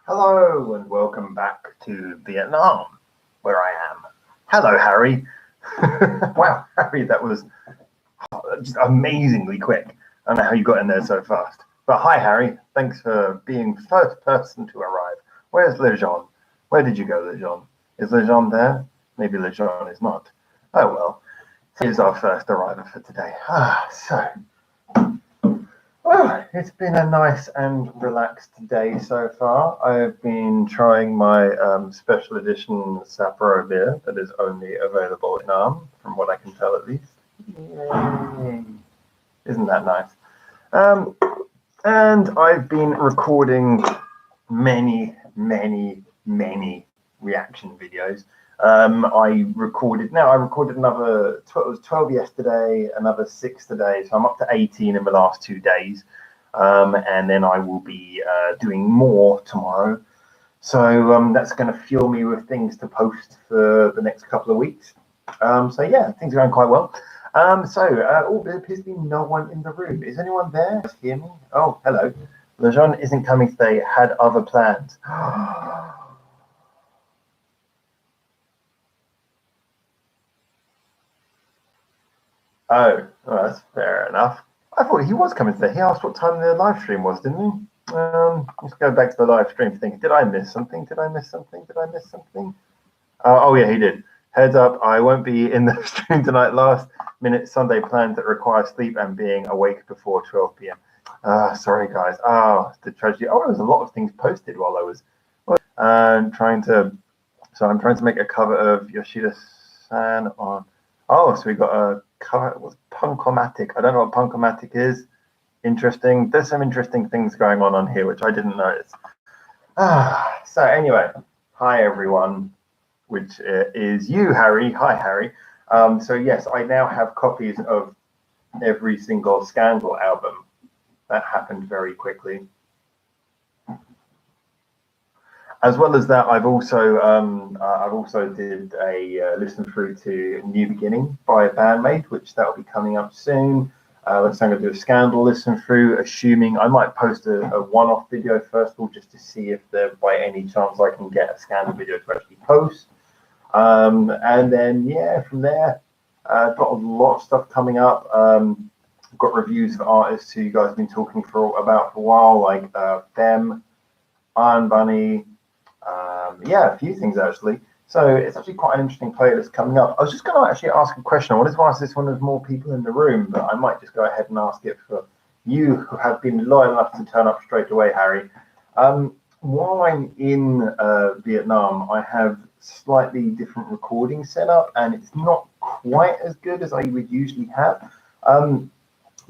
Hello and welcome back to Vietnam, where I am. Hello, Harry. Wow, Harry, that was just amazingly quick. I don't know how you got in there so fast. But hi, Harry. Thanks for being first person to arrive. Where's Lejean? Where did you go, Lejean? Is Lejean there? Maybe Lejean is not. Oh well. Here's our first arrival for today. Well, it's been a nice and relaxed day so far. I've been trying my special edition Sapporo beer that is only available in Vietnam, from what I can tell at least. Yay. Isn't that nice? And I've been recording many reaction videos. I recorded another 12, it was 12 yesterday, another 6 today, so I'm up to 18 in the last 2 days, and then I will be doing more tomorrow, so that's going to fuel me with things to post for the next couple of weeks. So yeah, things are going quite well. There appears to be no one in the room. Is anyone there? Just hear me? Oh, hello. Lejean isn't coming today, had other plans. Oh, well, that's fair enough. I thought he was coming today. He asked what time the live stream was, didn't he? Let's go back to the live stream thinking, did I miss something? Oh, yeah, he did. Heads up, I won't be in the stream tonight. Last minute Sunday plans that require sleep and being awake before 12 p.m. Sorry, guys. The tragedy. Oh, there was a lot of things posted while I was trying to make a cover of Yoshida-san on. Oh, so we got a cover with Punkomatic. I don't know what Punkomatic is. Interesting. There's some interesting things going on here, which I didn't notice. So anyway, hi everyone, which is you, Harry. Hi, Harry. So yes, I now have copies of every single Scandal album. That happened very quickly. As well as that, I've also did a listen through to New Beginning by Bandmate, which that will be coming up soon. Let's say I'm going to do a Scandal listen through, assuming I might post a one-off video first of all, just to see if there, by any chance, I can get a Scandal video to actually post. And then yeah, from there, I've got a lot of stuff coming up. I've got reviews of artists who you guys have been talking about for a while, like Them, Iron Bunny. Yeah, a few things actually. So it's actually quite an interesting playlist coming up. I was just going to actually ask a question. I wanted to ask this one of more people in the room, but I might just go ahead and ask it for you who have been loyal enough to turn up straight away, Harry. While I'm in Vietnam, I have slightly different recording setup, and it's not quite as good as I would usually have.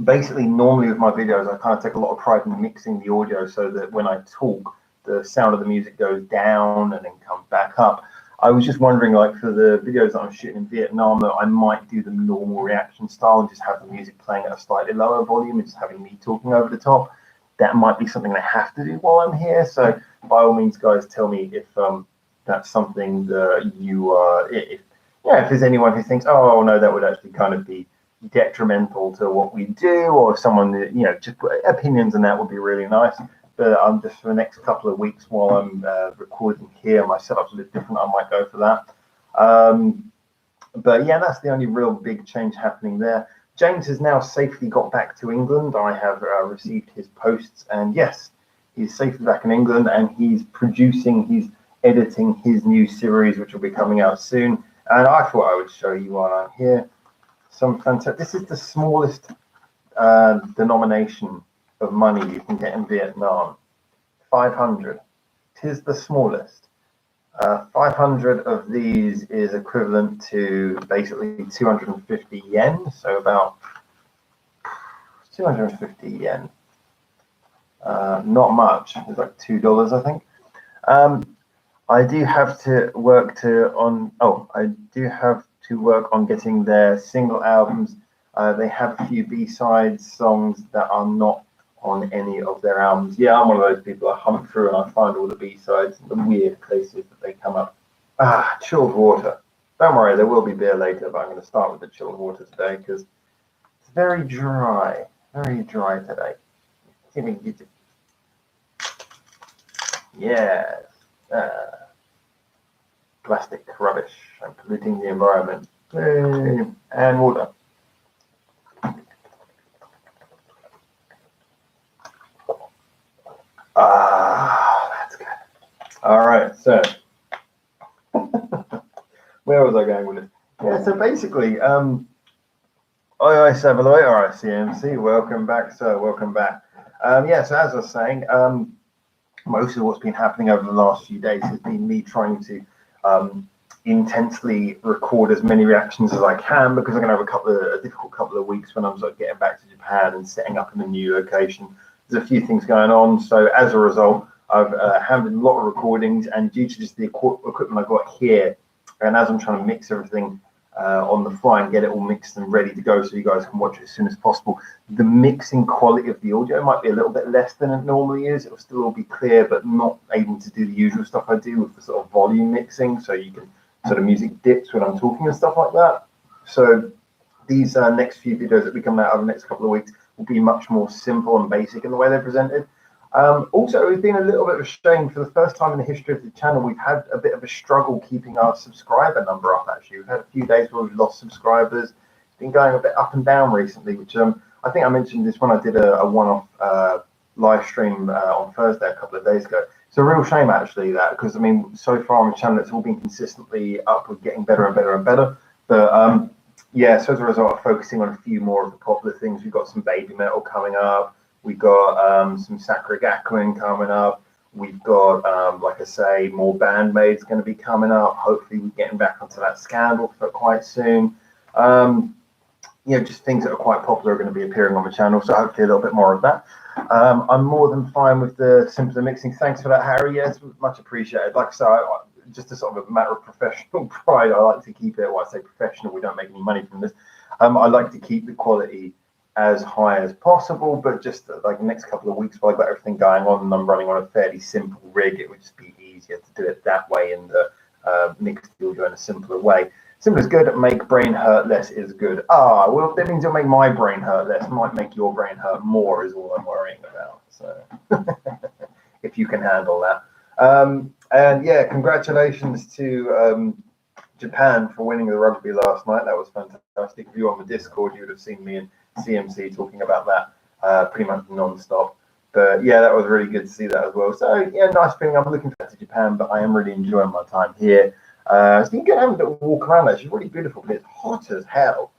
Basically, normally with my videos, I kind of take a lot of pride in mixing the audio so that when I talk, the sound of the music goes down and then comes back up. I was just wondering, like for the videos that I'm shooting in Vietnam, that I might do the normal reaction style and just have the music playing at a slightly lower volume and just having me talking over the top. That might be something I have to do while I'm here. So by all means, guys, tell me if that's something that you if there's anyone who thinks, oh no, that would actually kind of be detrimental to what we do, or if someone that, just opinions on that would be really nice. But just for the next couple of weeks while I'm recording here, my setup's a bit different. I might go for that. But yeah, that's the only real big change happening there. James has now safely got back to England. I have received his posts, and yes, he's safely back in England, and he's editing his new series, which will be coming out soon. And I thought I would show you while I'm here some fantastic. This is the smallest denomination of money you can get in Vietnam. 500. Tis the smallest. 500 of these is equivalent to basically 250 yen, so about 250 yen. Not much. It's like $2, I think. I do have to work on getting their single albums. They have a few B-sides songs that are not on any of their albums. Yeah, I'm one of those people. I hunt through and I find all the B-sides and the weird places that they come up. Chilled water. Don't worry, there will be beer later, but I'm going to start with the chilled water today because it's very dry today. Yes. Plastic rubbish and polluting the environment. And water. That's good. All right, so where was I going with this? Yeah, so basically, iOS Evaluate, all right, CMC, welcome back, sir, welcome back. Yeah, so as I was saying, most of what's been happening over the last few days has been me trying to intensely record as many reactions as I can, because I'm going to have a difficult couple of weeks when I'm sort of getting back to Japan and setting up in a new location. There's a few things going on, so as a result, I've handled a lot of recordings, and due to just the equipment I got here, and as I'm trying to mix everything on the fly and get it all mixed and ready to go so you guys can watch it as soon as possible, the mixing quality of the audio might be a little bit less than it normally is. It will still all be clear, but not able to do the usual stuff I do with the sort of volume mixing, so you can sort of music dips when I'm talking and stuff like that. So these next few videos that we come out over the next couple of weeks will be much more simple and basic in the way they're presented. Also, it's been a little bit of a shame. For the first time in the history of the channel, we've had a bit of a struggle keeping our subscriber number up, actually. We've had a few days where we've lost subscribers. It's been going a bit up and down recently, which I think I mentioned this when I did a one-off live stream on Thursday a couple of days ago. It's a real shame, actually, that, because, I mean, so far on the channel, it's all been consistently up with getting better and better and better. But, yeah, so as a result of focusing on a few more of the popular things, we've got some Baby Metal coming up. We've got some Sakura Gakuin coming up. We've got, like I say, more Bandmaids going to be coming up. Hopefully, we're getting back onto that Scandal for quite soon. You know, just things that are quite popular are going to be appearing on the channel. So hopefully a little bit more of that. I'm more than fine with the simpler mixing. Thanks for that, Harry. Yes, much appreciated. Like I say, just a sort of a matter of professional pride, I like to keep it. Well, I say professional, we don't make any money from this. I like to keep the quality as high as possible, but just like the next couple of weeks while I've got everything going on and I'm running on a fairly simple rig, it would just be easier to do it that way and mix the audio in a simpler way. Simple is good, make brain hurt less is good. Well, that means it'll make my brain hurt less, might make your brain hurt more is all I'm worrying about. So if you can handle that. And yeah, congratulations to Japan for winning the rugby last night. That was fantastic. If you were on the Discord, you would have seen me and CMC talking about that pretty much non-stop. But yeah, that was really good to see that as well. So yeah, nice feeling. I'm looking forward to Japan, but I am really enjoying my time here. It's been good having a walk around. It's really beautiful, but it's hot as hell.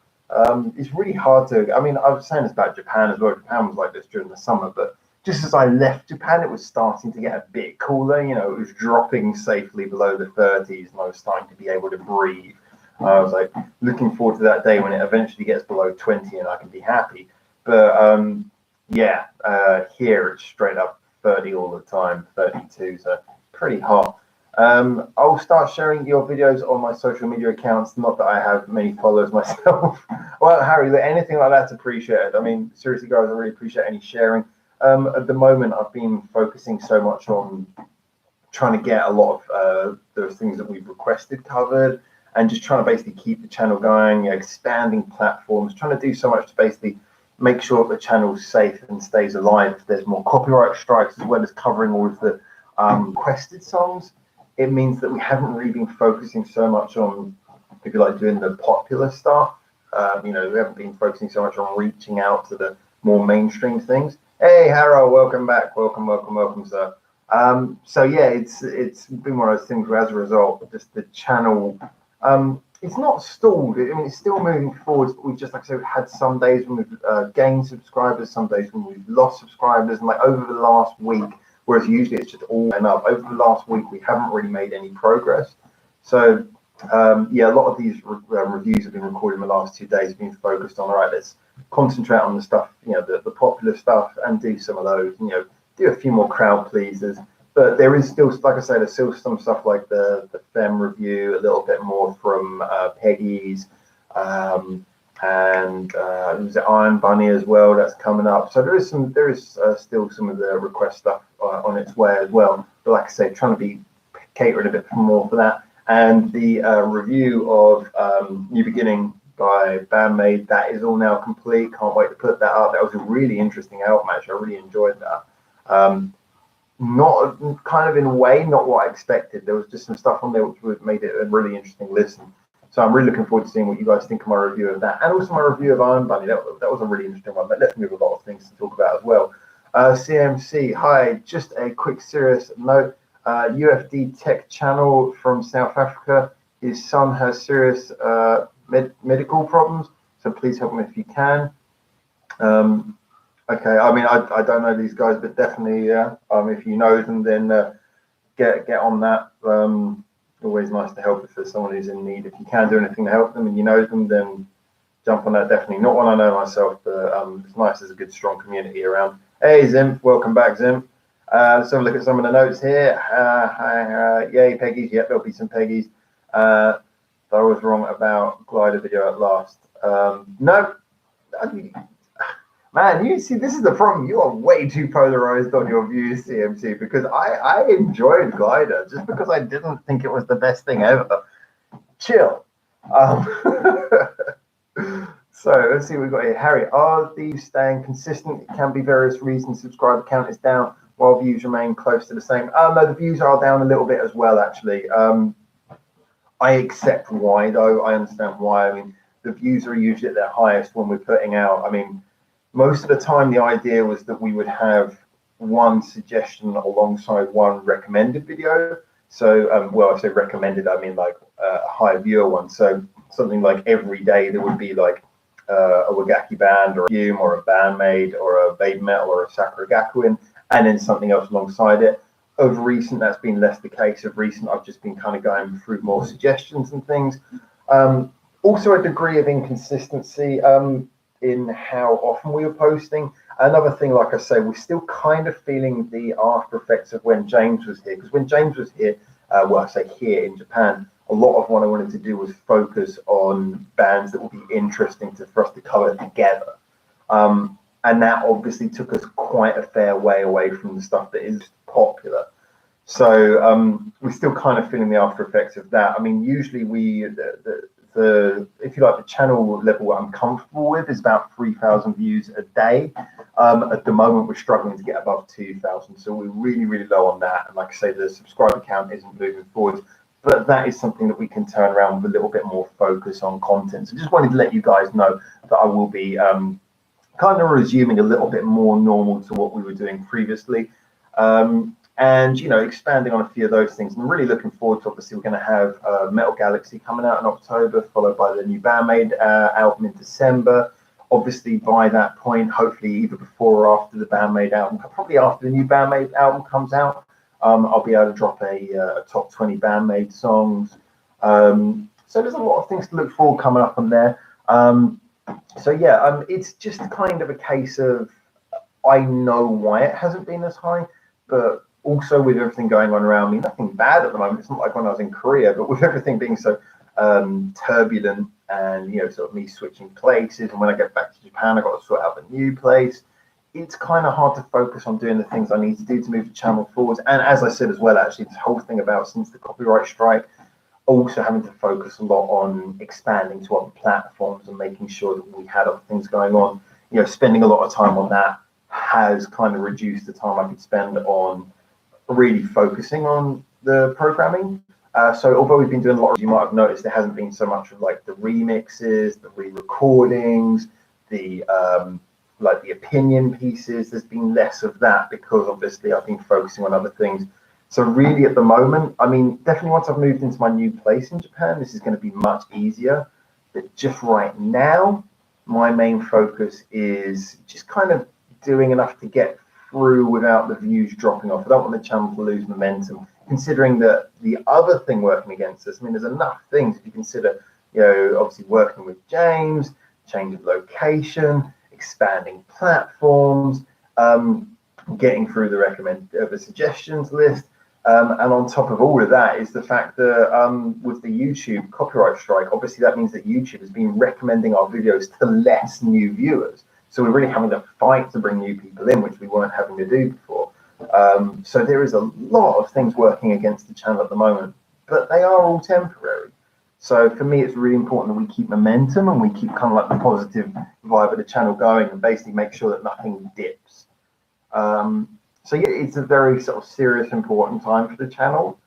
It's really hard to. I mean, I was saying this about Japan as well. Japan was like this during the summer, but just as I left Japan, it was starting to get a bit cooler. You know, it was dropping safely below the 30s, and I was starting to be able to breathe. I was like looking forward to that day when it eventually gets below 20 and I can be happy. But yeah, here it's straight up 30 all the time, 32, so pretty hot. I'll start sharing your videos on my social media accounts. Not that I have many followers myself. Well, Harry, anything like that's appreciated. I mean, seriously, guys, I really appreciate any sharing. At the moment, I've been focusing so much on trying to get a lot of those things that we've requested covered, and just trying to basically keep the channel going, you know, expanding platforms, trying to do so much to basically make sure that the channel's safe and stays alive. If there's more copyright strikes, as well as covering all of the requested songs, it means that we haven't really been focusing so much on, if you like, doing the popular stuff. You know, we haven't been focusing so much on reaching out to the more mainstream things. Hey, Harold, welcome back. Welcome, sir. So yeah, it's been one of those things where, as a result, just the channel, it's not stalled. I mean, it's still moving forwards, but we've just, like I said, had some days when we've gained subscribers, some days when we've lost subscribers, and like over the last week, whereas usually it's just all went up. Over the last week, we haven't really made any progress. So yeah, a lot of these reviews have been recorded in the last 2 days, being focused on, all right, let's concentrate on the stuff, you know, the popular stuff, and do some of those, you know, do a few more crowd pleasers. But there is still, like I say, there's still some stuff like the Femme review, a little bit more from Peggy's, and there's the Iron Bunny as well that's coming up. So there is still some of the request stuff on its way as well. But like I say, trying to be catering a bit more for that. And the review of New Beginning by Bandmaid, that is all now complete. Can't wait to put that up. That was a really interesting album, actually. I really enjoyed that. not kind of in a way, not what I expected. There was just some stuff on there which made it a really interesting listen. So I'm really looking forward to seeing what you guys think of my review of that, and also my review of Iron Bunny. That was a really interesting one. That left me with a lot of things to talk about as well. CMC, hi. Just a quick serious note. UFD Tech Channel from South Africa. His son has serious medical problems, so please help him if you can. Okay, I mean, I don't know these guys, but definitely, if you know them, then get on that. Always nice to help if there's someone who's in need. If you can do anything to help them and you know them, then jump on that. Definitely not one I know myself, but it's nice. There's a good, strong community around. Hey, Zim, welcome back, Zim. Let's have a look at some of the notes here. Yay, Peggy's. Yep, there'll be some Peggy's. I was wrong about glider video at last. No, man, you see, this is the problem. You are way too polarized on your views, CMC, because I enjoyed glider just because I didn't think it was the best thing ever. Chill. So let's see what we've got here. Harry, are these staying consistent? It can be various reasons. Subscriber count is down while views remain close to the same. No, the views are down a little bit as well, actually. I accept why, though. I understand why. I mean, the views are usually at their highest when we're putting out. I mean, most of the time, the idea was that we would have one suggestion alongside one recommended video. So, well, I say recommended, I mean like a high viewer one. So something like every day there would be like a Wagaki band or a Fume or a Bandmade or a Baby Metal or a Sakura Gakuin, and then something else alongside it. Of recent, that's been less the case. Of recent, I've just been kind of going through more suggestions and things. Also a degree of inconsistency in how often we were posting. Another thing, like I say, we're still kind of feeling the after effects of when James was here. Because when James was here, well, I say here in Japan, a lot of what I wanted to do was focus on bands that would be interesting for us to cover together. And that obviously took us quite a fair way away from the stuff that is popular. So we're still kind of feeling the after effects of that. I mean, usually the if you like, the channel level what I'm comfortable with is about 3,000 views a day. At the moment, we're struggling to get above 2,000. So we're really, really low on that. And like I say, the subscriber count isn't moving forward. But that is something that we can turn around with a little bit more focus on content. So just wanted to let you guys know that I will be kind of resuming a little bit more normal to what we were doing previously. And, you know, expanding on a few of those things. I'm really looking forward to, obviously, we're going to have Metal Galaxy coming out in October, followed by the new Bandmade album in December. Obviously, by that point, hopefully either before or after the Bandmade album, probably after the new Bandmade album comes out, I'll be able to drop a top 20 Bandmade songs. So there's a lot of things to look forward coming up on there. So yeah, it's just kind of a case of, I know why it hasn't been as high, but also with everything going on around me, nothing bad at the moment. It's not like when I was in Korea, but with everything being so turbulent and, you know, sort of me switching places, and when I get back to Japan, I've got to sort out a new place. It's kind of hard to focus on doing the things I need to do to move the channel forwards. And as I said as well, actually, this whole thing about since the copyright strike, also having to focus a lot on expanding to other platforms and making sure that we had other things going on. You know, spending a lot of time on that has kind of reduced the time I could spend on really focusing on the programming. So although we've been doing a lot, you might have noticed there hasn't been so much of like the remixes, the re-recordings, the like the opinion pieces. There's been less of that because obviously I've been focusing on other things. So really at the moment, I mean, definitely once I've moved into my new place in Japan, this is going to be much easier. But just right now, my main focus is just kind of doing enough to get through without the views dropping off. I don't want the channel to lose momentum, considering that the other thing working against us, I mean, there's enough things if you consider, you know, obviously working with James, change of location, expanding platforms, getting through the suggestions list. And on top of all of that is the fact that with the YouTube copyright strike, obviously that means that YouTube has been recommending our videos to less new viewers. So we're really having to fight to bring new people in, which we weren't having to do before. So there is a lot of things working against the channel at the moment, but they are all temporary. So for me, it's really important that we keep momentum and we keep kind of like the positive vibe of the channel going and basically make sure that nothing dips. So yeah, it's a very sort of serious, important time for the channel.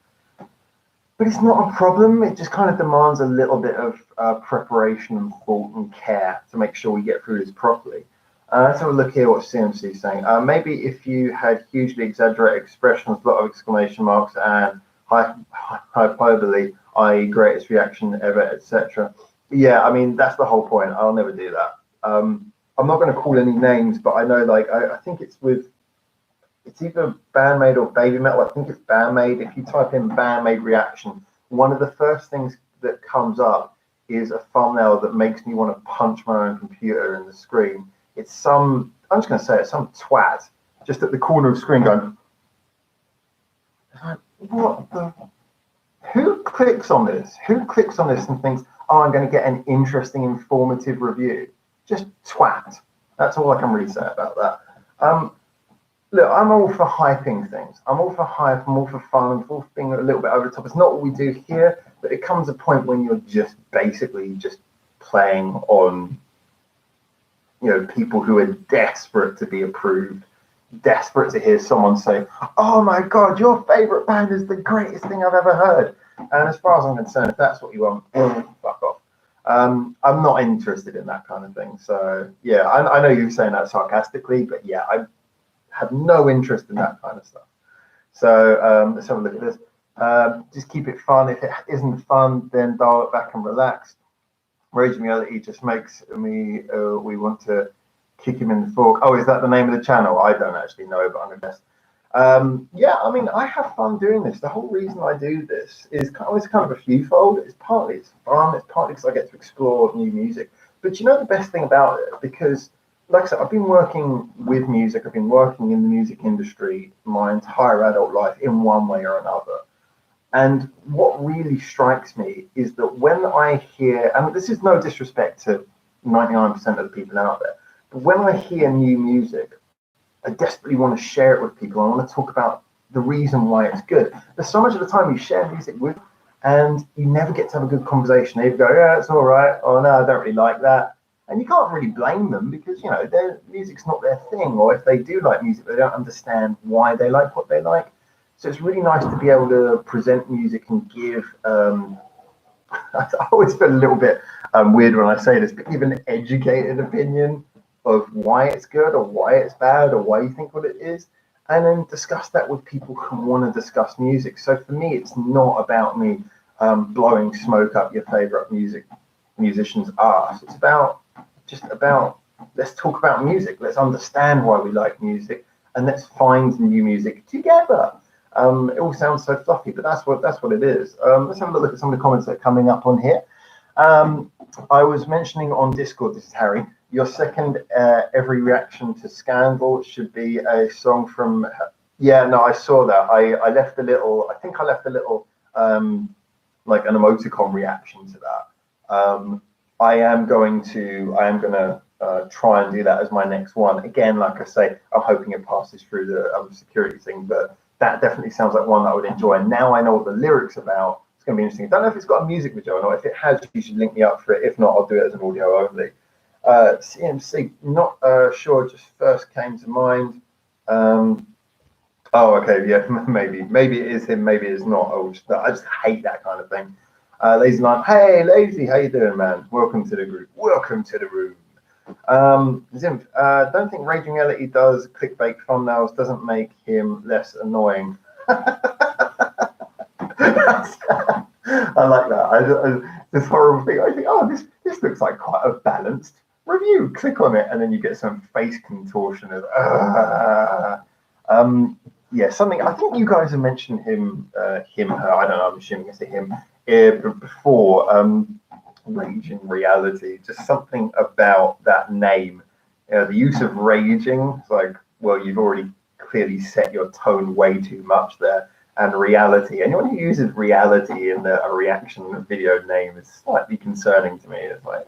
But it's not a problem. It just kind of demands a little bit of preparation and thought and care to make sure we get through this properly. Let's have a look here what CMC is saying. Maybe if you had hugely exaggerated expressions, a lot of exclamation marks and hyperbole, i.e. greatest reaction ever, etc. Yeah, I mean, that's the whole point. I'll never do that. I'm not going to call any names, but I know, like, I think it's either Bandmade or Baby Metal. I think it's Bandmade. If you type in Bandmade reaction, one of the first things that comes up is a thumbnail that makes me want to punch my own computer in the screen. It's I'm just going to say it, some twat just at the corner of the screen going, what the, who clicks on this? Who clicks on this and thinks, oh, I'm going to get an interesting, informative review? Just twat. That's all I can really say about that. Look, I'm all for hyping things. I'm all for hype. I'm all for fun. I'm all for being a little bit over the top. It's not what we do here, but it comes a point when you're just basically just playing on, you know, people who are desperate to be approved, desperate to hear someone say, oh my God, your favorite band is the greatest thing I've ever heard. And as far as I'm concerned, if that's what you want, fuck off. I'm not interested in that kind of thing. So yeah, I know you're saying that sarcastically, but yeah, I have no interest in that kind of stuff. So let's have a look at this. Just keep it fun. If it isn't fun, then dial it back and relax. Raging Reality just makes me, we want to kick him in the fork. Oh, is that the name of the channel? I don't actually know, but I'm going to guess. Yeah, I mean, I have fun doing this. The whole reason I do this is kind of a fewfold. It's partly it's fun. It's partly because I get to explore new music. But you know the best thing about it, because like I said, I've been working with music. I've been working in the music industry my entire adult life in one way or another. And what really strikes me is that when I hear, and this is no disrespect to 99% of the people out there, but when I hear new music, I desperately want to share it with people. I want to talk about the reason why it's good. There's so much of the time you share music with, and you never get to have a good conversation. They go, yeah, it's all right. Oh, no, I don't really like that. And you can't really blame them because, you know, their music's not their thing. Or if they do like music, they don't understand why they like what they like. So it's really nice to be able to present music and give, I always feel a little bit weird when I say this, but give an educated opinion of why it's good or why it's bad or why you think what it is. And then discuss that with people who want to discuss music. So for me, it's not about me blowing smoke up your favorite musician's arse. It's just about let's talk about music. Let's understand why we like music, and let's find new music together. It all sounds so fluffy, but that's what it is. Let's have a look at some of the comments that are coming up on here. I was mentioning on Discord, this is Harry, your second every reaction to Scandal should be a song from, yeah, no, I saw that. I left a little, I think I left a little like an emoticon reaction to that. I am going to try and do that as my next one. Again, like I say, I'm hoping it passes through the security thing, but that definitely sounds like one that I would enjoy. And now I know what the lyrics about. It's going to be interesting. I don't know if it's got a music video or not. If it has, you should link me up for it. If not, I'll do it as an audio only. CMC, not sure, just first came to mind. Oh, okay, yeah, maybe it is him, maybe it's not. I just hate that kind of thing. Lazy Line, hey, Lazy, how you doing, man? Welcome to the group. Welcome to the room. Zim, don't think Raging Reality does clickbait thumbnails doesn't make him less annoying. I like that. This horrible thing. I think, oh, this looks like quite a balanced review. Click on it, and then you get some face contortion of. Yeah, something. I think you guys have mentioned him, her. I don't know. I'm assuming it's a him. Before. Raging Reality, just something about that name, the use of raging. It's like, well, you've already clearly set your tone way too much there. And reality, anyone who uses reality in a reaction video name is slightly concerning to me. It's like,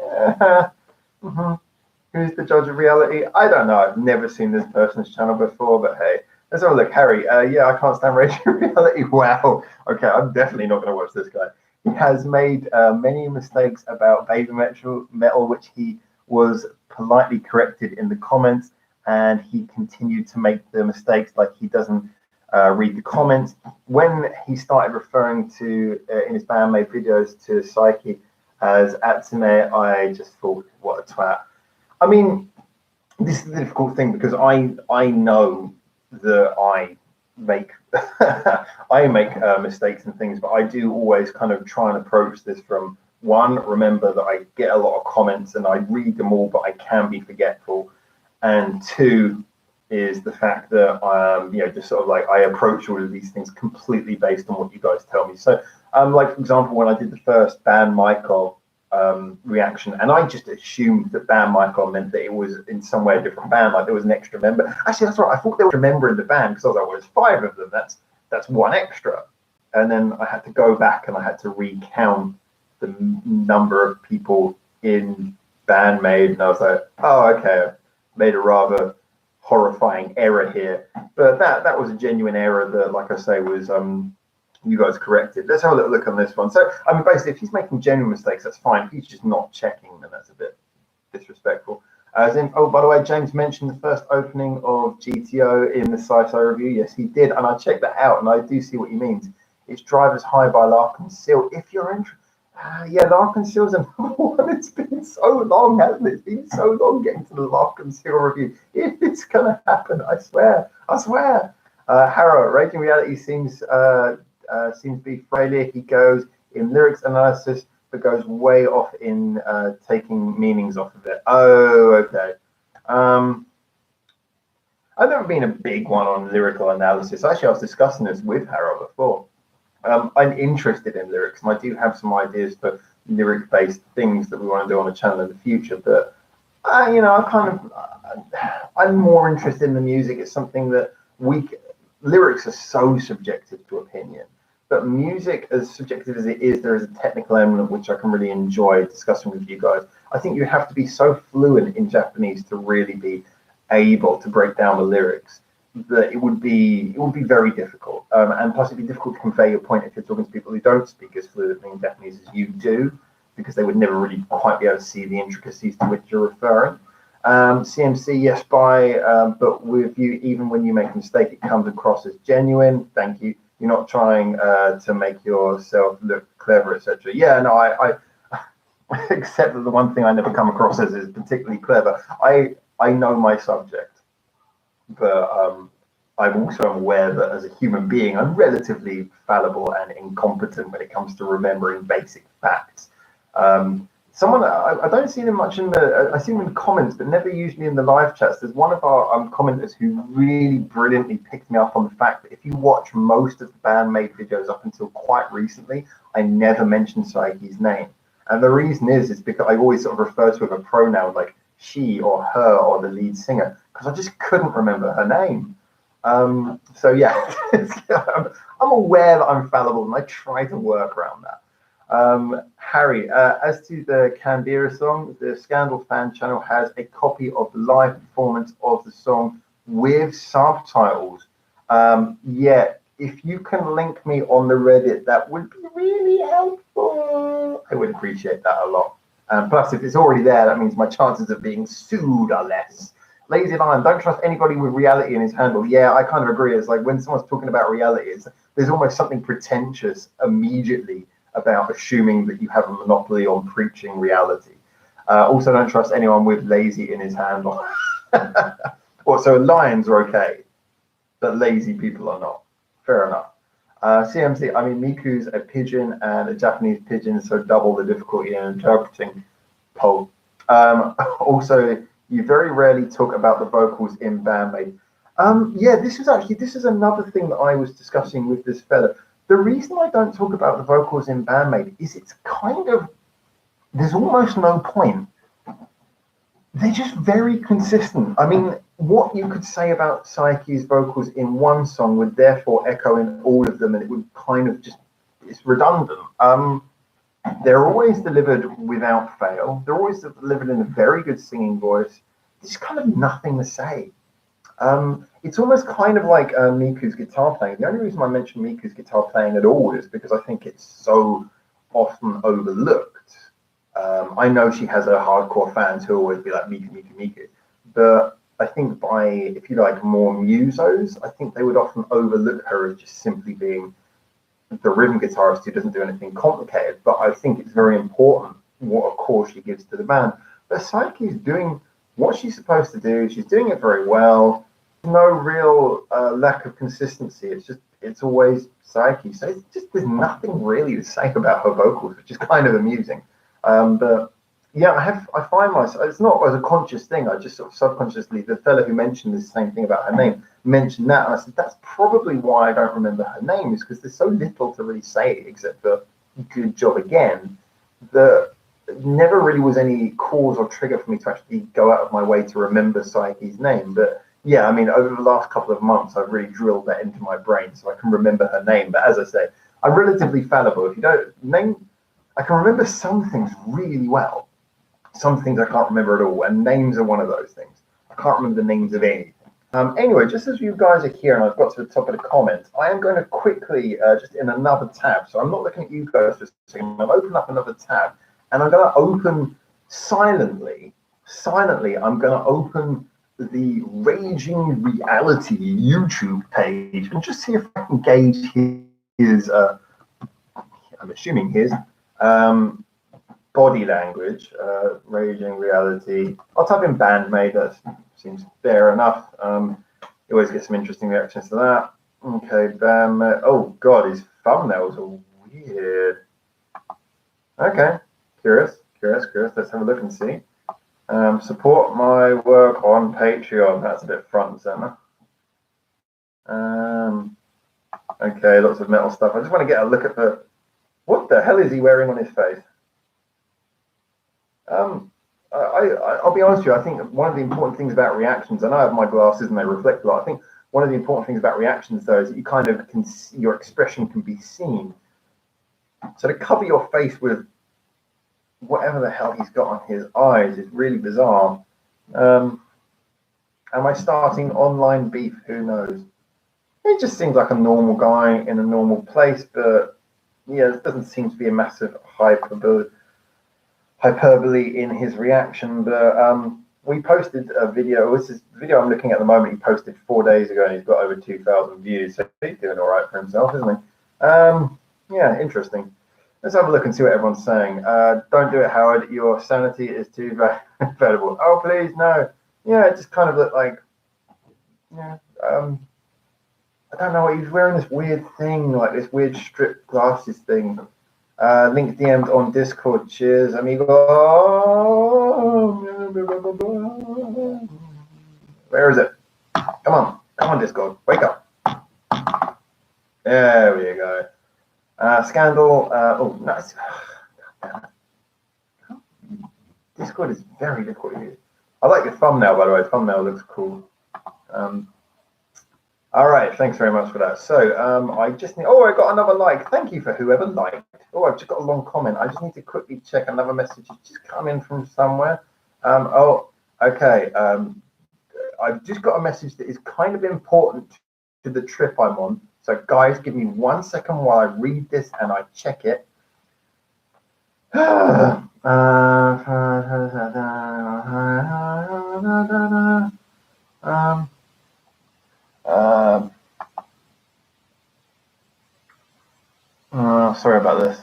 who's the judge of reality? I don't know. I've never seen this person's channel before, but hey, let's have a look. Harry, yeah, I can't stand Raging Reality. Wow. Okay, I'm definitely not going to watch this guy. He has made many mistakes about Baby Metal, which he was politely corrected in the comments, and he continued to make the mistakes, like he doesn't read the comments. When he started referring to in his bandmate videos to Psyche as Atsume, I just thought, what a twat. I mean, this is the difficult thing, because I know that I make I make mistakes and things, but I do always kind of try and approach this from, one, remember that I get a lot of comments and I read them all, but I can be forgetful, and two is the fact that just sort of like I approach all of these things completely based on what you guys tell me. So like, for example, when I did the first Ban Michael reaction, and I just assumed that Ban Michael meant that it was in some way a different band, like there was an extra member. Actually, that's right, I thought there was a member in the band, because I was like, well, there's 5 of them, that's one extra. And then I had to go back and I had to recount the number of people in Bandmade, and I was like, oh, okay, I made a rather horrifying error here. But that was a genuine error that, like I say, was you guys corrected. Let's have a little look on this one. So, I mean, basically, if he's making genuine mistakes, that's fine. If he's just not checking, then that's a bit disrespectful. Oh, by the way, James mentioned the first opening of GTO in the Sci-Fi review. Yes, he did, and I checked that out, and I do see what he means. It's Drivers High by Larkin Seal. If you're interested, yeah, Larkin Seal's another one. It's been so long, hasn't it? It's been so long getting to the Larkin Seal review. If it's gonna happen, I swear. Harrow, Raging Reality seems to be failure. He goes in lyrics analysis, but goes way off in taking meanings off of it. Oh, okay. I've never been a big one on lyrical analysis. Actually, I was discussing this with Harrow before. I'm interested in lyrics, and I do have some ideas for lyric-based things that we want to do on the channel in the future. But I'm more interested in the music. It's something that lyrics are so subjective to opinion. But music, as subjective as it is, there is a technical element which I can really enjoy discussing with you guys. I think you have to be so fluent in Japanese to really be able to break down the lyrics that it would be very difficult. And plus it'd be difficult to convey your point if you're talking to people who don't speak as fluently in Japanese as you do, because they would never really quite be able to see the intricacies to which you're referring. CMC, yes, but with you, even when you make a mistake, it comes across as genuine. Thank you. You're not trying to make yourself look clever, etc. Yeah, no, I except that the one thing I never come across as is particularly clever. I know my subject, but I'm also aware that as a human being, I'm relatively fallible and incompetent when it comes to remembering basic facts. Someone, I don't see them much in I see them in the comments, but never usually in the live chats. There's one of our commenters who really brilliantly picked me up on the fact that if you watch most of the Bandmade videos up until quite recently, I never mentioned Psyche's name. And the reason is because I always sort of refer to her with a pronoun like she or her or the lead singer, because I just couldn't remember her name. So yeah, I'm aware that I'm fallible, and I try to work around that. Harry, as to the Canberra song, the Scandal fan channel has a copy of the live performance of the song with subtitles. Yeah, if you can link me on the Reddit, that would be really helpful. I would appreciate that a lot. Plus, if it's already there, that means my chances of being sued are less. Lazy Lion, don't trust anybody with reality in his handle. Yeah, I kind of agree. It's like when someone's talking about reality, there's almost something pretentious immediately about assuming that you have a monopoly on preaching reality. Also, don't trust anyone with lazy in his handle. Well, so lions are okay, but lazy people are not. Fair enough. CMC, I mean, Miku's a pigeon and a Japanese pigeon, so double the difficulty in interpreting Poe. Also, you very rarely talk about the vocals in Bandmade. Yeah, this is another thing that I was discussing with this fella. The reason I don't talk about the vocals in Bandmade is it's kind of, there's almost no point. They're just very consistent. I mean, what you could say about Psyche's vocals in one song would therefore echo in all of them, and it would kind of just, it's redundant. They're always delivered without fail. They're always delivered in a very good singing voice. There's kind of nothing to say. It's almost kind of like Miku's guitar playing. The only reason I mention Miku's guitar playing at all is because I think it's so often overlooked. I know she has her hardcore fans who always be like, Miku, Miku, Miku. But I think by, if you like, more musos, I think they would often overlook her as just simply being the rhythm guitarist who doesn't do anything complicated. But I think it's very important what a core she gives to the band. But Psyche is doing what she's supposed to do. She's doing it very well. No real lack of consistency. It's always Psyche. So it's just, there's nothing really to say about her vocals, which is kind of amusing. But yeah, I find myself, it's not as a conscious thing. I just sort of subconsciously, the fella who mentioned the same thing about her name mentioned that, and I said that's probably why I don't remember her name, is because there's so little to really say except for good job again. That never really was any cause or trigger for me to actually go out of my way to remember Psyche's name. But yeah, I mean, over the last couple of months, I've really drilled that into my brain so I can remember her name. But as I say, I'm relatively fallible. If you don't name, I can remember some things really well. Some things I can't remember at all, and names are one of those things. I can't remember the names of anything. Anyway, just as you guys are here and I've got to the top of the comments, I am going to quickly, just in another tab, so I'm not looking at you guys for a second, I've opened up another tab, and I'm going to open silently, I'm going to open the Raging Reality YouTube page and just see if I can gauge his I'm assuming his, body language. Raging Reality. I'll type in Bandmate. That seems fair enough. You always get some interesting reactions to that. Okay, Bandmate. Oh God, his thumbnails are weird. Okay, curious. Let's have a look and see. Support my work on Patreon. That's a bit front and center. Okay, lots of metal stuff. I just want to get a look at the. What the hell is he wearing on his face? I'll be honest with you, I think one of the important things about reactions, and I have my glasses and they reflect a lot, I think one of the important things about reactions though is that you kind of can see, your expression can be seen. So to cover your face with whatever the hell he's got on his eyes is really bizarre. Am I starting online beef? Who knows? It just seems like a normal guy in a normal place, but yeah, it doesn't seem to be a massive hyperbole in his reaction. But we posted a video. This is the video I'm looking at the moment. He posted 4 days ago, and he's got over 2,000 views. So he's doing all right for himself, isn't he? Yeah, interesting. Let's have a look and see what everyone's saying. Don't do it, Howard. Your sanity is too valuable. Oh, please, no. Yeah, it just kind of looked like, yeah. I don't know. He's wearing this weird thing, like this weird strip glasses thing. Link DM'd on Discord. Cheers, amigo. Where is it? Come on, Discord. Wake up. There we go. Scandal. Oh, nice. Discord is very difficult to use. I like your thumbnail, by the way. Thumbnail looks cool. All right, thanks very much for that. So I just need, I got another like. Thank you for whoever liked. Oh, I've just got a long comment. I just need to quickly check another message. It's just come in from somewhere. Okay. I've just got a message that is kind of important to the trip I'm on. So guys, give me 1 second while I read this and I check it. Sorry about this.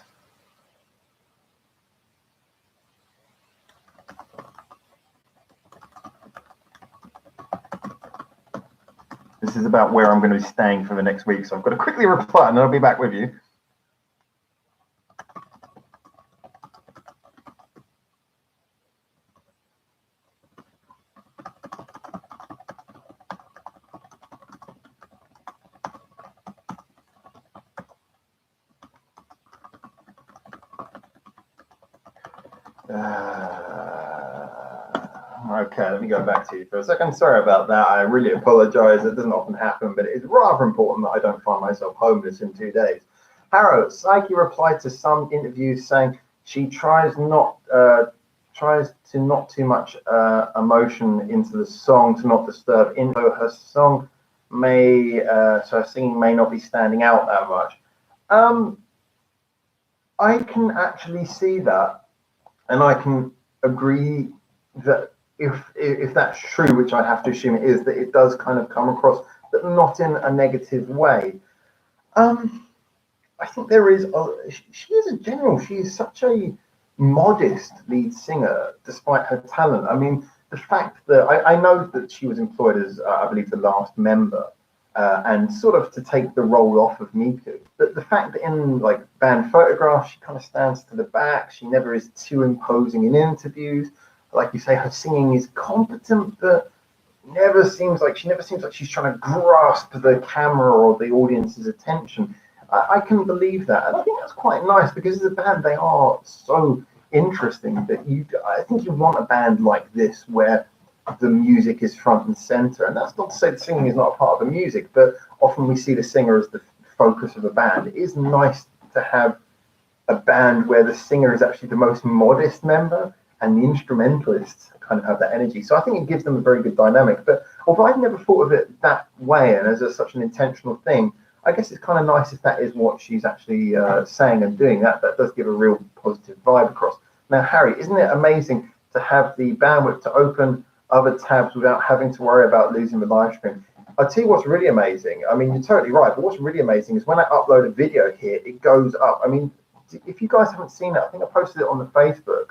This is about where I'm going to be staying for the next week, so I've got to quickly reply and then I'll be back with you. Okay, let me go back to you for a second. Sorry about that. I really apologize. It doesn't often happen, but it is rather important that I don't find myself homeless in 2 days. Harrow, Psyche replied to some interviews saying she tries to not too much emotion into the song to not disturb info. Her song may, so her singing may not be standing out that much. I can actually see that, and I can agree that if that's true, which I have to assume it is, that it does kind of come across, but not in a negative way. I think there is. She is a general. She is such a modest lead singer, despite her talent. I mean, the fact that I know that she was employed as, I believe, the last member, and sort of to take the role off of Miku. But the fact that in like band photographs, she kind of stands to the back. She never is too imposing in interviews. Like you say, her singing is competent, but never seems like she's trying to grasp the camera or the audience's attention. I can believe that, and I think that's quite nice because as a band they are so interesting that I think you want a band like this where the music is front and center, and that's not to say the singing is not a part of the music, but often we see the singer as the focus of a band. It is nice to have a band where the singer is actually the most modest member and the instrumentalists kind of have that energy. So I think it gives them a very good dynamic. But although I've never thought of it that way and as such an intentional thing, I guess it's kind of nice if that is what she's actually saying and doing. That does give a real positive vibe across. Now, Harry, isn't it amazing to have the bandwidth to open other tabs without having to worry about losing the live stream? I'll tell you what's really amazing. I mean, you're totally right, but what's really amazing is when I upload a video here, it goes up. I mean, if you guys haven't seen it, I think I posted it on the Facebook.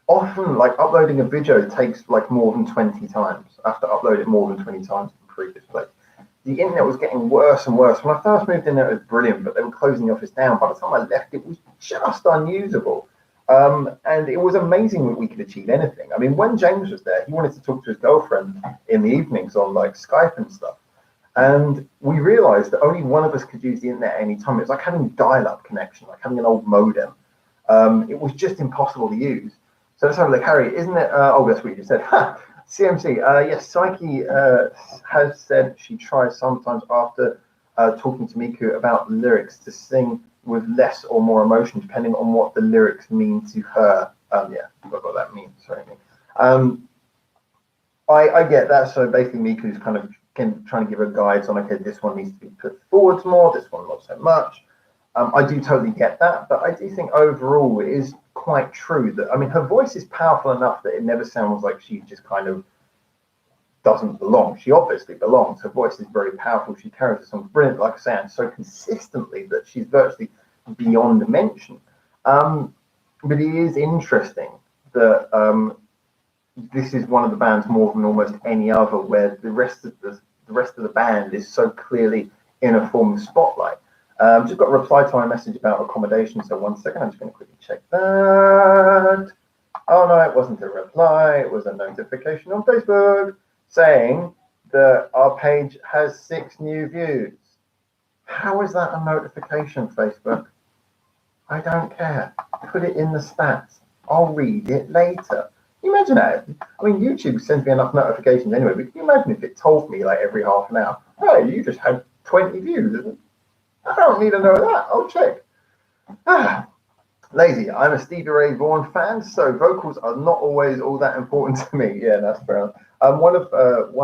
Often, like uploading a video takes like more than 20 times. I have to upload it more than 20 times to improve this place. The internet was getting worse and worse. When I first moved in there, it was brilliant, but they were closing the office down. By the time I left, it was just unusable. And it was amazing that we could achieve anything. I mean, when James was there, he wanted to talk to his girlfriend in the evenings on like Skype and stuff. And we realized that only one of us could use the internet at any time. It was like having a dial-up connection, like having an old modem. It was just impossible to use. So let's have a look. Harry, isn't it? Oh, that's what you just said. CMC, yes, Psyche has said she tries sometimes after talking to Miku about lyrics to sing with less or more emotion, depending on what the lyrics mean to her. Yeah, I forgot what that means. Sorry. I get that. So basically, Miku's kind of trying to give her guides on, okay, this one needs to be put forwards more, this one not so much. I do totally get that, but I do think overall it is quite true that, I mean, her voice is powerful enough that it never sounds like she just kind of doesn't belong. She obviously belongs. Her voice is very powerful. She carries the song brilliant, like I say, and so consistently that she's virtually beyond mention. But it is interesting that this is one of the bands more than almost any other where the rest of the band is so clearly in a form of spotlight. Just got a reply to my message about accommodation. So 1 second, I'm just going to quickly check that. Oh no, it wasn't a reply. It was a notification on Facebook saying that our page has 6 new views. How is that a notification, Facebook? I don't care. Put it in the stats. I'll read it later. Can you imagine that? I mean, YouTube sends me enough notifications anyway, but can you imagine if it told me like every half an hour, hey, you just had 20 views. I don't need to know that. I'll check. Lazy. I'm a Stevie Ray Vaughan fan, so vocals are not always all that important to me. Yeah, that's fair enough. One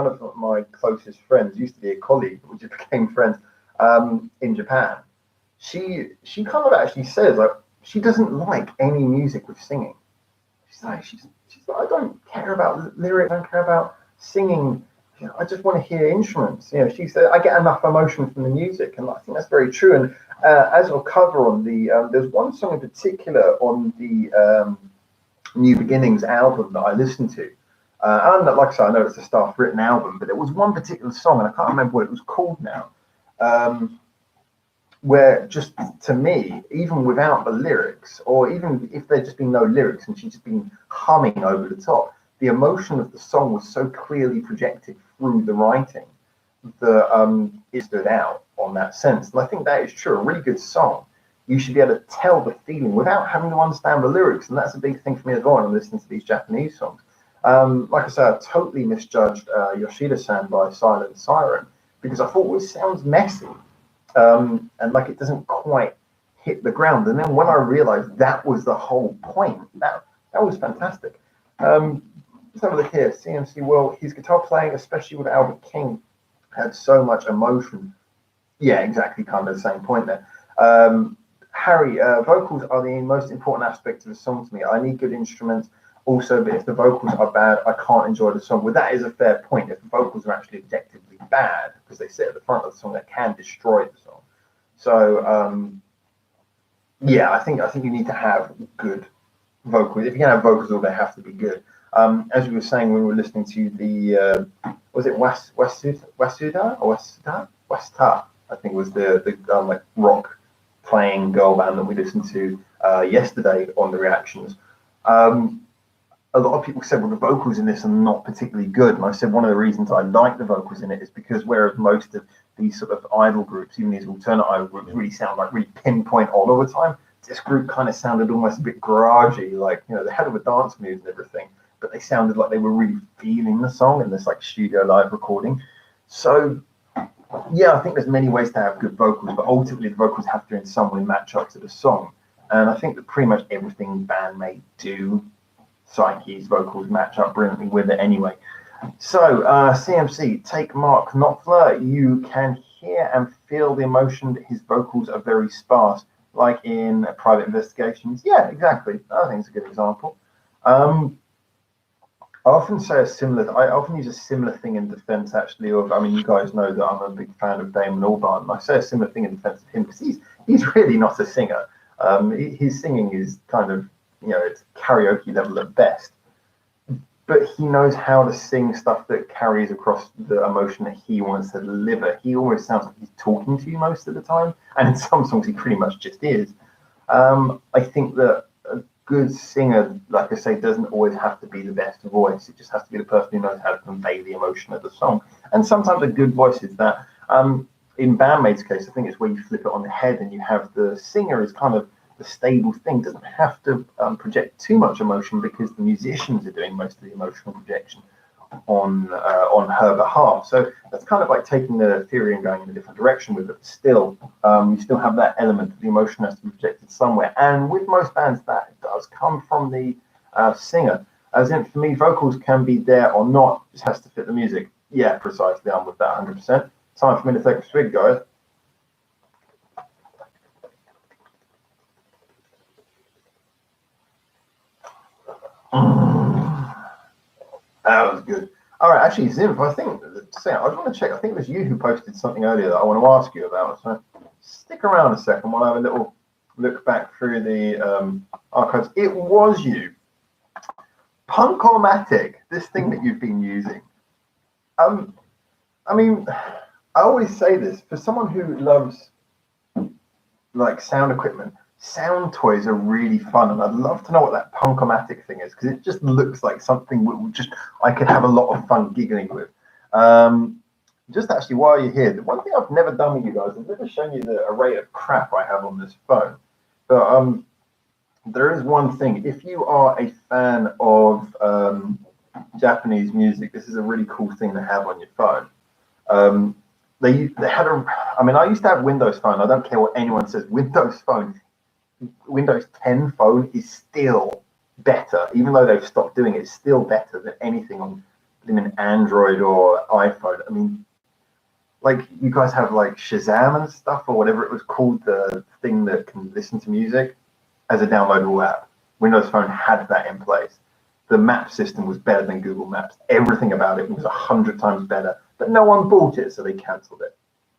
of my closest friends used to be a colleague, we just became friends in Japan. She kind of actually says like she doesn't like any music with singing. She's like I don't care about lyrics. I don't care about singing. You know, I just want to hear instruments. You know, she said I get enough emotion from the music, and I think that's very true. And as I'll cover on the, there's one song in particular on the New Beginnings album that I listened to. And like I said, I know it's a staff written album, but there was one particular song, and I can't remember what it was called now, where just to me, even without the lyrics, or even if there'd just been no lyrics and she'd just been humming over the top, the emotion of the song was so clearly projected through the writing that it stood out on that sense. And I think that is true. A really good song, you should be able to tell the feeling without having to understand the lyrics. And that's a big thing for me as well when I'm listening to these Japanese songs. Like I said, I totally misjudged Yoshida-san by Silent Siren because I thought it sounds messy and like it doesn't quite hit the ground. And then when I realized that was the whole point, that was fantastic. Let's have a look here. CMC, well, his guitar playing, especially with Albert King, had so much emotion. Yeah, exactly, kind of the same point there. Harry, vocals are the most important aspect of a song to me. I need good instruments. Also, but if the vocals are bad, I can't enjoy the song. Well, that is a fair point. If the vocals are actually objectively bad, because they sit at the front of the song, that can destroy the song. So, yeah, I think you need to have good vocals. If you can have vocals, they have to be good. As we were saying, we were listening to the was it Wasuda or Westa? I think was the like rock playing girl band that we listened to yesterday on the reactions. A lot of people said, well, the vocals in this are not particularly good. And I said, one of the reasons I like the vocals in it is because whereas most of these sort of idol groups, even these alternate idol groups, really sound like really pinpoint on all the time, this group kind of sounded almost a bit garagey. Like, you know, they had all the dance moves and everything, but they sounded like they were really feeling the song in this like studio live recording. So, yeah, I think there's many ways to have good vocals, but ultimately the vocals have to in some way match up to the song. And I think that pretty much everything Bandmate do, Psyche's vocals match up brilliantly with it anyway. So, CMC, take Mark Knopfler. You can hear and feel the emotion that his vocals are very sparse, like in Private Investigations. Yeah, exactly. I think it's a good example. I often use a similar thing in defense, actually, of, I mean, you guys know that I'm a big fan of Damon Albarn, and I say a similar thing in defense of him because he's really not a singer. His singing is kind of, you know, it's karaoke level at best, but he knows how to sing stuff that carries across the emotion that he wants to deliver. He almost sounds like he's talking to you most of the time, and in some songs he pretty much just is. I think that a good singer, like I say, doesn't always have to be the best voice. It just has to be the person who knows how to convey the emotion of the song. And sometimes a good voice is that. In Bandmate's case, I think it's where you flip it on the head and you have the singer is kind of the stable thing, doesn't have to project too much emotion because the musicians are doing most of the emotional projection on her behalf. So that's kind of like taking the theory and going in a different direction with it. Still, you still have that element that the emotion has to be projected somewhere. And with most bands, that does come from the singer. As in, for me, vocals can be there or not, just has to fit the music. Yeah, precisely. I'm with that 100%. Time for me to take a swig, guys. That was good. All right, actually, Ziv, I think, I just want to check. I think it was you who posted something earlier that I want to ask you about. So stick around a second while I have a little look back through the archives. It was you. Punkomatic, this thing that you've been using. I mean, I always say this, for someone who loves like sound equipment, sound toys are really fun, and I'd love to know what that Punkomatic thing is, because it just looks like something I could have a lot of fun giggling with. Just actually, while you're here, the one thing I've never done with you guys, I've never shown you the array of crap I have on this phone. But there is one thing. If you are a fan of Japanese music, this is a really cool thing to have on your phone. They had I used to have Windows Phone. I don't care what anyone says. Windows 10 phone is still better, even though they've stopped doing it. It's still better than anything on an Android or iPhone. I mean, like, you guys have like Shazam and stuff, or whatever it was called, the thing that can listen to music as a downloadable app. Windows Phone had that in place. The map system was better than Google Maps. Everything about it was 100 times better, but no one bought it, so they cancelled it.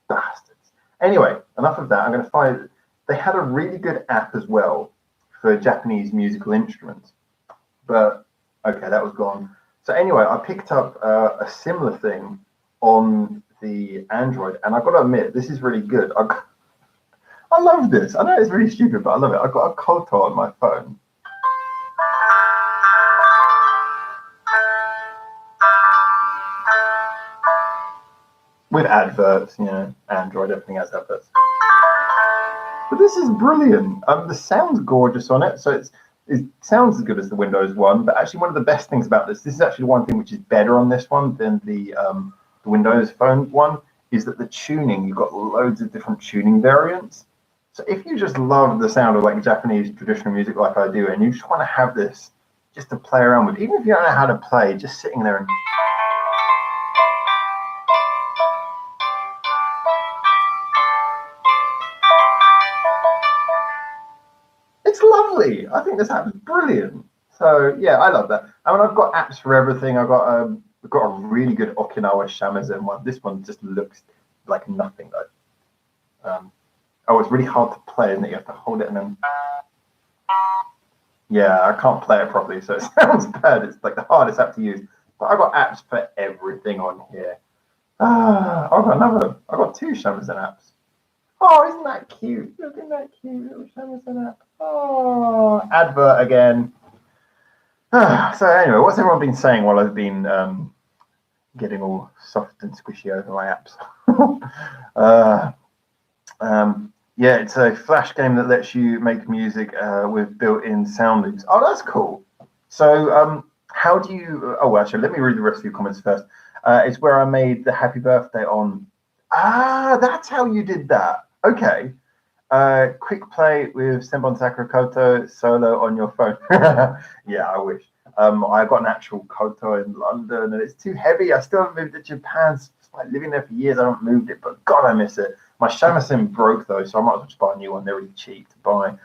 Bastards. Anyway, enough of that. I'm going to find. They had a really good app as well for Japanese musical instruments, but okay, that was gone. So anyway, I picked up a similar thing on the Android, and I've got to admit, this is really good. I love this. I know it's really stupid, but I love it. I've got a Koto on my phone. With adverts, you know, Android, everything has adverts. But this is brilliant. The sound's gorgeous on it. So it sounds as good as the Windows one, but actually one of the best things about this is actually one thing which is better on this one than the Windows Phone one, is that the tuning, you've got loads of different tuning variants. So if you just love the sound of like Japanese traditional music like I do, and you just want to have this just to play around with, even if you don't know how to play, just sitting there and it's lovely. I think this app is brilliant. So yeah, I love that. I mean, I've got apps for everything. I've got a really good Okinawa shamisen one. This one just looks like nothing though. Oh, it's really hard to play, isn't it? You have to hold it and then. Yeah, I can't play it properly, so it sounds bad. It's like the hardest app to use. But I've got apps for everything on here. I've got two shamisen apps. Oh, isn't that cute? Look at that cute little shamisen app. Oh, advert again. So anyway, what's everyone been saying while I've been getting all soft and squishy over my apps? Yeah, it's a Flash game that lets you make music with built-in sound loops. Oh, that's cool. So how do you... Oh, well, actually, let me read the rest of your comments first. It's where I made the happy birthday on... Ah, that's how you did that. Okay. Quick play with Senbon Sakura Koto solo on your phone. Yeah, I wish. I got an actual Koto in London and it's too heavy. I still haven't moved to Japan. It's like living there for years. I haven't moved it, but God, I miss it. My shamisen broke though, so I might as well just buy a new one. They're really cheap to buy.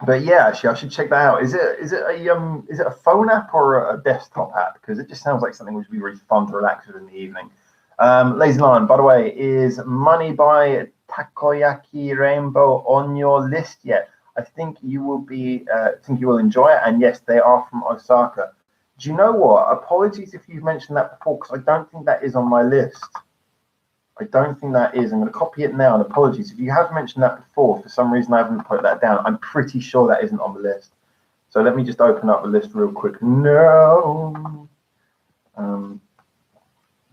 But yeah, actually, I should check that out. Is it a phone app or a desktop app? Because it just sounds like something which would be really fun to relax with in the evening. Lazy Lion, by the way, is Money by Takoyaki Rainbow on your list yet? I think you will enjoy it. And yes, they are from Osaka. Do you know what? Apologies if you've mentioned that before, because I don't think that is on my list. I don't think that is. I'm going to copy it now. And apologies if you have mentioned that before. For some reason, I haven't put that down. I'm pretty sure that isn't on the list. So let me just open up the list real quick. No.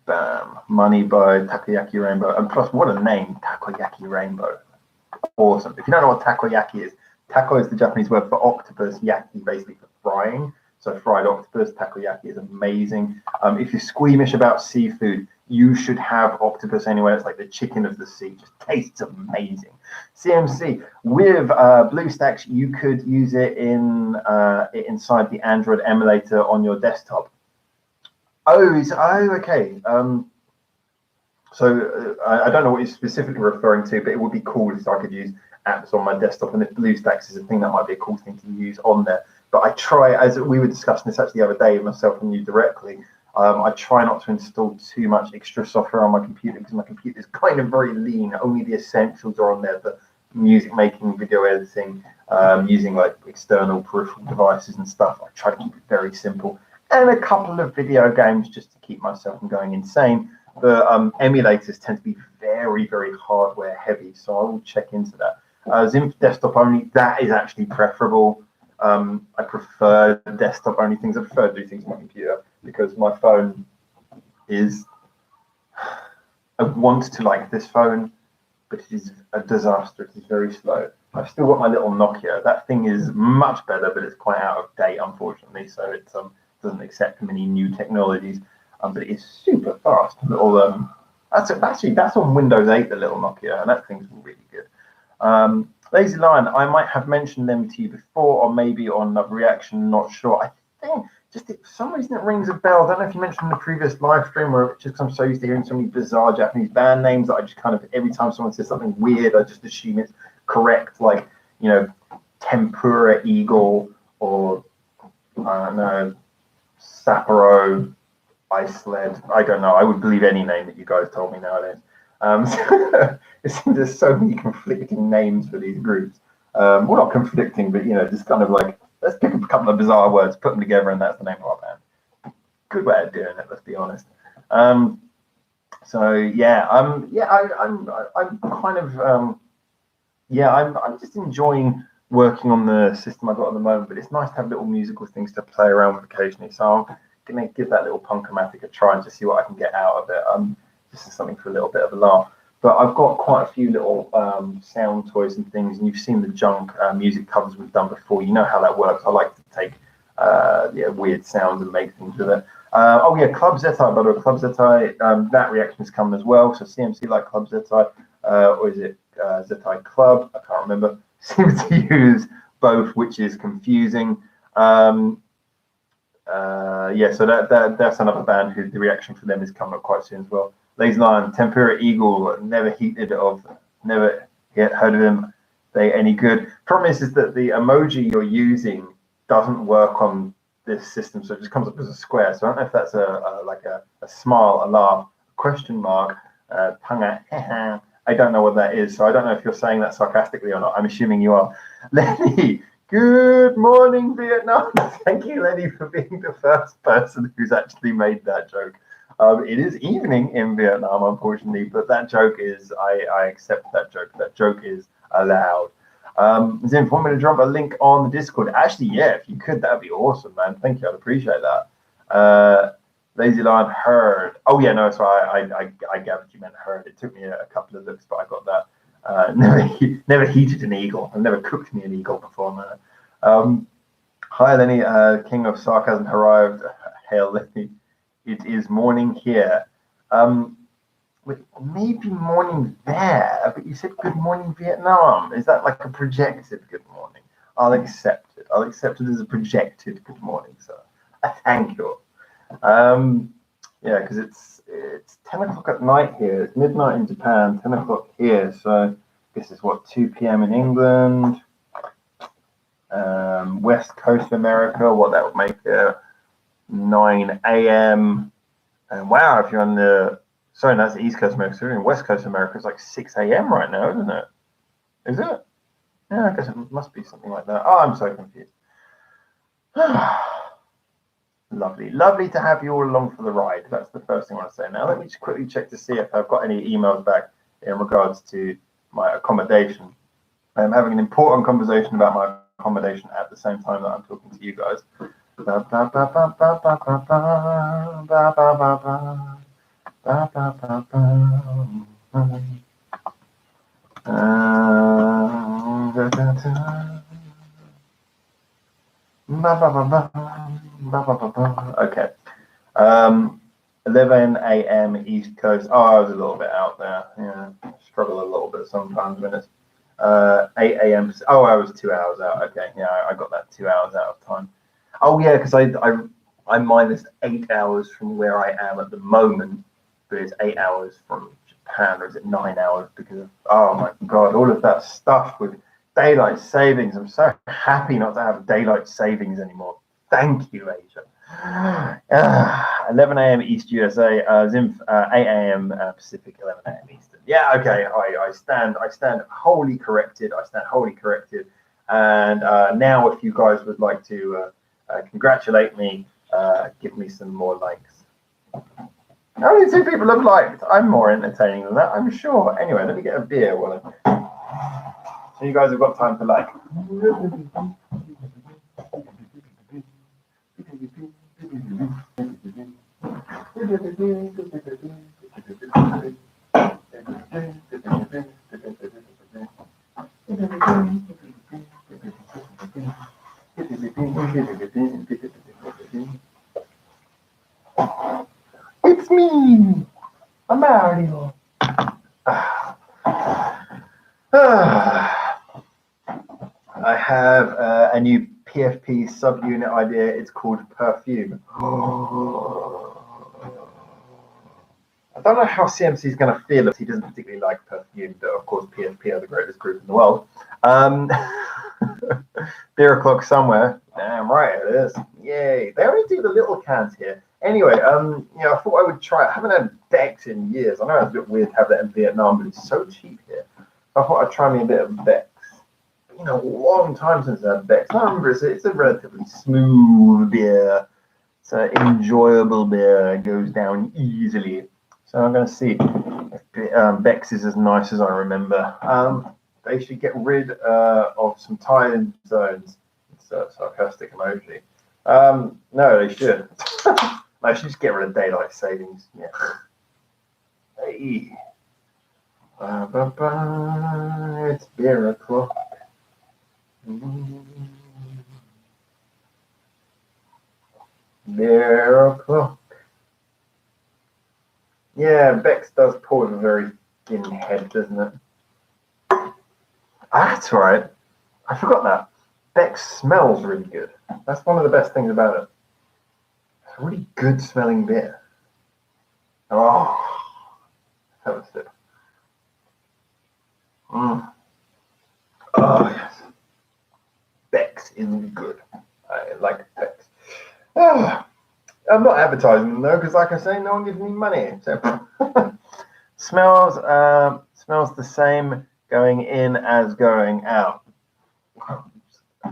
Bam. Money by Takoyaki Rainbow. And plus, what a name, Takoyaki Rainbow. Awesome. If you don't know what takoyaki is, tako is the Japanese word for octopus, yaki basically for frying. So fried octopus, takoyaki is amazing. If you're squeamish about seafood, you should have octopus anyway. It's like the chicken of the sea. Just tastes amazing. CMC with BlueStacks, you could use it inside the Android emulator on your desktop. Okay. So I don't know what you're specifically referring to, but it would be cool if I could use apps on my desktop. And if BlueStacks is a thing, that might be a cool thing to use on there. But I try, as we were discussing this actually the other day, myself and you directly, I try not to install too much extra software on my computer because my computer is kind of very lean. Only the essentials are on there for music making, video editing, using like external peripheral devices and stuff. I try to keep it very simple. And a couple of video games just to keep myself from going insane. The emulators tend to be very, very hardware heavy, so I will check into that. Zinf desktop only, that is actually preferable. I prefer desktop only things. I prefer to do things on my computer because my phone is, I want to like this phone, but it is a disaster. It is very slow. I've still got my little Nokia. That thing is much better, but it's quite out of date, unfortunately. So it doesn't accept many new technologies. But it is super fast. That's on Windows 8, the little Nokia, and that thing's really good. Lazy Lion, I might have mentioned them to you before, or maybe on a reaction, not sure. I think just for some reason it rings a bell. I don't know if you mentioned in the previous live stream, or just because I'm so used to hearing so many bizarre Japanese band names that I just kind of, every time someone says something weird, I just assume it's correct, like, Tempura Eagle, or, I don't know, Sapporo, Iceland. I don't know. I would believe any name that you guys told me nowadays. It seems there's so many conflicting names for these groups. Well, not conflicting, but just kind of like, let's pick up a couple of bizarre words, put them together, and that's the name of our band. Good way of doing it. Let's be honest. So yeah, I'm kind of I'm just enjoying working on the system I've got at the moment. But it's nice to have little musical things to play around with occasionally. So I'm gonna give that little Punk-O-Matic a try and just see what I can get out of it. This is something for a little bit of a laugh. But I've got quite a few little sound toys and things, and you've seen the junk music covers we've done before. You know how that works. I like to take weird sounds and make things with it. Club Zetai, by the way, Club Zetai, that reaction has come as well. So CMC like Club Zetai, or is it Zetai Club? I can't remember. Seems to use both, which is confusing. So that's another band who the reaction for them is coming up quite soon as well. Lazy Lion, Tempura Eagle, never heard of them. They any good. Problem is that the emoji you're using doesn't work on this system, so it just comes up as a square. So I don't know if that's a smile, a laugh, question mark, panga. I don't know what that is, so I don't know if you're saying that sarcastically or not. I'm assuming you are. Lenny, good morning, Vietnam. Thank you, Lenny, for being the first person who's actually made that joke. It is evening in Vietnam, unfortunately, but that joke is, I accept that joke. That joke is allowed. Zim, want me to drop a link on the Discord? Actually, yeah, if you could, that'd be awesome, man. Thank you, I'd appreciate that. Lazy Lion heard. Oh yeah, no, so I gathered you meant heard. It took me a couple of looks, but I got that. Never heated an eagle. I've never cooked me an eagle before, man. Hi, Lenny. King of Sarcasm arrived. Hail, Lenny. It is morning here. Maybe morning there, but you said good morning Vietnam. Is that like a projected good morning? I'll accept it. I'll accept it as a projected good morning, sir. Thank you. Yeah, because it's 10 o'clock at night here. It's midnight in Japan, 10 o'clock here. So this is what, 2 p.m. in England, West Coast America. What that would make it 9 a.m. And wow, if you're on the that's the East Coast America. So in West Coast America, it's like 6 a.m. right now, isn't it? Is it? Yeah, I guess it must be something like that. Oh, I'm so confused. Lovely. Lovely to have you all along for the ride. That's the first thing I want to say. Now, let me just quickly check to see if I've got any emails back in regards to my accommodation. I'm having an important conversation about my accommodation at the same time that I'm talking to you guys. Okay. 11 a.m. East Coast. Oh, I was a little bit out there. Yeah, struggle a little bit sometimes when it's 8 a.m. Oh, I was 2 hours out. Okay, yeah, I got that 2 hours out of time. Oh yeah, because I'm minus 8 hours from where I am at the moment, but it's 8 hours from Japan, or is it 9 hours? Because of, oh my god, all of that stuff with daylight savings. I'm so happy not to have daylight savings anymore. Thank you, Asia. 11 a.m. East USA, 8 a.m. Pacific, 11 a.m. Eastern. Yeah, okay. I stand wholly corrected. I stand wholly corrected. And now, if you guys would like to congratulate me, give me some more likes. Only 2 people have liked. I'm more entertaining than that, I'm sure. Anyway, let me get a beer so you guys have got time to like. It's me, Mario. I have a new PFP subunit idea. It's called Perfume. I don't know how CMC is going to feel if he doesn't particularly like Perfume, but of course PFP are the greatest group in the world. Beer o'clock somewhere. Damn right it is. Yay. They only do the little cans here. Anyway, I thought I would try it. I haven't had Beck's in years. I know it's a bit weird to have that in Vietnam, but it's so cheap here. So I thought I'd try me a bit of Beck's. A long time since I had Beck's. I remember it's a relatively smooth beer. It's an enjoyable beer. It goes down easily. So I'm going to see if Beck's is as nice as I remember. They should get rid of some time zones. It's a sarcastic emoji. No, they should. I should just get rid of daylight savings. Yeah. Hey. It's beer o'clock. Beer o'clock. Yeah, Beck's does pour with a very thin head, doesn't it? That's right. I forgot that. Beck's smells really good. That's one of the best things about it. It's a really good smelling beer. Oh, have a sip. Oh, yes. Beck's is good. I'm not advertising them though, because like I say, no one gives me money. So smells the same going in as going out.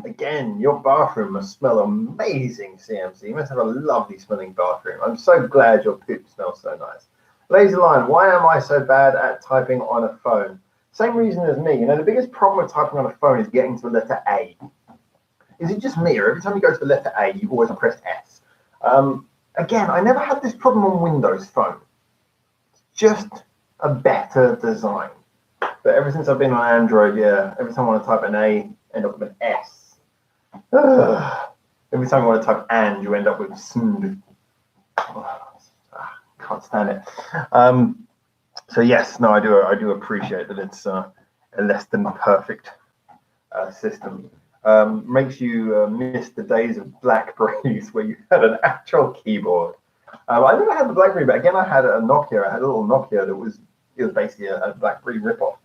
Again, your bathroom must smell amazing, CMC. You must have a lovely smelling bathroom. I'm so glad your poop smells so nice. Lazy Lion, why am I so bad at typing on a phone? Same reason as me. You know, the biggest problem with typing on a phone is getting to the letter A. Is it just me, or every time you go to the letter A, you always press S? Again, I never had this problem on Windows Phone. It's just a better design. But ever since I've been on Android, yeah, every time I want to type an A, end up with an S. Ugh. Every time you want to type and, you end up with snd. Can't stand it. So yes, no, I do appreciate that it's a less than perfect system. Makes you miss the days of Blackberries where you had an actual keyboard. I never had the Blackberry, but again, I had a Nokia. I had a little Nokia that was basically a Blackberry ripoff.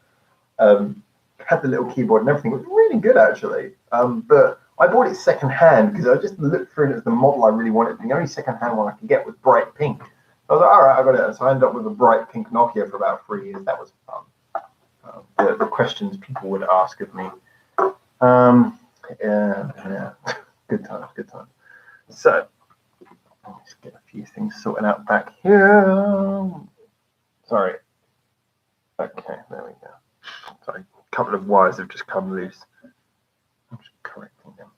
Had the little keyboard and everything. It was really good actually. But I bought it second hand because I just looked through it as the model I really wanted. The only second hand one I could get was bright pink. I was like, all right, I got it. So I ended up with a bright pink Nokia for about 3 years. That was fun. The questions people would ask of me. Yeah, good times, good times. So let's get a few things sorted out back here. Sorry. Okay, there we go. Sorry, a couple of wires have just come loose. I'm just correcting them.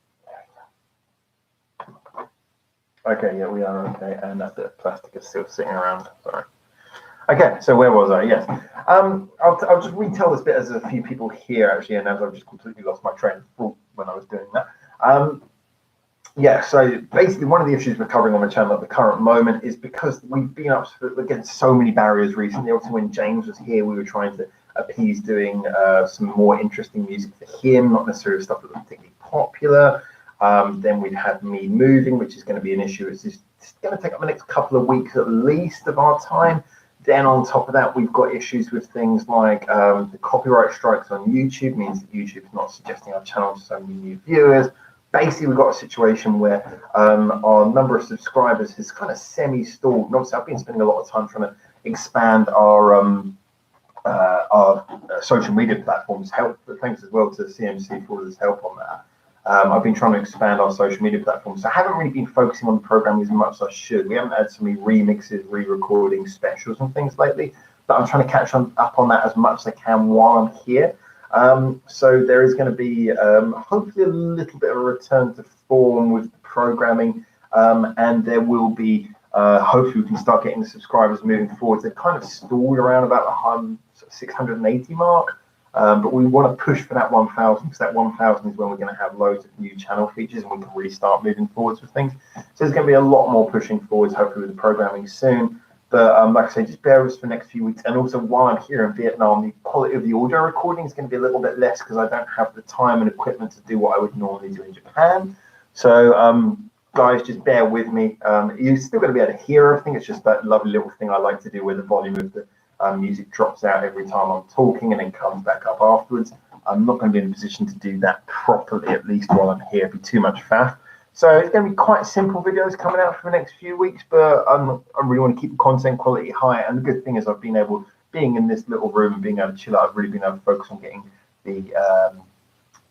Okay, yeah, we are okay, and that bit of plastic is still sitting around. Sorry. Okay, so where was I? Yes. I'll just retell this bit as a few people here actually, and as I've just completely lost my train of thought when I was doing that. Yeah, so basically one of the issues we're covering on the channel at the current moment is because we've been up against so many barriers recently. Also, when James was here, we were trying to appease doing some more interesting music for him, not necessarily stuff that was particularly popular. Then we've had me moving, which is going to be an issue. It's going to take up the next couple of weeks at least of our time. Then on top of that, we've got issues with things like the copyright strikes on YouTube, means that YouTube's not suggesting our channel to so many new viewers. Basically, we've got a situation where our number of subscribers has kind of semi-stalled. And obviously, I've been spending a lot of time trying to expand our social media platforms. Thanks as well to CMC for all his help on that. I've been trying to expand our social media platforms. So I haven't really been focusing on programming as much as I should. We haven't had so many remixes, re-recording specials and things lately, but I'm trying to catch up on that as much as I can while I'm here. So there is going to be hopefully a little bit of a return to form with the programming, and there will be hopefully we can start getting the subscribers moving forward. They've kind of stalled around about the 680 mark. But we want to push for that 1,000 because that 1,000 is when we're going to have loads of new channel features and we can really start moving forwards with things. So there's going to be a lot more pushing forwards, hopefully with the programming soon. But like I say, just bear with us for the next few weeks. And also while I'm here in Vietnam, the quality of the audio recording is going to be a little bit less because I don't have the time and equipment to do what I would normally do in Japan. So guys, just bear with me. You're still going to be able to hear everything. It's just that lovely little thing I like to do where the volume of the music drops out every time I'm talking and then comes back up afterwards. I'm not going to be in a position to do that properly, at least while I'm here. It'd be too much faff. So it's going to be quite simple videos coming out for the next few weeks, but I really want to keep the content quality high. And the good thing is I've been able, being in this little room and being able to chill out, I've really been able to focus on getting the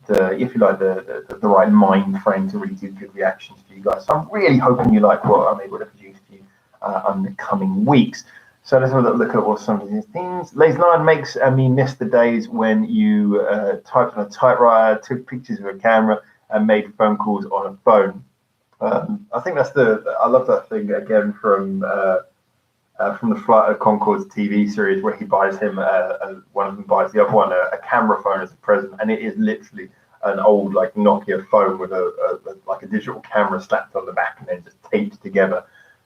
if you like, the right mind frame to really do good reactions for you guys. So I'm really hoping you like what I'm able to produce for you in the coming weeks. So let's have a look at what some of these things. Lazy Lion makes me miss the days when you typed on a typewriter, took pictures with a camera, and made phone calls on a phone. I think that's I love that thing again from the Flight of Conchords TV series where he buys him, one of them buys the other one a camera phone as a present, and it is literally an old like Nokia phone with like a digital camera slapped on the back and then just taped together.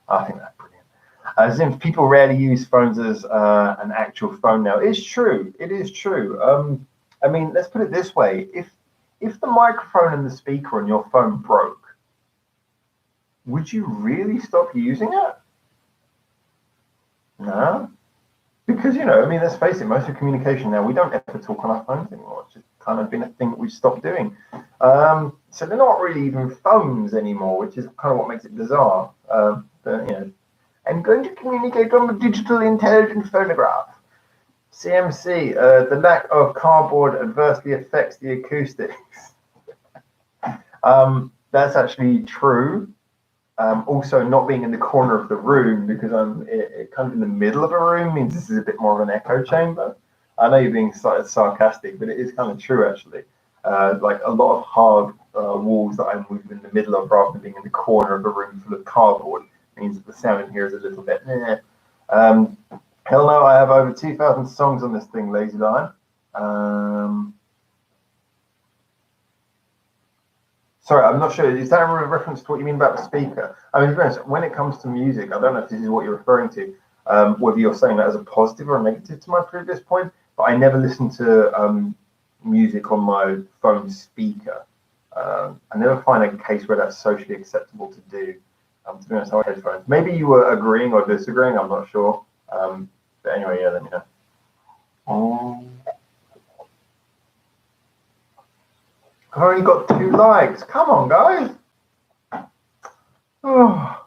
I think that's brilliant. Since people rarely use phones as an actual phone now, it's true. It is true. I mean, let's put it this way: if the microphone and the speaker on your phone broke, would you really stop using it? No, because I mean, let's face it. Most of communication now, we don't ever talk on our phones anymore. It's just kind of been a thing that we've stopped doing. So they're not really even phones anymore, which is kind of what makes it bizarre. I'm going to communicate on the digital intelligent phonograph. CMC, the lack of cardboard adversely affects the acoustics. That's actually true. Also, not being in the corner of the room because I'm kind of in the middle of a room means this is a bit more of an echo chamber. I know you're being sarcastic, but it is kind of true actually. Like a lot of hard walls that I'm moving in the middle of rather than being in the corner of a room full of cardboard means that the sound in here is a little bit. Hell no, I have over 2,000 songs on this thing, Lazy Lion. Sorry, I'm not sure. Is that a reference to what you mean about the speaker? I mean, when it comes to music, I don't know if this is what you're referring to, whether you're saying that as a positive or a negative to my previous point, but I never listen to music on my phone speaker. I never find a case where that's socially acceptable to do. To be honest, I have headphones. Maybe you were agreeing or disagreeing, I'm not sure. But anyway, yeah, let me know. I've only got 2 likes. Come on, guys. Oh, I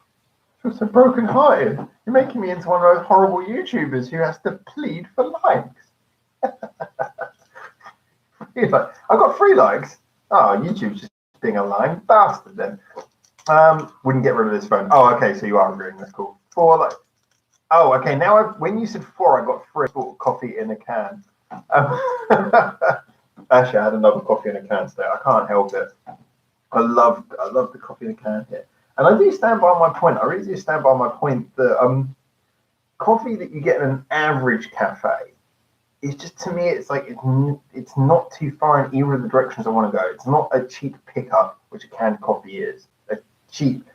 feel so broken-hearted. You're making me into one of those horrible YouTubers who has to plead for likes. I've got 3 likes. Oh, YouTube's just being a lying bastard then. Wouldn't get rid of this phone. Oh, okay, so you are agreeing. That's cool. 4 likes. Oh, okay. Now, when you said 4, I got 3. I bought coffee in a can. Actually, I had another coffee in a can today. I can't help it. I love the coffee in a can here. And I do stand by my point. I really do stand by my point that coffee that you get in an average cafe is just, to me, it's like it's not too far in either of the directions I want to go. It's not a cheap pickup, which a canned coffee is. A cheap,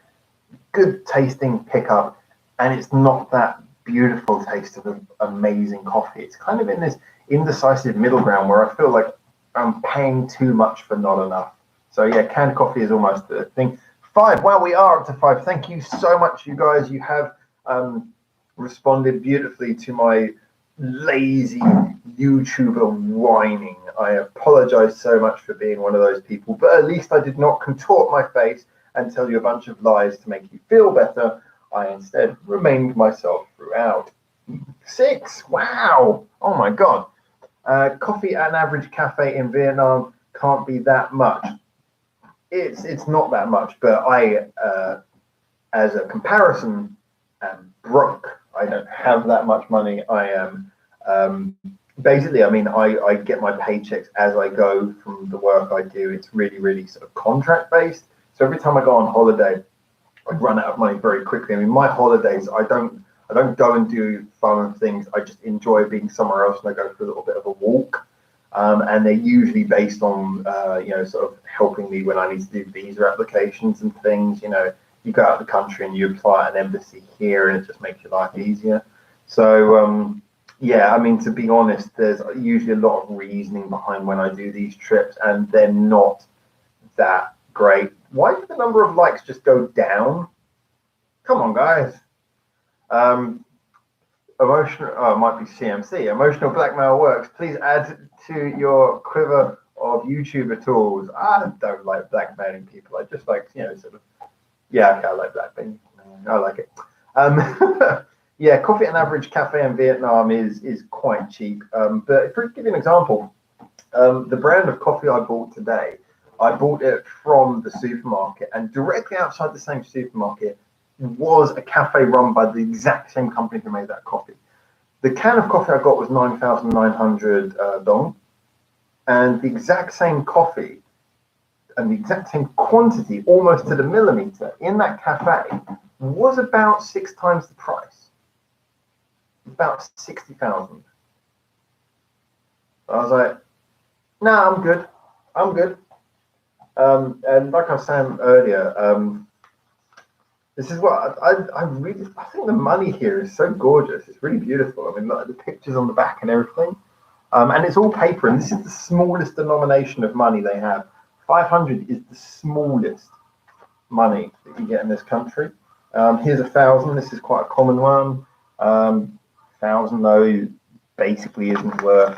good tasting pickup, and it's not that beautiful taste of amazing coffee. It's kind of in this indecisive middle ground where I feel like I'm paying too much for not enough. So yeah, canned coffee is almost the thing. 5. Wow, we are up to 5. Thank you so much, you guys. You have responded beautifully to my lazy YouTuber whining. I apologize so much for being one of those people, but at least I did not contort my face and tell you a bunch of lies to make you feel better. I instead remained myself throughout. 6. Wow. Oh my God. Coffee at an average cafe in Vietnam can't be that much. It's not that much, but I, as a comparison, am broke. I don't have that much money. I am basically, I mean, I get my paychecks as I go from the work I do. It's really, really sort of contract based. So every time I go on holiday, I run out of money very quickly. I mean, my holidays, I don't go and do fun things. I just enjoy being somewhere else, and I go for a little bit of a walk. And they're usually based on, sort of helping me when I need to do visa applications and things. You know, you go out of the country and you apply at an embassy here, and it just makes your life easier. So, yeah, I mean, to be honest, there's usually a lot of reasoning behind when I do these trips, and they're not that great. Why did the number of likes just go down? Come on, guys. Emotional, it might be CMC. Emotional blackmail works. Please add to your quiver of YouTuber tools. I don't like blackmailing people. I just like, sort of, yeah, okay, I like blackmailing. I like it. Yeah, coffee at an average cafe in Vietnam is quite cheap. But to give you an example, the brand of coffee I bought today, I bought it from the supermarket, and directly outside the same supermarket was a cafe run by the exact same company who made that coffee. The can of coffee I got was 9,900 dong, and the exact same coffee and the exact same quantity, almost to the millimeter, in that cafe was about 6 times the price, about 60,000. I was like, nah, I'm good. And like I was saying earlier, this is what I think the money here is so gorgeous. It's really beautiful. I mean, look at the pictures on the back and everything. And it's all paper, and this is the smallest denomination of money they have. 500 is the smallest money that you get in this country. Here's 1,000. This is quite a common one. 1,000 though basically isn't worth.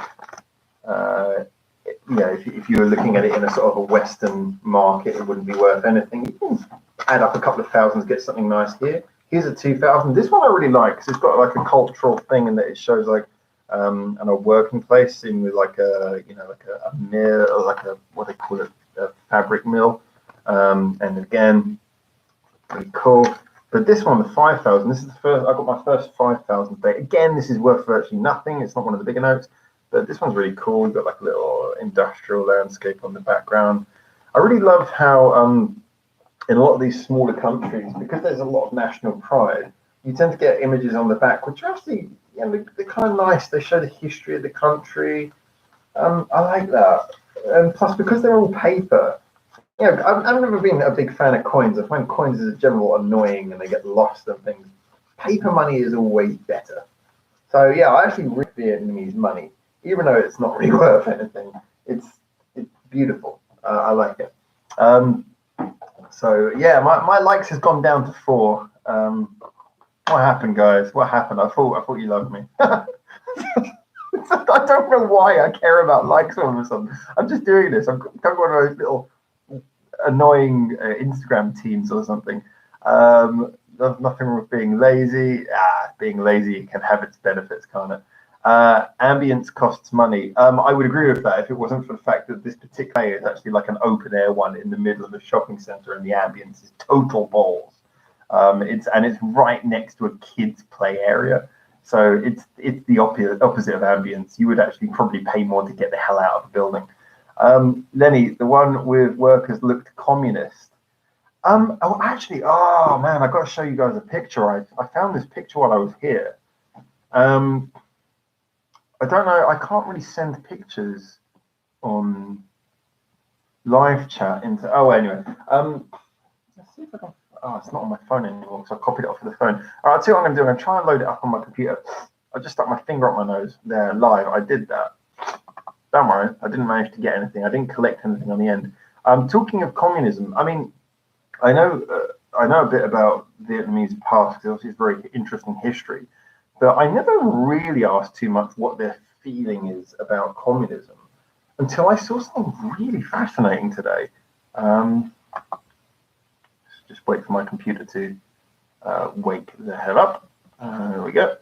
If you were looking at it in a sort of a Western market, it wouldn't be worth anything. You can add up a couple of thousands, get something nice here. Here's a 2000. This one I really like because it's got like a cultural thing in that it shows like and a working place in with like a like a mill or like a what they call it, a fabric mill. And again, pretty cool. But this one, the 5000, this is the first, I got my first 5000 date. Again, this is worth virtually nothing. It's not one of the bigger notes, but this one's really cool. We've got like a little industrial landscape on the background. I really love how in a lot of these smaller countries, because there's a lot of national pride, you tend to get images on the back, which are actually, they're kind of nice. They show the history of the country. I like that. And plus, because they're all paper, I've never been a big fan of coins. I find coins as a general annoying and they get lost and things. Paper money is always better. So yeah, I actually read Vietnamese money, even though it's not really worth anything. It's beautiful. I like it. So yeah, my likes has gone down to 4. What happened, guys? What happened? I thought you loved me. I don't know why I care about likes all of a sudden. I'm just doing this. I'm kind of one of those little annoying Instagram teams or something. There's nothing wrong with being lazy. Being lazy can have its benefits, can't it? Ambience costs money. I would agree with that if it wasn't for the fact that this particular is actually like an open air one in the middle of a shopping center and the ambience is total balls. It's right next to a kids play area. So it's the opposite of ambience. You would actually probably pay more to get the hell out of the building. Lenny, the one with workers looked communist. Oh man, I got to show you guys a picture. I found this picture while I was here. I don't know. I can't really send pictures on live chat into. Oh, anyway. Let's see if I can. Oh, it's not on my phone anymore because I copied it off of the phone. All right, I'll tell you what I'm going to do. I'm going to try and load it up on my computer. I just stuck my finger up my nose there live. I did that. Don't worry, I didn't manage to get anything. I didn't collect anything on the end. Talking of communism, I mean, I know a bit about Vietnamese past because obviously it's very interesting history, but I never really asked too much what their feeling is about communism until I saw something really fascinating today. Just wait for my computer to wake the hell up. There we go.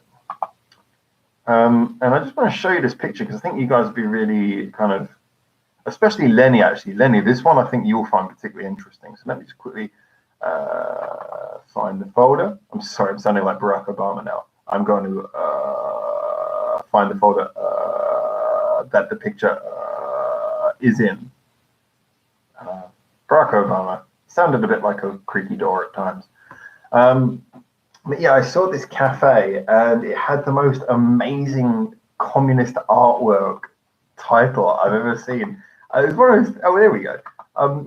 And I just want to show you this picture because I think you guys would be really kind of, especially Lenny, actually. Lenny, this one I think you'll find particularly interesting. So let me just quickly find the folder. I'm sorry, I'm sounding like Barack Obama now. I'm going to find the folder that the picture is in. Barack Obama sounded a bit like a creaky door at times. But yeah, I saw this cafe and it had the most amazing communist artwork title I've ever seen. It was one of those, oh, there we go.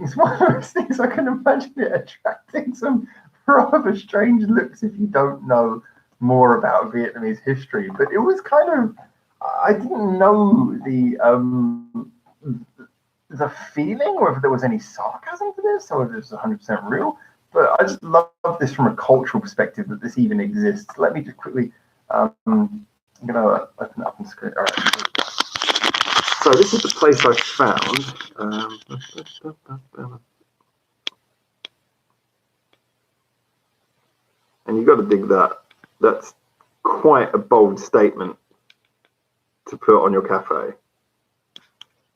It's one of those things I can imagine it attracting some rather strange looks if you don't know more about Vietnamese history. But it was kind of, I didn't know the feeling or if there was any sarcasm to this or if this was 100% real. But I just love this from a cultural perspective that this even exists. Let me just quickly, I'm going to open it up on the screen. All right. So this is the place I found. And you've got to dig that. That's quite a bold statement to put on your cafe.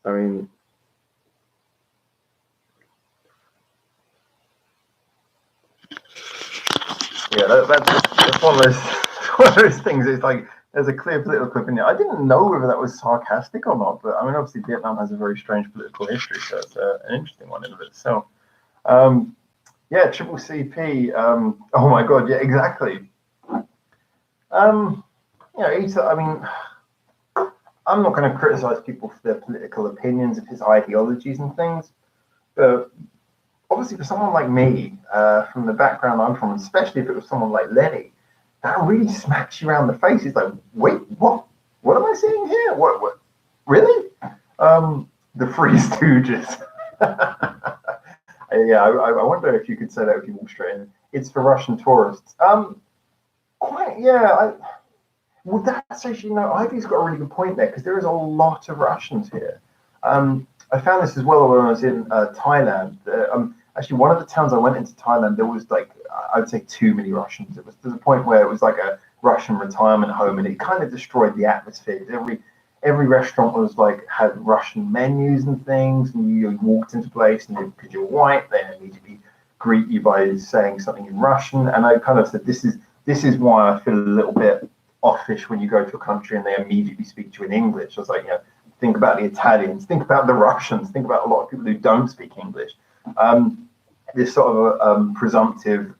I mean, yeah, that's one of those things. It's like there's a clear political clip in there. I didn't know whether that was sarcastic or not, but I mean, obviously Vietnam has a very strange political history, so it's an interesting one in of itself. Yeah, Triple CP. Oh my God, yeah, exactly. I mean, I'm not going to criticize people for their political opinions of his ideologies and things, but obviously for someone like me, from the background I'm from, especially if it was someone like Lenny, that really smacks you around the face. It's like, wait, what? What am I seeing here? What? Really? The Three Stooges. Yeah, I wonder if you could say that if you walk straight in. It's for Russian tourists. Quite, yeah. Well, that's actually, Ivy's got a really good point there because there is a lot of Russians here. I found this as well when I was in Thailand. Actually, one of the towns I went into Thailand, there was like, I'd say too many Russians. It was to the point where it was like a Russian retirement home, and it kind of destroyed the atmosphere. Every restaurant was like had Russian menus and things, and you walked into place, and because you're white, they immediately greet you by saying something in Russian. And I kind of said, this is why I feel a little bit offish when you go to a country and they immediately speak to you in English. I was like, think about the Italians, think about the Russians, think about a lot of people who don't speak English. This sort of presumptive,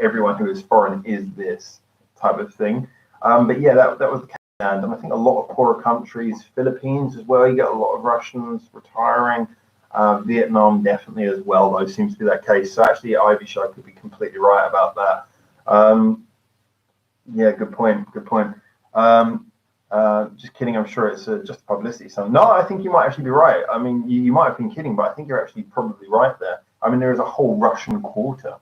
everyone who is foreign is this type of thing. But yeah, that was the case. And I think a lot of poorer countries, Philippines as well, you get a lot of Russians retiring. Vietnam definitely as well, though, seems to be that case. So actually, Ivy Show could be completely right about that. Yeah, good point. Just kidding. I'm sure it's just publicity. So no, I think you might actually be right. I mean, you might have been kidding, but I think you're actually probably right there. I mean, there is a whole Russian quarter.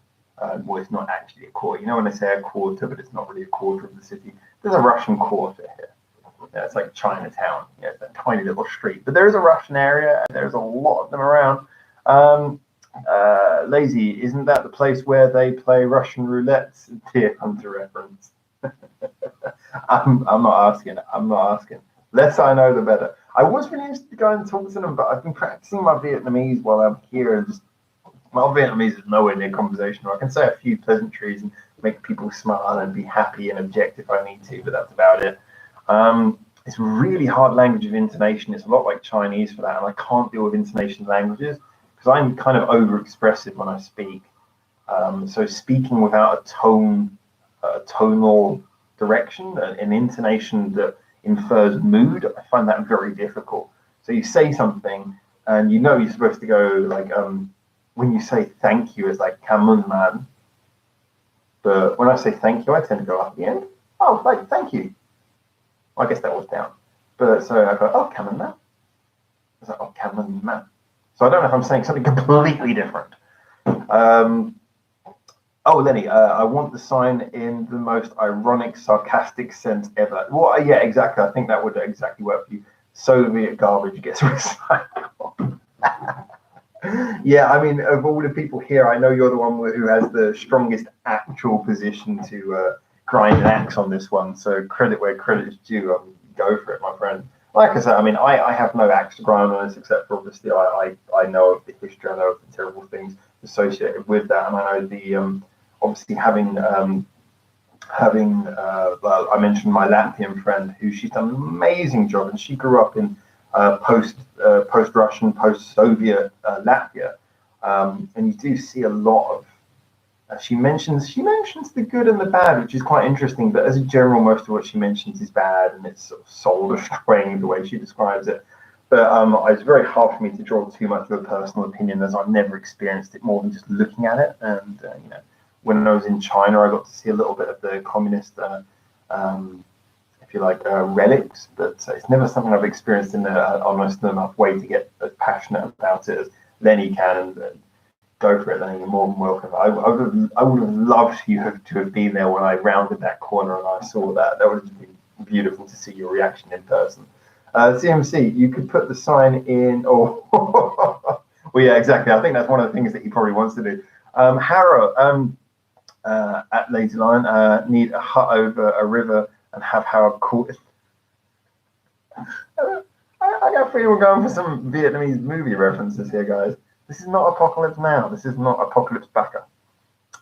Well, it's not actually a quarter. You know when they say a quarter, but it's not really a quarter of the city. There's a Russian quarter here. Yeah, it's like Chinatown. Yeah, it's a tiny little street. But there is a Russian area, and there's a lot of them around. Lazy, isn't that the place where they play Russian roulette? Deer Hunter reference. I'm not asking. Less I know, the better. I was really interested to go and talk to them, but I've been practicing my Vietnamese while I'm here, and just my Vietnamese is nowhere near conversational. I can say a few pleasantries and make people smile and be happy and object if I need to, but that's about it. It's a really hard language of intonation. It's a lot like Chinese for that, and I can't deal with intonation languages because I'm kind of over-expressive when I speak. So speaking without a tonal direction, an intonation that infers mood, I find that very difficult. So you say something, and you're supposed to go like, when you say thank you, it's like "cảm ơn man." But when I say thank you, I tend to go up at the end. Oh, like thank you. I guess that was down. But so I go, oh, "cảm ơn man." It's like, oh, "cảm ơn man." So I don't know if I'm saying something completely different. Oh, Lenny, I want the sign in the most ironic, sarcastic sense ever. Well, yeah, exactly. I think that would exactly work for you. Soviet garbage gets recycled. Yeah, I mean, of all the people here, I know you're the one who has the strongest actual position to grind an axe on this one. So credit where credit is due. Go for it, my friend. Like I said, I mean, I have no axe to grind on this, except for obviously I know of the history, I know of the terrible things associated with that, and I know the obviously having well, I mentioned my Latvian friend, who she's done an amazing job, and she grew up in post-Russian, post-Soviet Latvia, and you do see a lot of. She mentions the good and the bad, which is quite interesting. But as a general, most of what she mentions is bad, and it's sort of soul destroying the way she describes it. But it's very hard for me to draw too much of a personal opinion, as I've never experienced it more than just looking at it. And when I was in China, I got to see a little bit of the communist, if you like, relics. But it's never something I've experienced in an honest enough way to get as passionate about it as Lenny can. And go for it, Lenny. You're more than welcome. I would have loved you to have been there when I rounded that corner and I saw that. That would have been beautiful to see your reaction in person. CMC, you could put the sign in, or well, yeah, exactly. I think that's one of the things that he probably wants to do. Harrow, at Lazy Lion, need a hut over a river and have Howard caught it. I got a feeling we're going for some Vietnamese movie references here, guys. This is not Apocalypse Now. This is not Apocalypse Backer.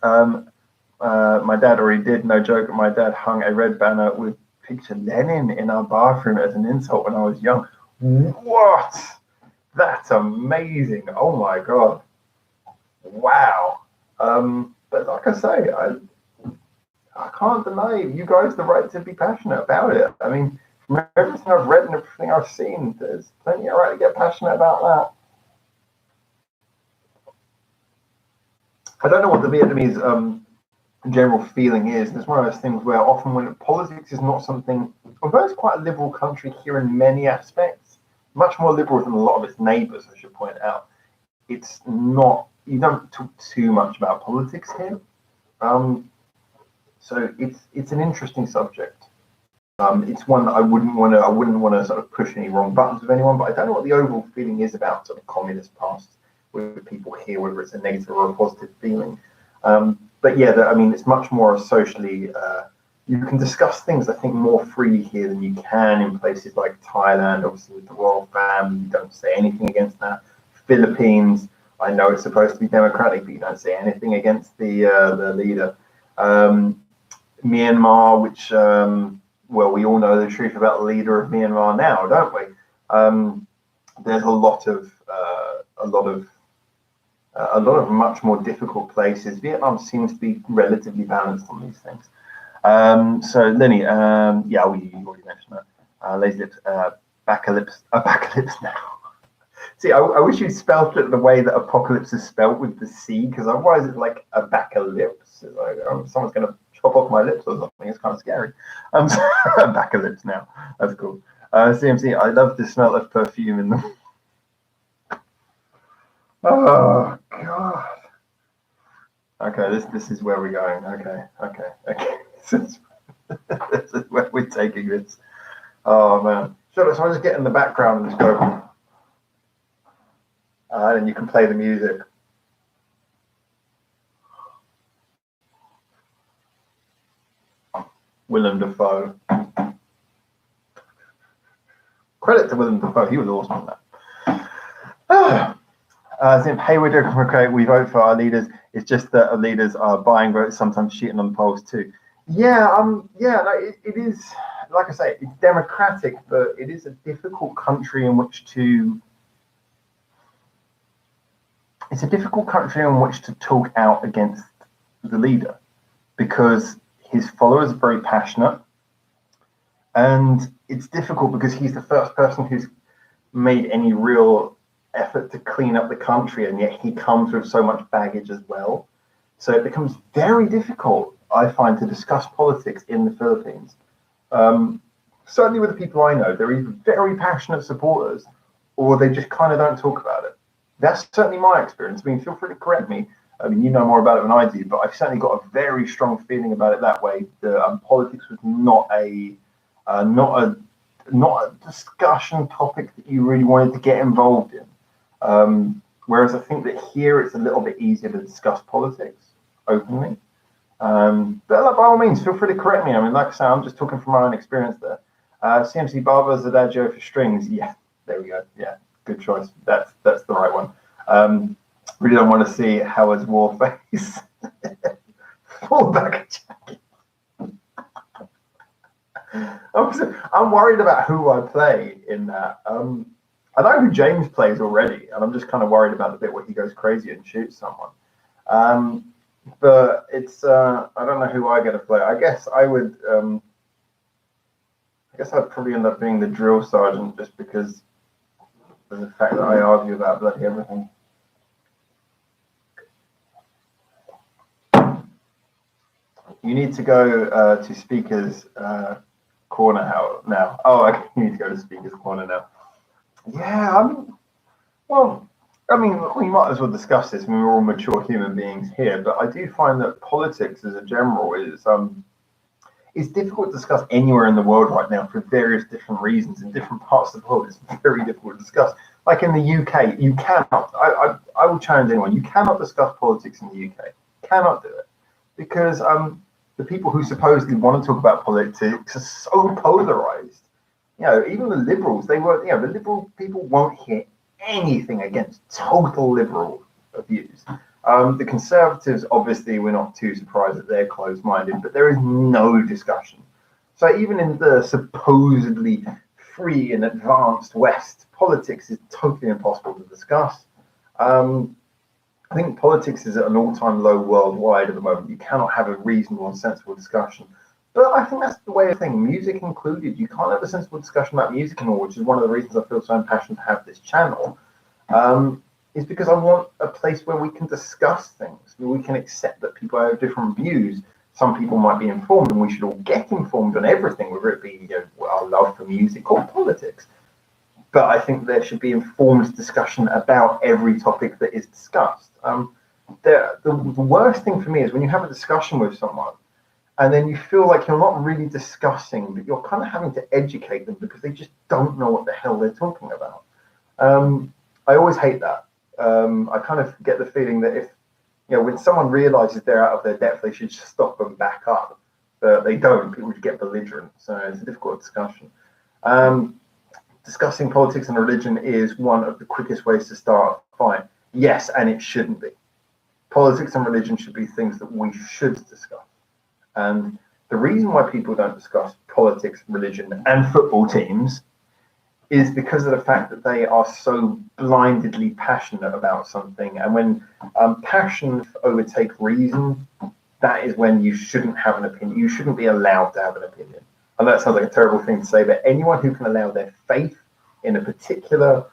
My dad already did, no joke. My dad hung a red banner with picture Lenin in our bathroom as an insult when I was young. What? That's amazing. Oh my God. Wow. But like I say, I can't deny you guys the right to be passionate about it. I mean, from everything I've read and everything I've seen, there's plenty of right to get passionate about that. I don't know what the Vietnamese general feeling is. And it's one of those things where often when politics is not something, although it's quite a liberal country here in many aspects, much more liberal than a lot of its neighbours, I should point out, it's not, you don't talk too much about politics here. So it's an interesting subject. It's one that I wouldn't want to sort of push any wrong buttons with anyone, but I don't know what the overall feeling is about sort of communist past with people here, whether it's a negative or a positive feeling. But yeah, I mean, it's much more socially. You can discuss things, I think, more freely here than you can in places like Thailand. Obviously, with the royal family, you don't say anything against that. Philippines, I know it's supposed to be democratic, but you don't say anything against the leader. Myanmar, which well, we all know the truth about the leader of Myanmar now, don't we? There's a lot of much more difficult places. Vietnam seems to be relatively balanced on these things. So Lenny, yeah, you already mentioned that. Lazy lips, bacalypse now. See, I wish you'd spelled it the way that apocalypse is spelled with the C, because otherwise it's like a bacalypse. It's like, someone's going to chop off my lips or something. It's kind of scary. Bacalypse now. That's cool. CMC, I love the smell of perfume in them. Oh God. Okay, this is where we're going. Okay. This is where we're taking this. Oh man. So I'll just get in the background and just go. And you can play the music. Willem Dafoe. Credit to Willem Dafoe, he was awesome on that. Hayward, we vote for our leaders. It's just that our leaders are buying votes, sometimes cheating on the polls too. Yeah, it is, like I say, it's democratic, but it is a difficult country in which to. It's a difficult country in which to talk out against the leader, because his followers are very passionate, and it's difficult because he's the first person who's made any real effort to clean up the country, and yet he comes with so much baggage as well. So it becomes very difficult, I find, to discuss politics in the Philippines. Certainly with the people I know, they're either very passionate supporters or they just kind of don't talk about it. That's certainly my experience. I mean, feel free to correct me. I mean, you know more about it than I do, but I've certainly got a very strong feeling about it that way. The politics was not a discussion topic that you really wanted to get involved in. Whereas I think that here it's a little bit easier to discuss politics openly. But by all means, feel free to correct me. I mean, like I say, I'm just talking from my own experience there. CMC Barber's Adagio for strings. Yeah, there we go. Yeah, good choice. That's the right one. Really don't want to see Howard's war face. Fall back jacket. I'm worried about who I play in that. I know who James plays already, and I'm just kind of worried about the bit where he goes crazy and shoots someone. But it's I don't know who I get to play. I guess I would. I guess I'd probably end up being the drill sergeant, just because of the fact that I argue about bloody everything. You need to go to speakers corner now. Oh, okay. You need to go to speakers corner now. Yeah, I mean, we might as well discuss this. I mean, we're all mature human beings here, but I do find that politics, as a general, is difficult to discuss anywhere in the world right now for various different reasons. In different parts of the world, it's very difficult to discuss. Like in the UK, you cannot. I will challenge anyone. You cannot discuss politics in the UK. Cannot do it, because the people who supposedly want to talk about politics are so polarized. You know, even the liberals, the liberal people won't hear anything against total liberal views. The conservatives, obviously, we're not too surprised that they're closed-minded, but there is no discussion. So even in the supposedly free and advanced West, politics is totally impossible to discuss. I think politics is at an all-time low worldwide at the moment. You cannot have a reasonable and sensible discussion. But I think that's the way of thing, music included. You can't have a sensible discussion about music anymore, which is one of the reasons I feel so impassioned to have this channel. Is because I want a place where we can discuss things, where we can accept that people have different views. Some people might be informed, and we should all get informed on everything, whether it be our love for music or politics. But I think there should be informed discussion about every topic that is discussed. The worst thing for me is when you have a discussion with someone, and then you feel like you're not really discussing, but you're kind of having to educate them because they just don't know what the hell they're talking about. I always hate that. I kind of get the feeling that if, when someone realizes they're out of their depth, they should just stop and back up. But they don't. People just get belligerent. So it's a difficult discussion. Discussing politics and religion is one of the quickest ways to start a fight. Yes, and it shouldn't be. Politics and religion should be things that we should discuss. And the reason why people don't discuss politics, religion, and football teams is because of the fact that they are so blindedly passionate about something. And when passion overtake reason, that is when you shouldn't have an opinion. You shouldn't be allowed to have an opinion. And that sounds like a terrible thing to say, but anyone who can allow their faith in a particular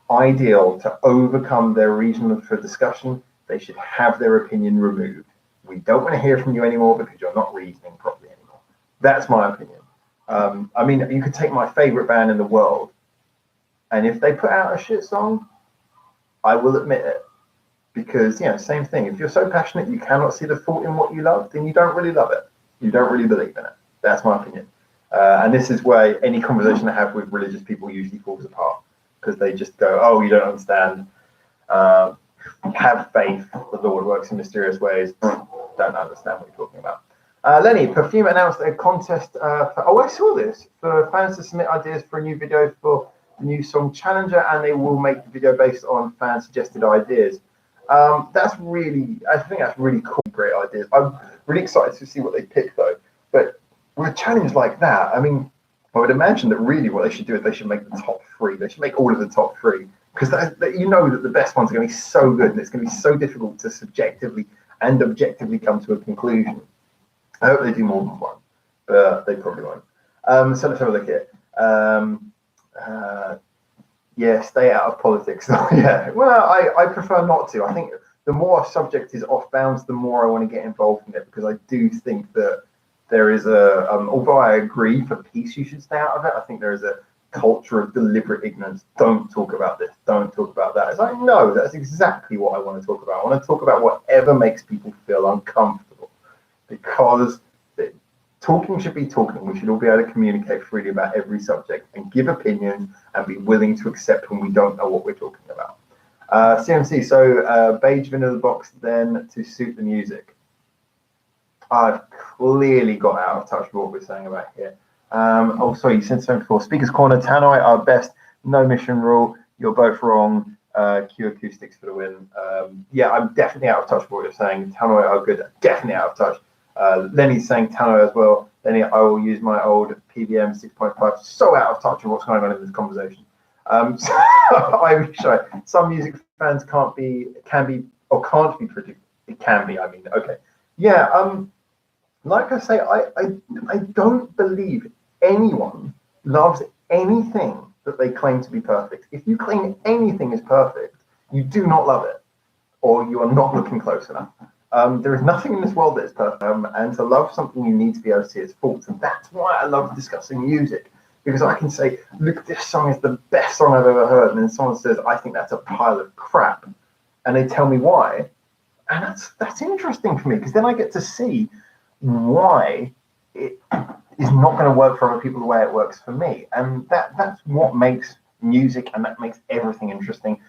ideal to overcome their reason for discussion, they should have their opinion removed. We don't want to hear from you anymore because you're not reasoning properly anymore. That's my opinion. I mean, you could take my favorite band in the world, and if they put out a shit song, I will admit it. Because, same thing. If you're so passionate you cannot see the fault in what you love, then you don't really love it. You don't really believe in it. That's my opinion. And this is where any conversation I have with religious people usually falls apart, because they just go, oh, you don't understand. Have faith. The Lord works in mysterious ways. Don't understand what you're talking about. Lenny, Perfume announced a contest. I saw this, for fans to submit ideas for a new video for the new song Challenger, and they will make the video based on fan suggested ideas. I think that's really cool, great ideas. I'm really excited to see what they pick though. But with a challenge like that, I mean, I would imagine that really what they should do is they should make the top 3. They should make all of the top 3, because that the best ones are going to be so good, and it's going to be so difficult to subjectively and objectively come to a conclusion. I hope they do more than one, but they probably won't. So let's have a look at it. Yeah, stay out of politics. Yeah, well, I prefer not to. I think the more a subject is off bounds, the more I want to get involved in it, because I do think that there is although I agree for peace you should stay out of it, I think there is a culture of deliberate ignorance. Don't talk about this, don't talk about that. It's like, no, that's exactly what I want to talk about. I want to talk about whatever makes people feel uncomfortable, because talking should be talking. We should all be able to communicate freely about every subject and give opinions and be willing to accept when we don't know what we're talking about. CMC, so beige vanilla box then to suit the music. I've clearly got out of touch with what we're saying about here. Sorry, you said something before. Speakers Corner, Tannoy are best. No mission rule. You're both wrong. Q Acoustics for the win. Yeah, I'm definitely out of touch with what you're saying. Tannoy are good. Definitely out of touch. Lenny's saying Tannoy as well. Lenny, I will use my old PBM 6.5. So out of touch with what's going on in this conversation. So I'm shy. Some music fans can be, or can't be predicted. It can be. I mean, okay. Yeah. Like I say, I don't believe anyone loves anything that they claim to be perfect. If you claim anything is perfect, you do not love it, or you are not looking close enough. There is nothing in this world that is perfect, and to love something, you need to be able to see its faults, and that's why I love discussing music, because I can say, look, this song is the best song I've ever heard, and then someone says, I think that's a pile of crap, and they tell me why, and that's interesting for me, because then I get to see why it is not going to work for other people the way it works for me, and that's what makes music, and that makes everything interesting.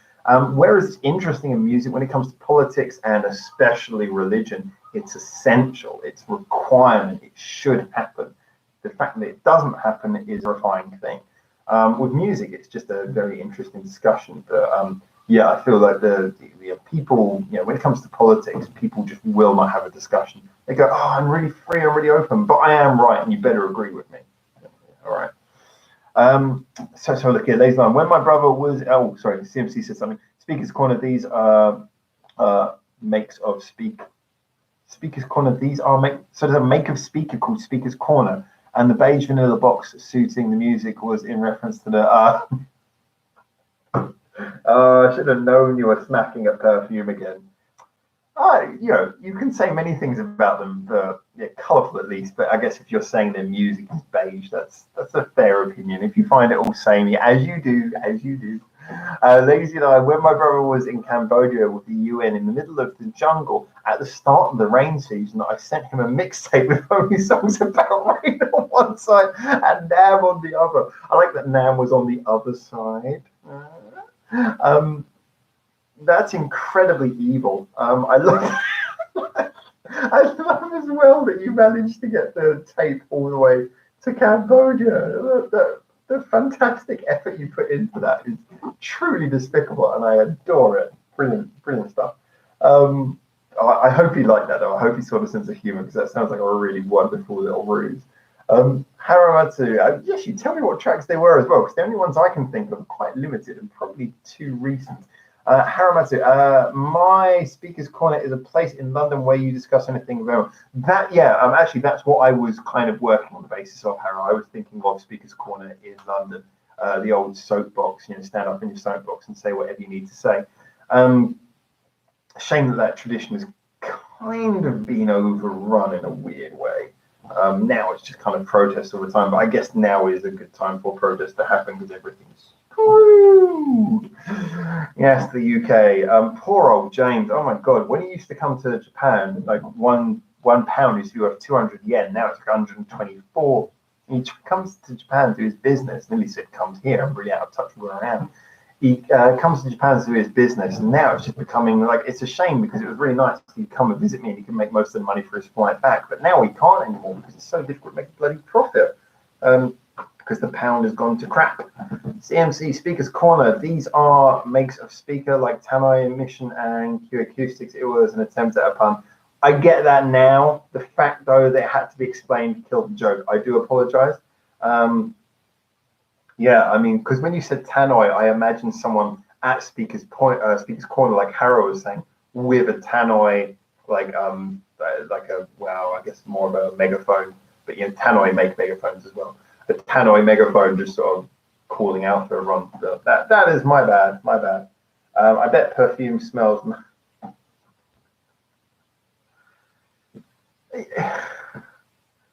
Whereas it's interesting in music, when it comes to politics and especially religion, it's essential, it's a requirement, it should happen. The fact that it doesn't happen is a horrifying thing. With music, it's just a very interesting discussion. But yeah, I feel like the people, when it comes to politics, people just will not have a discussion. They go, oh, I'm really free, I'm really open, but I am right, and you better agree with me. All right. So look here, ladies and gentlemen, when my brother was, CMC said something. Speakers Corner, these are makes of Speakers Corner, these are so there's a make of speaker called Speakers Corner, and the beige vanilla box suiting the music was in reference to the I should have known you were smacking at Perfume again. You can say many things about them, colourful at least, but I guess if you're saying their music is beige, that's a fair opinion. If you find it all samey, as you do. Ladies and I, when my brother was in Cambodia with the UN in the middle of the jungle at the start of the rain season, I sent him a mixtape with only songs about rain on one side and Nam on the other. I like that Nam was on the other side. That's incredibly evil. I love I love as well that you managed to get the tape all the way to Cambodia. The fantastic effort you put into that is truly despicable, and I adore it. Brilliant, brilliant stuff. I hope you like that, though. I hope you saw the sense of humor, because that sounds like a really wonderful little ruse. Haramatsu, yes, you tell me what tracks they were as well, because the only ones I can think of are quite limited and probably too recent. Haramatsu, my speaker's corner is a place in London where you discuss anything about that. Yeah, actually, that's what I was kind of working on the basis of, Hara. I was thinking of speaker's corner in London, the old soapbox, stand up in your soapbox and say whatever you need to say. Shame that tradition has kind of been overrun in a weird way. Now it's just kind of protest all the time, but I guess now is a good time for protest to happen because everything's screwed. Yes, the UK. Poor old James. Oh my God, when he used to come to Japan, like one pound used to be worth 200 yen. Now it's like 124. He comes to Japan to do his business. Nearly said comes here. I'm really out of touch with where I am. He comes to Japan to do his business, and now it's just becoming like, it's a shame because it was really nice he'd come and visit me and he could make most of the money for his flight back, but now he can't anymore because it's so difficult to make a bloody profit because the pound has gone to crap. CMC Speaker's Corner, these are makes of speaker like Tannoy, Mission, and Q Acoustics. It was an attempt at a pun. I get that now. The fact, though, that it had to be explained killed the joke. I do apologize. Yeah, I mean, because when you said Tannoy, I imagined someone at Speaker's Corner, like Hara was saying, with a Tannoy, like a, well, I guess more of a megaphone, but Tannoy make megaphones as well. A Tannoy megaphone just sort of calling out for a run. So that is my bad. I bet perfume smells.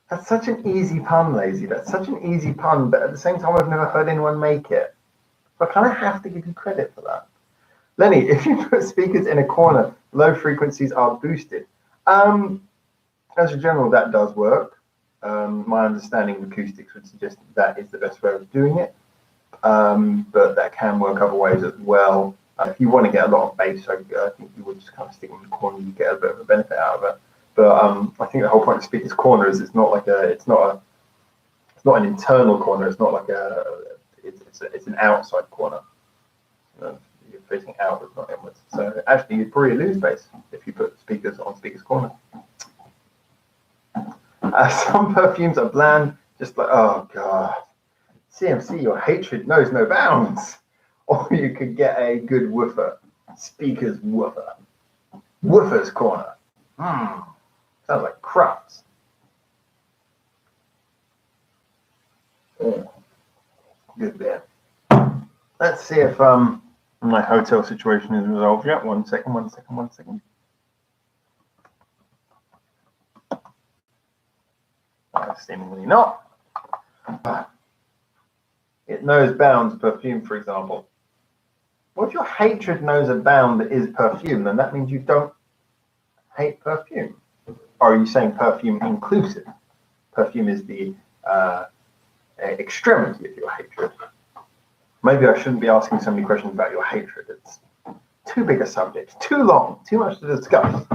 That's such an easy pun, Lazy. That's such an easy pun, but at the same time, I've never heard anyone make it. So I kind of have to give you credit for that. Lenny, if you put speakers in a corner, low frequencies are boosted. As a general, that does work. My understanding of acoustics would suggest that is the best way of doing it, but that can work other ways as well. If you want to get a lot of bass, I think you would just kind of stick in the corner, you get a bit of a benefit out of it. But I think the whole point of Speaker's Corner is it's not an internal corner. It's not like it's an outside corner. You're facing outwards, not inwards. So actually, you'd probably lose bass if you put speakers on Speaker's Corner. Some perfumes are bland, just like, oh God. CMC, your hatred knows no bounds. Or you could get a good woofer. Speaker's woofer. Woofer's Corner. Sounds like crafts. Good there. Let's see if my hotel situation is resolved yet. One second. Seemingly not. It knows bounds, perfume, for example. Well, if your hatred knows a bound that is perfume, then that means you don't hate perfume. Or are you saying perfume inclusive? Perfume is the extremity of your hatred. Maybe I shouldn't be asking so many questions about your hatred. It's too big a subject, too long, too much to discuss.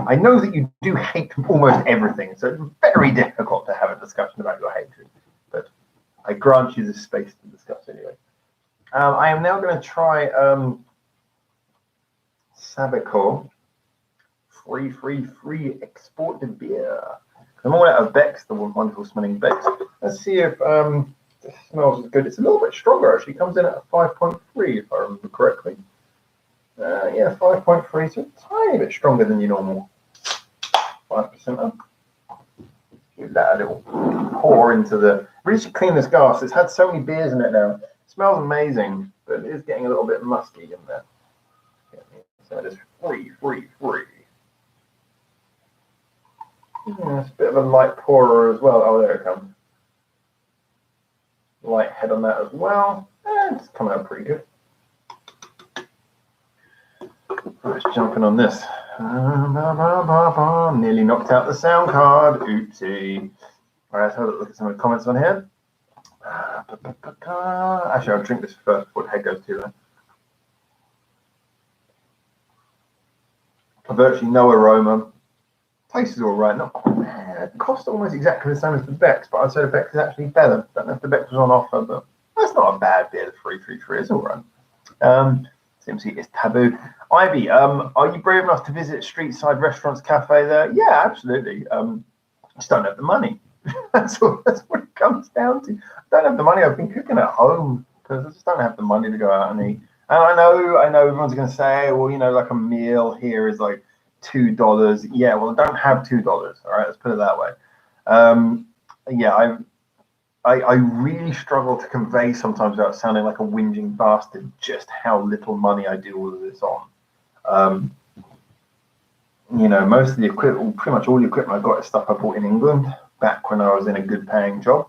I know that you do hate almost everything, so it's very difficult to have a discussion about your hatred. But I grant you the space to discuss anyway. I am now going to try Sabeco. Free export de beer. I'm all out of Beck's, the wonderful smelling Beck's. Let's see if this smells as good. It's a little bit stronger actually. It comes in at a 5.3 if I remember correctly. Yeah, 5.3, so a tiny bit stronger than your normal 5% up. Give that a little pour into the. Really should clean this glass. It's had so many beers in it now. It smells amazing, but it is getting a little bit musky in there. So it is free. Yeah, it's a bit of a light pourer as well. Oh, there it comes. Light head on that as well. And it's coming out pretty good. Let's jumping on this. Nearly knocked out the sound card. Oopsie. All right, let's have a look at some of the comments on here. Actually, I'll drink this first before the head goes too low. Virtually no aroma. Taste is all right. Not cost almost exactly the same as the Beck's, but I'd say the Beck's is actually better. Don't know if the Beck's was on offer, but that's not a bad beer. The 333 is all right. CMC is taboo. Ivy, are you brave enough to visit street side restaurants, cafe there? Yeah, absolutely. Just don't have the money. That's what it comes down to. I don't have the money. I've been cooking at home because I just don't have the money to go out and eat. And I know everyone's going to say, well, like a meal here is like $2. Yeah, well, I don't have $2. All right, let's put it that way. Yeah, I really struggle to convey sometimes without sounding like a whinging bastard just how little money I do all of this on. Most of the equipment, pretty much all the equipment I got is stuff I bought in England back when I was in a good paying job.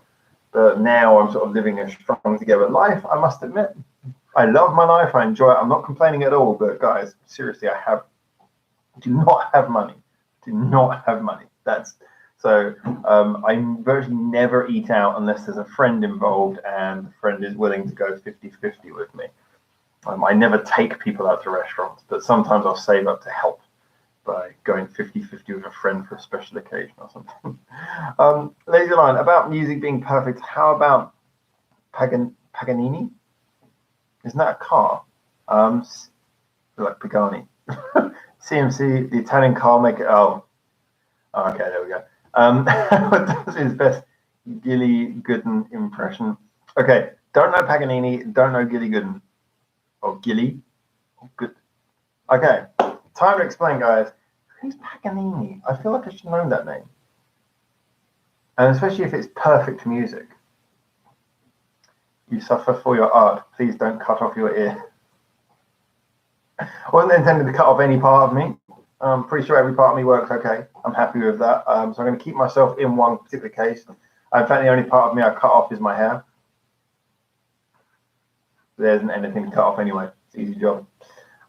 But now I'm sort of living a strong together life, I must admit. I love my life, I enjoy it, I'm not complaining at all, but guys, seriously, do not have money. Do not have money. So I virtually never eat out unless there's a friend involved and the friend is willing to go 50-50 with me. I never take people out to restaurants, but sometimes I'll save up to help by going 50-50 with a friend for a special occasion or something. Lazy line, about music being perfect, how about Paganini? Isn't that a car? Like Pagani. CMC, the Italian car maker. Oh, okay, there we go. That's his best Gilly Gooden impression. Okay, don't know Paganini, don't know Gilly Gooden. Or Gilly. Good. Okay, time to explain, guys. Who's Paganini? I feel like I should know that name. And especially if it's perfect music. You suffer for your art. Please don't cut off your ear. I wasn't intending to cut off any part of me. I'm pretty sure every part of me works okay. I'm happy with that. So I'm going to keep myself in one particular case. In fact, the only part of me I cut off is my hair. There isn't anything to cut off anyway. It's an easy job.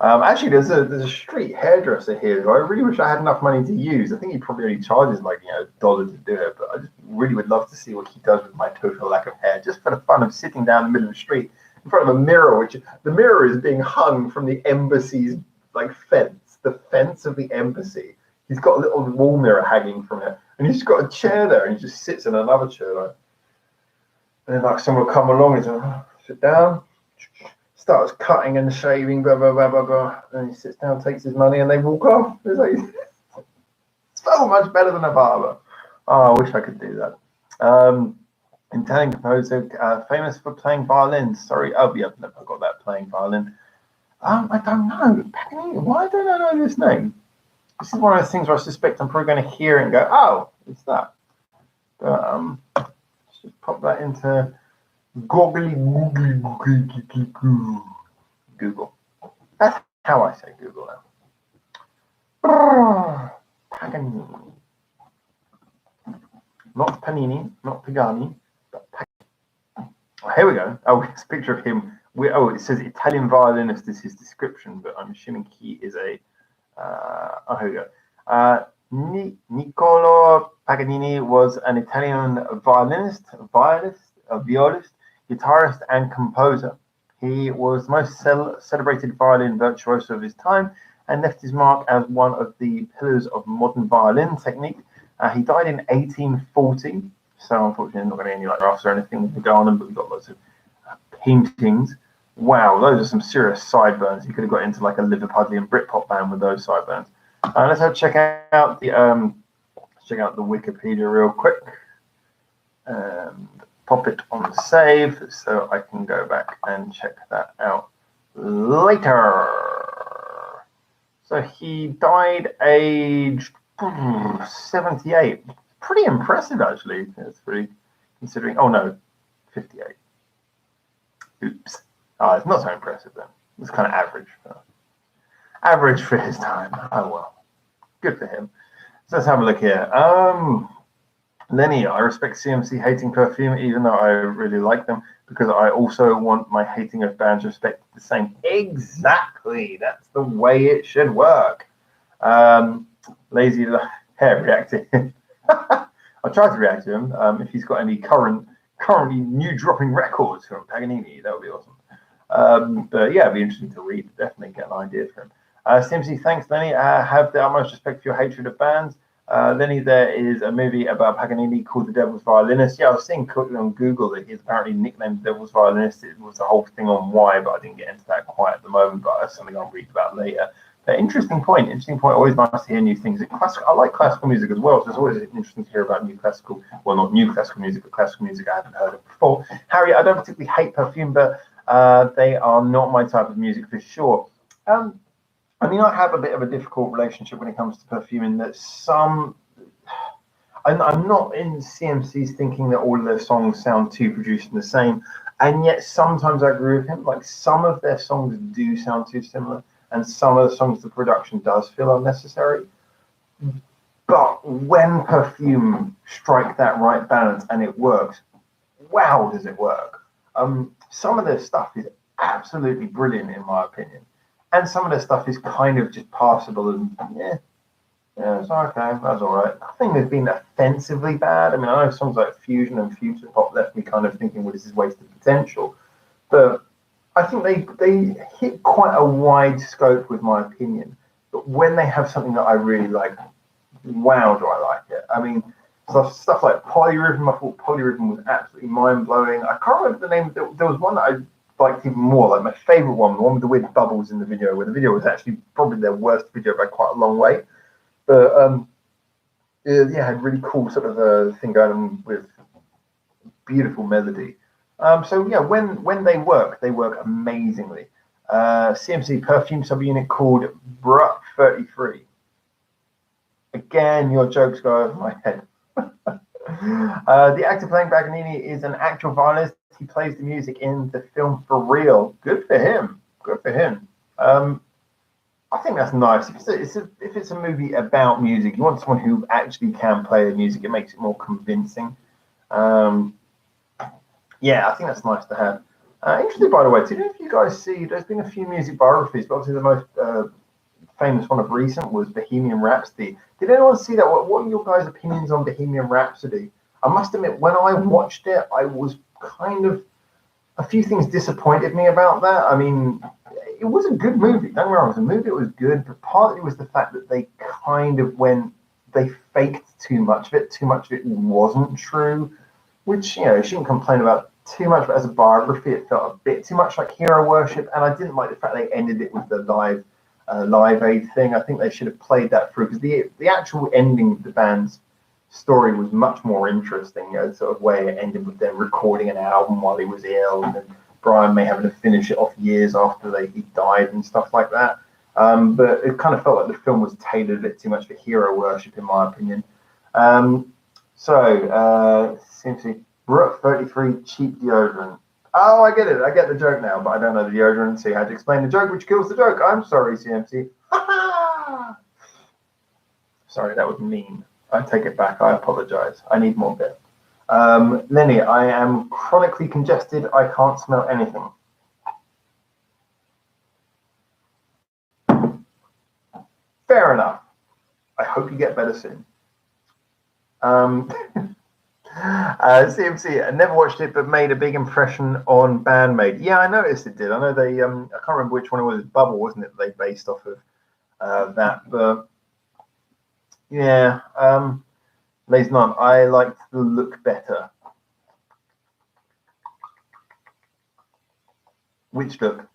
Actually, there's a street hairdresser here who I really wish I had enough money to use. I think he probably only charges like $1 to do it, but I just really would love to see what he does with my total lack of hair, just for the fun of sitting down in the middle of the street in front of a mirror, which the mirror is being hung from the embassy's fence, the fence of the embassy. He's got a little wall mirror hanging from it, and he's got a chair there, and he just sits in another chair, and then someone will come along and say, sit down. Starts cutting and shaving, blah, blah, blah, blah, blah. And he sits down, takes his money, and they walk off. It's so much better than a barber. Oh, I wish I could do that. Italian composer, famous for playing violin. Sorry, I've never got that, playing violin. I don't know. Why don't I know this name? This is one of those things where I suspect I'm probably going to hear it and go, oh, it's that. But let's just pop that into Google. That's how I say Google now. Paganini. Not Panini, not Pagani, but Paganini. Oh, here we go. Oh, it's a picture of him. It says Italian violinist is his description, but I'm assuming he is a. Here we go. Niccolo Paganini was an Italian violist, guitarist, and composer. He was the most celebrated violin virtuoso of his time and left his mark as one of the pillars of modern violin technique. He died in 1840, so unfortunately not going to any graphs or anything to go on them, but we've got lots of paintings. Wow, those are some serious sideburns. You could have got into like a Liverpudlian Britpop band with those sideburns. Let's check out the Wikipedia real quick and pop it on save so I can go back and check that out later. So he died aged 78. Pretty impressive, actually. It's really considering. Oh no, 58. Oops. Oh, it's not so impressive then. It's kind of average. Average for his time. Oh well. Good for him. So let's have a look here. Lenny, I respect CMC hating Perfume, even though I really like them, because I also want my hating of bands respected the same. Exactly. That's the way it should work. Lazy hair reacting. I'll try to react to him. If he's got any currently new dropping records from Paganini, that would be awesome. But yeah, it'd be interesting to read. Definitely get an idea from him. CMC, thanks, Lenny. Have the utmost respect for your hatred of bands. Lenny, there is a movie about Paganini called The Devil's Violinist. Yeah, I was seeing quickly on Google that he's apparently nicknamed The Devil's Violinist. It was the whole thing on why, but I didn't get into that quite at the moment, but that's something I'll read about later. But interesting point. Always nice to hear new things. I like classical music as well, so it's always interesting to hear about new classical, well, not new classical music, but classical music I haven't heard of before. Harry, I don't particularly hate Perfume, but they are not my type of music for sure. I mean, I have a bit of a difficult relationship when it comes to Perfume in that I'm not in CMC's thinking that all of their songs sound too produced and the same, and yet sometimes I agree with him. Like, some of their songs do sound too similar, and some of the songs, the production does feel unnecessary. But when Perfume strike that right balance and it works, wow, does it work. Some of their stuff is absolutely brilliant in my opinion. And some of their stuff is kind of just passable and yeah, it's okay, that's all right. Nothing has been offensively bad. I mean, I know songs like Fusion and Future Pop left me kind of thinking, well, this is wasted potential. But I think they hit quite a wide scope with my opinion. But when they have something that I really like, wow, do I like it. I mean, stuff like Polyrhythm, I thought Polyrhythm was absolutely mind-blowing. I can't remember the name. There was one that I liked even more, like my favorite one, the one with the weird bubbles in the video, where the video was actually probably their worst video by quite a long way. But yeah, had really cool sort of thing going on with beautiful melody. So yeah, when they work amazingly. CMC Perfume subunit called Brut 33. Again, your jokes go over my head. The actor playing Paganini is an actual violinist. He plays the music in the film for real. Good for him. Good for him. I think that's nice. If it's a movie about music, you want someone who actually can play the music. It makes it more convincing. Yeah, I think that's nice to have. Interesting, by the way, do you know if you guys see, there's been a few music biographies, but obviously the most famous one of recent was Bohemian Rhapsody. Did anyone see that? What are your guys' opinions on Bohemian Rhapsody? I must admit, when I watched it, I was kind of, a few things disappointed me about that. I mean, it was a good movie. Don't get me wrong, the movie was good, but partly was the fact that they kind of they faked too much of it. Too much of it wasn't true, which, you know, you shouldn't complain about too much, but as a biography, it felt a bit too much like hero worship, and I didn't like the fact they ended it with the Live Aid thing. I think they should have played that through, because the actual ending of the band's story was much more interesting. You know, sort of way it ended with them recording an album while he was ill, and then Brian May having to finish it off years after he died and stuff like that. But it kind of felt like the film was tailored a bit too much for hero worship, in my opinion. Simply Brut 33 cheap deodorant. Oh, I get it. I get the joke now, but I don't know the deodorant, so you had to explain the joke, which kills the joke. I'm sorry, CMC. Sorry, that was mean. I take it back. I apologize. I need more bit. Lenny, I am chronically congested. I can't smell anything. Fair enough. I hope you get better soon. CMC, I never watched it, but made a big impression on Bandmate. Yeah, I noticed it did. I know they, I can't remember which one it was. Bubble, wasn't it? They based off of that. But yeah, Les None, I liked the look better. Which look?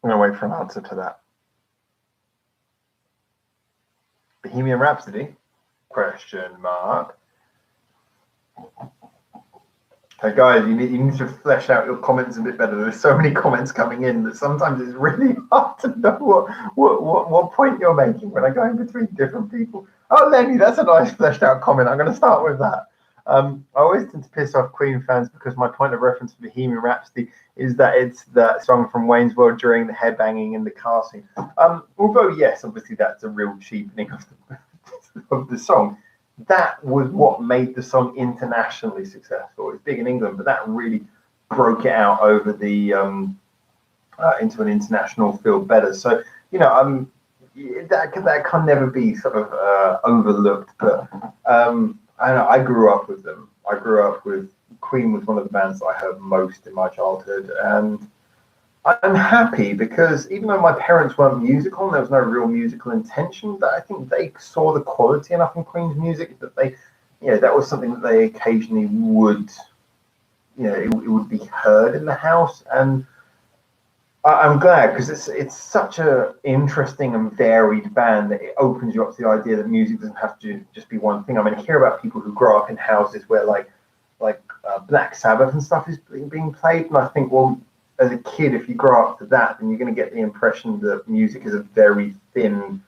I'm going to wait for an answer to that. Bohemian Rhapsody? Question mark. Hey guys, you need to flesh out your comments a bit better. There's so many comments coming in that sometimes it's really hard to know what point you're making when I go in between different people. Oh, Lenny, that's a nice fleshed out comment. I'm going to start with that. I always tend to piss off Queen fans because my point of reference for Bohemian Rhapsody is that it's that song from Wayne's World during the headbanging in the car scene. Although, yes, obviously that's a real cheapening of the song. That was what made the song internationally successful. It's big in England, but that really broke it out over the into an international field better. So that can never be sort of overlooked. But I grew up with them. I grew up with Queen was one of the bands that I heard most in my childhood, and I'm happy because even though my parents weren't musical and there was no real musical intention, that I think they saw the quality enough in Queen's music that that was something that they occasionally would, it would be heard in the house. And I'm glad because it's such a interesting and varied band that it opens you up to the idea that music doesn't have to just be one thing. I mean, I hear about people who grow up in houses where like Black Sabbath and stuff is being played, and I think, well, as a kid, if you grow up to that, then you're going to get the impression that music is a very thin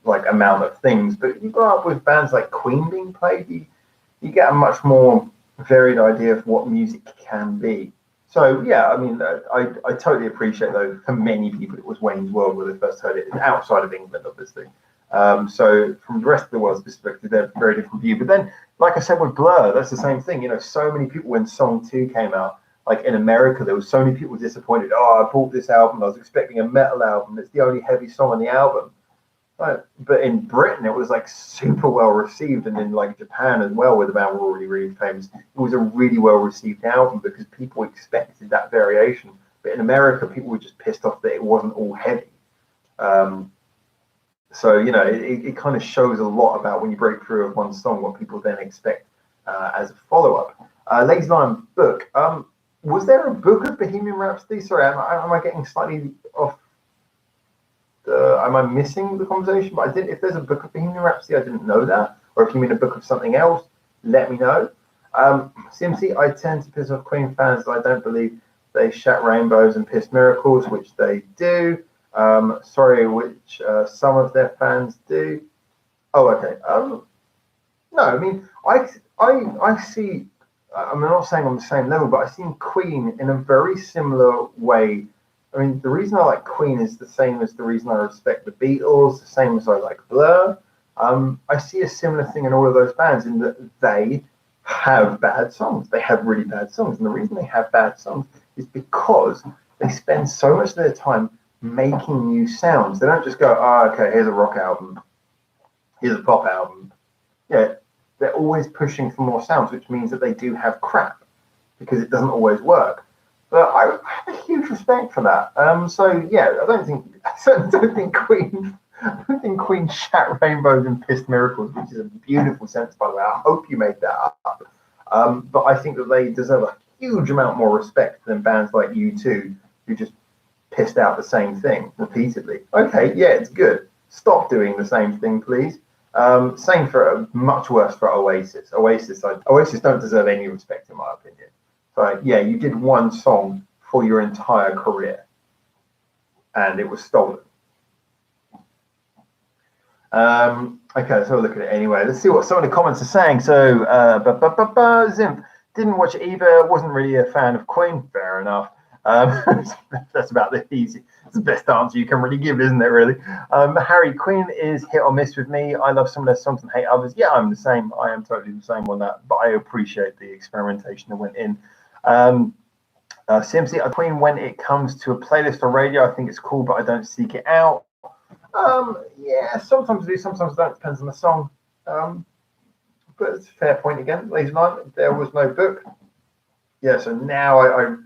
amount of things. But if you grow up with bands like Queen being played, you get a much more varied idea of what music can be. So yeah, I mean, I totally appreciate though. For many people, it was Wayne's World where they first heard it, outside of England, obviously. So from the rest of the world's perspective, they're a very different view. But then, like I said with Blur, that's the same thing. So many people when Song 2 came out, like in America, there was so many people disappointed. Oh, I bought this album. I was expecting a metal album. It's the only heavy song on the album. But in Britain, it was like super well received, and in like Japan as well, where the band were already really famous, it was a really well received album because people expected that variation. But in America, people were just pissed off that it wasn't all heavy. So it kind of shows a lot about when you break through of one song, what people then expect as a follow-up. Lazy Lion book. Was there a book of Bohemian Rhapsody? Sorry, am I getting slightly off? Am I missing the conversation? But I didn't. If there's a book of Bohemian Rhapsody, I didn't know that. Or if you mean a book of something else, let me know. CMC, I tend to piss off Queen fans. I don't believe they shat rainbows and piss miracles, which they do. Sorry, which some of their fans do. Oh, okay. No, I mean, I see. I'm not saying on the same level, but I've seen Queen in a very similar way. I mean, the reason I like Queen is the same as the reason I respect the Beatles, the same as I like Blur. I see a similar thing in all of those bands in that they have bad songs. They have really bad songs. And the reason they have bad songs is because they spend so much of their time making new sounds. They don't just go, okay, here's a rock album, here's a pop album. Yeah, they're always pushing for more sounds, which means that they do have crap because it doesn't always work. But I have a huge respect for that. So yeah, I certainly don't think Queen shat rainbows and pissed miracles, which is a beautiful sentence, by the way. I hope you made that up. But I think that they deserve a huge amount more respect than bands like U2, who just pissed out the same thing repeatedly. Okay, yeah, it's good. Stop doing the same thing, please. Same for much worse for Oasis. Oasis don't deserve any respect in my opinion. So yeah, you did one song for your entire career, and it was stolen. Okay, so we'll look at it anyway. Let's see what some of the comments are saying. So, Zimp didn't watch it either. Wasn't really a fan of Queen. Fair enough. That's about the easy. It's the best answer you can really give, isn't it? Really. Harry, Queen is hit or miss with me. I love some of their songs and hate others. Yeah, I'm the same. I am totally the same on that. But I appreciate the experimentation that went in. CMC, Queen, when it comes to a playlist or radio, I think it's cool, but I don't seek it out. Yeah, sometimes I do, sometimes I don't. Depends on the song. But it's a fair point again. Lazy Lion, there was no book. Yeah, so now are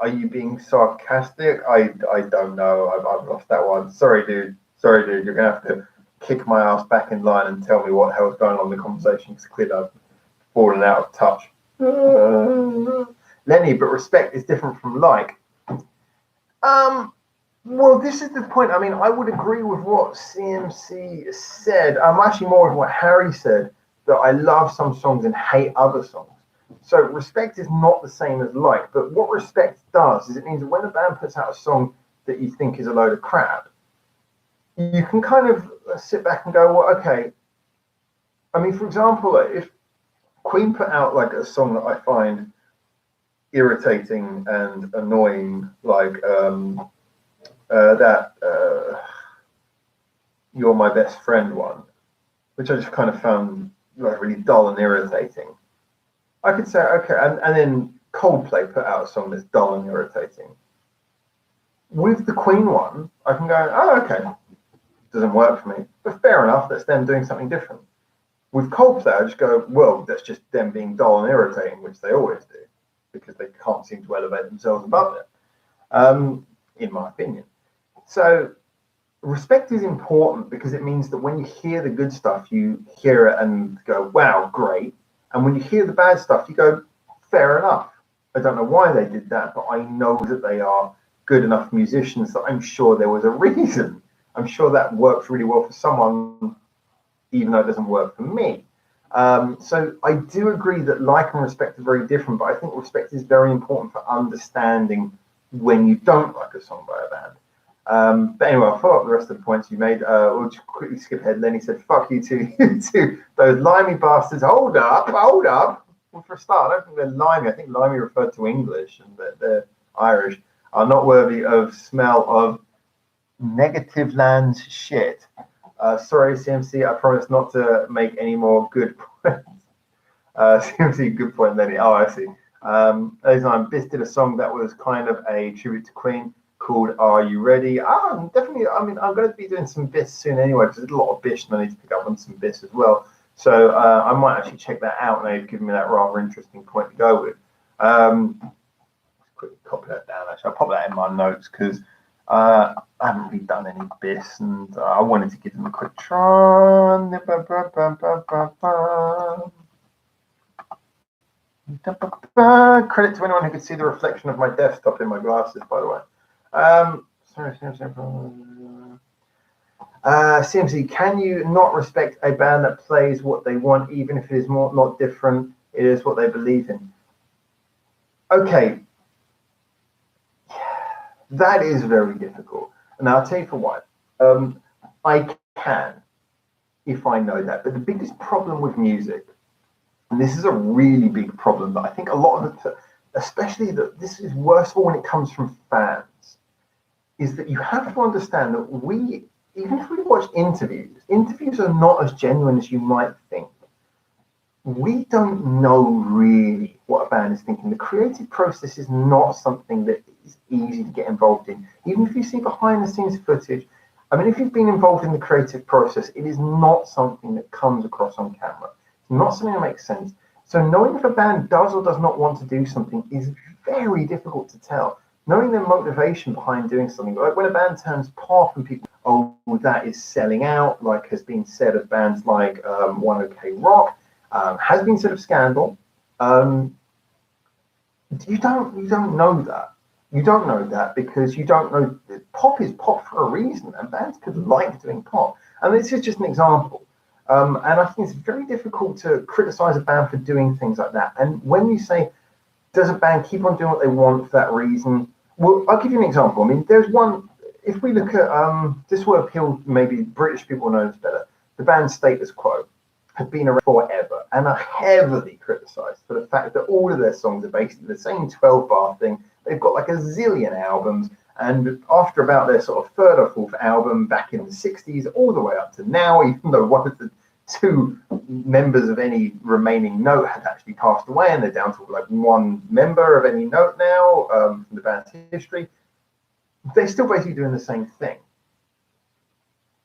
you being sarcastic? I don't know. I've lost that one. Sorry, dude. You're gonna have to kick my ass back in line and tell me what the hell's going on in the conversation, because clearly I've fallen out of touch. Lenny, but respect is different from like. Well, this is the point. I mean, I would agree with what CMC said. I'm actually more of what Harry said, that I love some songs and hate other songs. So respect is not the same as like, but what respect does is it means that when a band puts out a song that you think is a load of crap, you can kind of sit back and go, well, okay. I mean, for example, if Queen put out like a song that I find irritating and annoying, like You're My Best Friend one, which I just kind of found like really dull and irritating, I could say, okay, and then Coldplay put out a song that's dull and irritating. with the Queen one, I can go, oh, okay, doesn't work for me. But fair enough, that's them doing something different. With Coldplay, I just go, well, that's just them being dull and irritating, which they always do, because they can't seem to elevate themselves above it, in my opinion. So respect is important because it means that when you hear the good stuff, you hear it and go, wow, great. And when you hear the bad stuff, you go, fair enough. I don't know why they did that, but I know that they are good enough musicians that I'm sure there was a reason. I'm sure that works really well for someone, even though it doesn't work for me. So I do agree that like and respect are very different, but I think respect is very important for understanding when you don't like a song by a band. But anyway, I'll follow up the rest of the points you made. We'll just quickly skip ahead. Lenny said, fuck you two, those limey bastards. Hold up. Well, for a start, I don't think they're limey. I think limey referred to English and they're Irish. Are not worthy of smell of negative land's shit. Sorry, CMC, I promise not to make any more good points. CMC, good point, Lenny. Oh, I see. Biss did a song that was kind of a tribute to Queen called Are You Ready? Definitely. I mean, I'm going to be doing some Biss soon anyway, because there's a lot of Biss and I need to pick up on some Biss as well. So I might actually check that out, and they've given me that rather interesting point to go with. Quickly copy that down, actually. I'll pop that in my notes because I haven't really done any Biss, and I wanted to give them a quick try. Credit to anyone who could see the reflection of my desktop in my glasses, by the way. CMC, can you not respect a band that plays what they want, even if it is not different? It is what they believe in. Okay, that is very difficult, and I'll tell you for why. I can, if I know that, but the biggest problem with music, and this is a really big problem, but I think a lot of it, especially that this is worse for when it comes from fans, is that you have to understand that even if we watch interviews are not as genuine as you might think. We don't know really what a band is thinking. The creative process is not something that is easy to get involved in. Even if you see behind the scenes footage, I mean, if you've been involved in the creative process, it is not something that comes across on camera. It's not something that makes sense. So knowing if a band does or does not want to do something is very difficult to tell. Knowing their motivation behind doing something, like when a band turns pop and people, oh, that is selling out, like has been said of bands like One OK Rock, has been said of Scandal. You don't know that. You don't know that because you don't know pop is pop for a reason, and bands could like doing pop. And this is just an example. And I think it's very difficult to criticize a band for doing things like that. And when you say, does a band keep on doing what they want for that reason? Well, I'll give you an example. I mean, there's one, if we look at, this will appeal, maybe British people know this better, the band Status Quo have been around forever and are heavily criticized for the fact that all of their songs are basically the same 12-bar thing. They've got like a zillion albums, and after about their sort of third or fourth album back in the 60s, all the way up to now, even though one of the two members of any remaining note had actually passed away, and they're down to like one member of any note now from the band's history, they're still basically doing the same thing.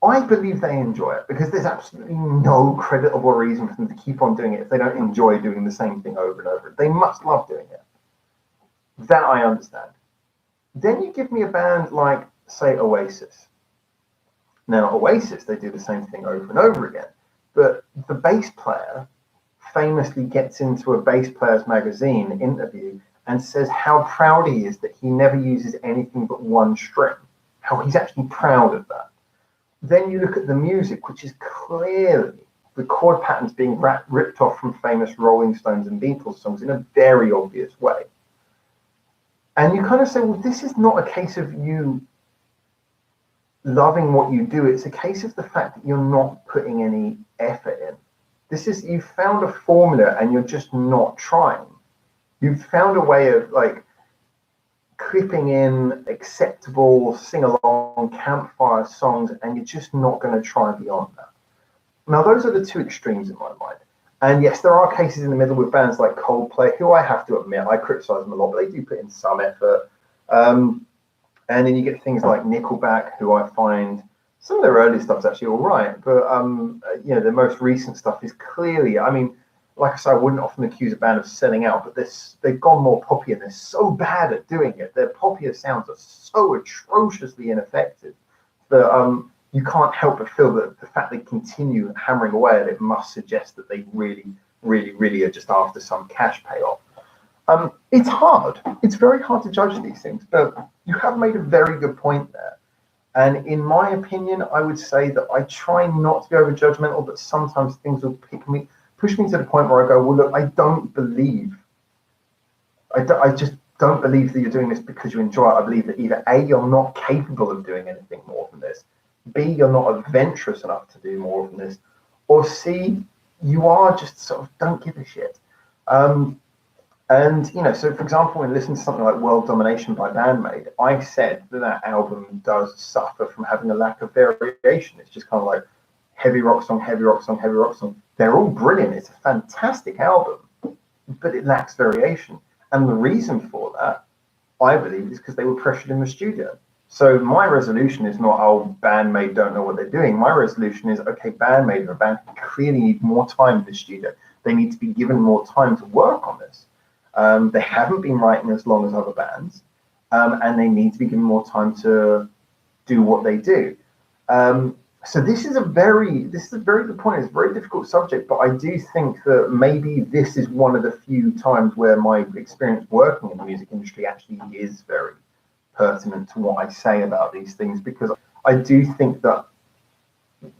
I believe they enjoy it because there's absolutely no creditable reason for them to keep on doing it if they don't enjoy doing the same thing over and over. They must love doing it. That I understand. Then you give me a band like, say, Oasis. Now, Oasis, they do the same thing over and over again. But the bass player famously gets into a Bass Players magazine interview and says how proud he is that he never uses anything but one string, how he's actually proud of that. Then you look at the music, which is clearly the chord patterns being ripped off from famous Rolling Stones and Beatles songs in a very obvious way. And you kind of say, well, this is not a case of you loving what you do. It's a case of the fact that you're not putting any effort in. This is, you've found a formula and you're just not trying. You've found a way of like clipping in acceptable sing-along campfire songs, and you're just not going to try beyond that. Now, those are the two extremes in my mind. And yes, there are cases in the middle with bands like Coldplay, who I have to admit, I criticize them a lot, but they do put in some effort. And And then you get things like Nickelback, who I find some of their early stuff's actually all right, but you know, the most recent stuff is clearly, I mean, like I say, I wouldn't often accuse a band of selling out, but they've gone more poppy and they're so bad at doing it. Their poppier sounds are so atrociously ineffective that you can't help but feel that the fact they continue hammering away at it must suggest that they really, really, really are just after some cash payoff. It's hard. It's very hard to judge these things, but you have made a very good point there. And in my opinion, I would say that I try not to be over judgmental, but sometimes things will push me to the point where I go, well, look, I just don't believe that you're doing this because you enjoy it. I believe that either A, you're not capable of doing anything more than this, B, you're not adventurous enough to do more than this, or C, you are just sort of don't give a shit. And, you know, so for example, when listening to something like World Domination by Band-Maid, I said that that album does suffer from having a lack of variation. It's just kind of like heavy rock song, heavy rock song, heavy rock song. They're all brilliant. It's a fantastic album, but it lacks variation. And the reason for that, I believe, is because they were pressured in the studio. So my resolution is not, oh, Band-Maid don't know what they're doing. My resolution is, okay, Band-Maid are a band who clearly need more time in the studio. They need to be given more time to work on this. They haven't been writing as long as other bands, and they need to be given more time to do what they do. So this is a very good point. It's a very difficult subject, but I do think that maybe this is one of the few times where my experience working in the music industry actually is very pertinent to what I say about these things, because I do think that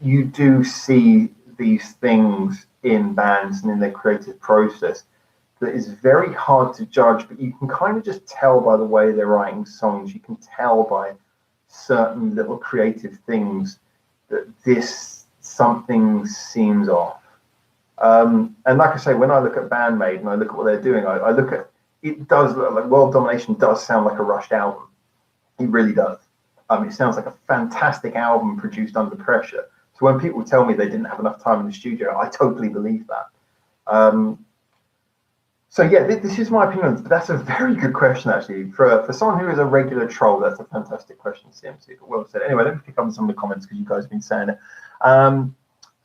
you do see these things in bands and in their creative process that is very hard to judge, but you can kind of just tell by the way they're writing songs. You can tell by certain little creative things that something seems off. And like I say, when I look at Band-Maid and I look at what they're doing, I look at it does look like World Domination does sound like a rushed album. It really does. It sounds like a fantastic album produced under pressure. So when people tell me they didn't have enough time in the studio, I totally believe that. So yeah, this is my opinion. But that's a very good question, actually. For someone who is a regular troll, that's a fantastic question, CMC. But well said. Anyway, let me pick up on some of the comments because you guys have been saying it.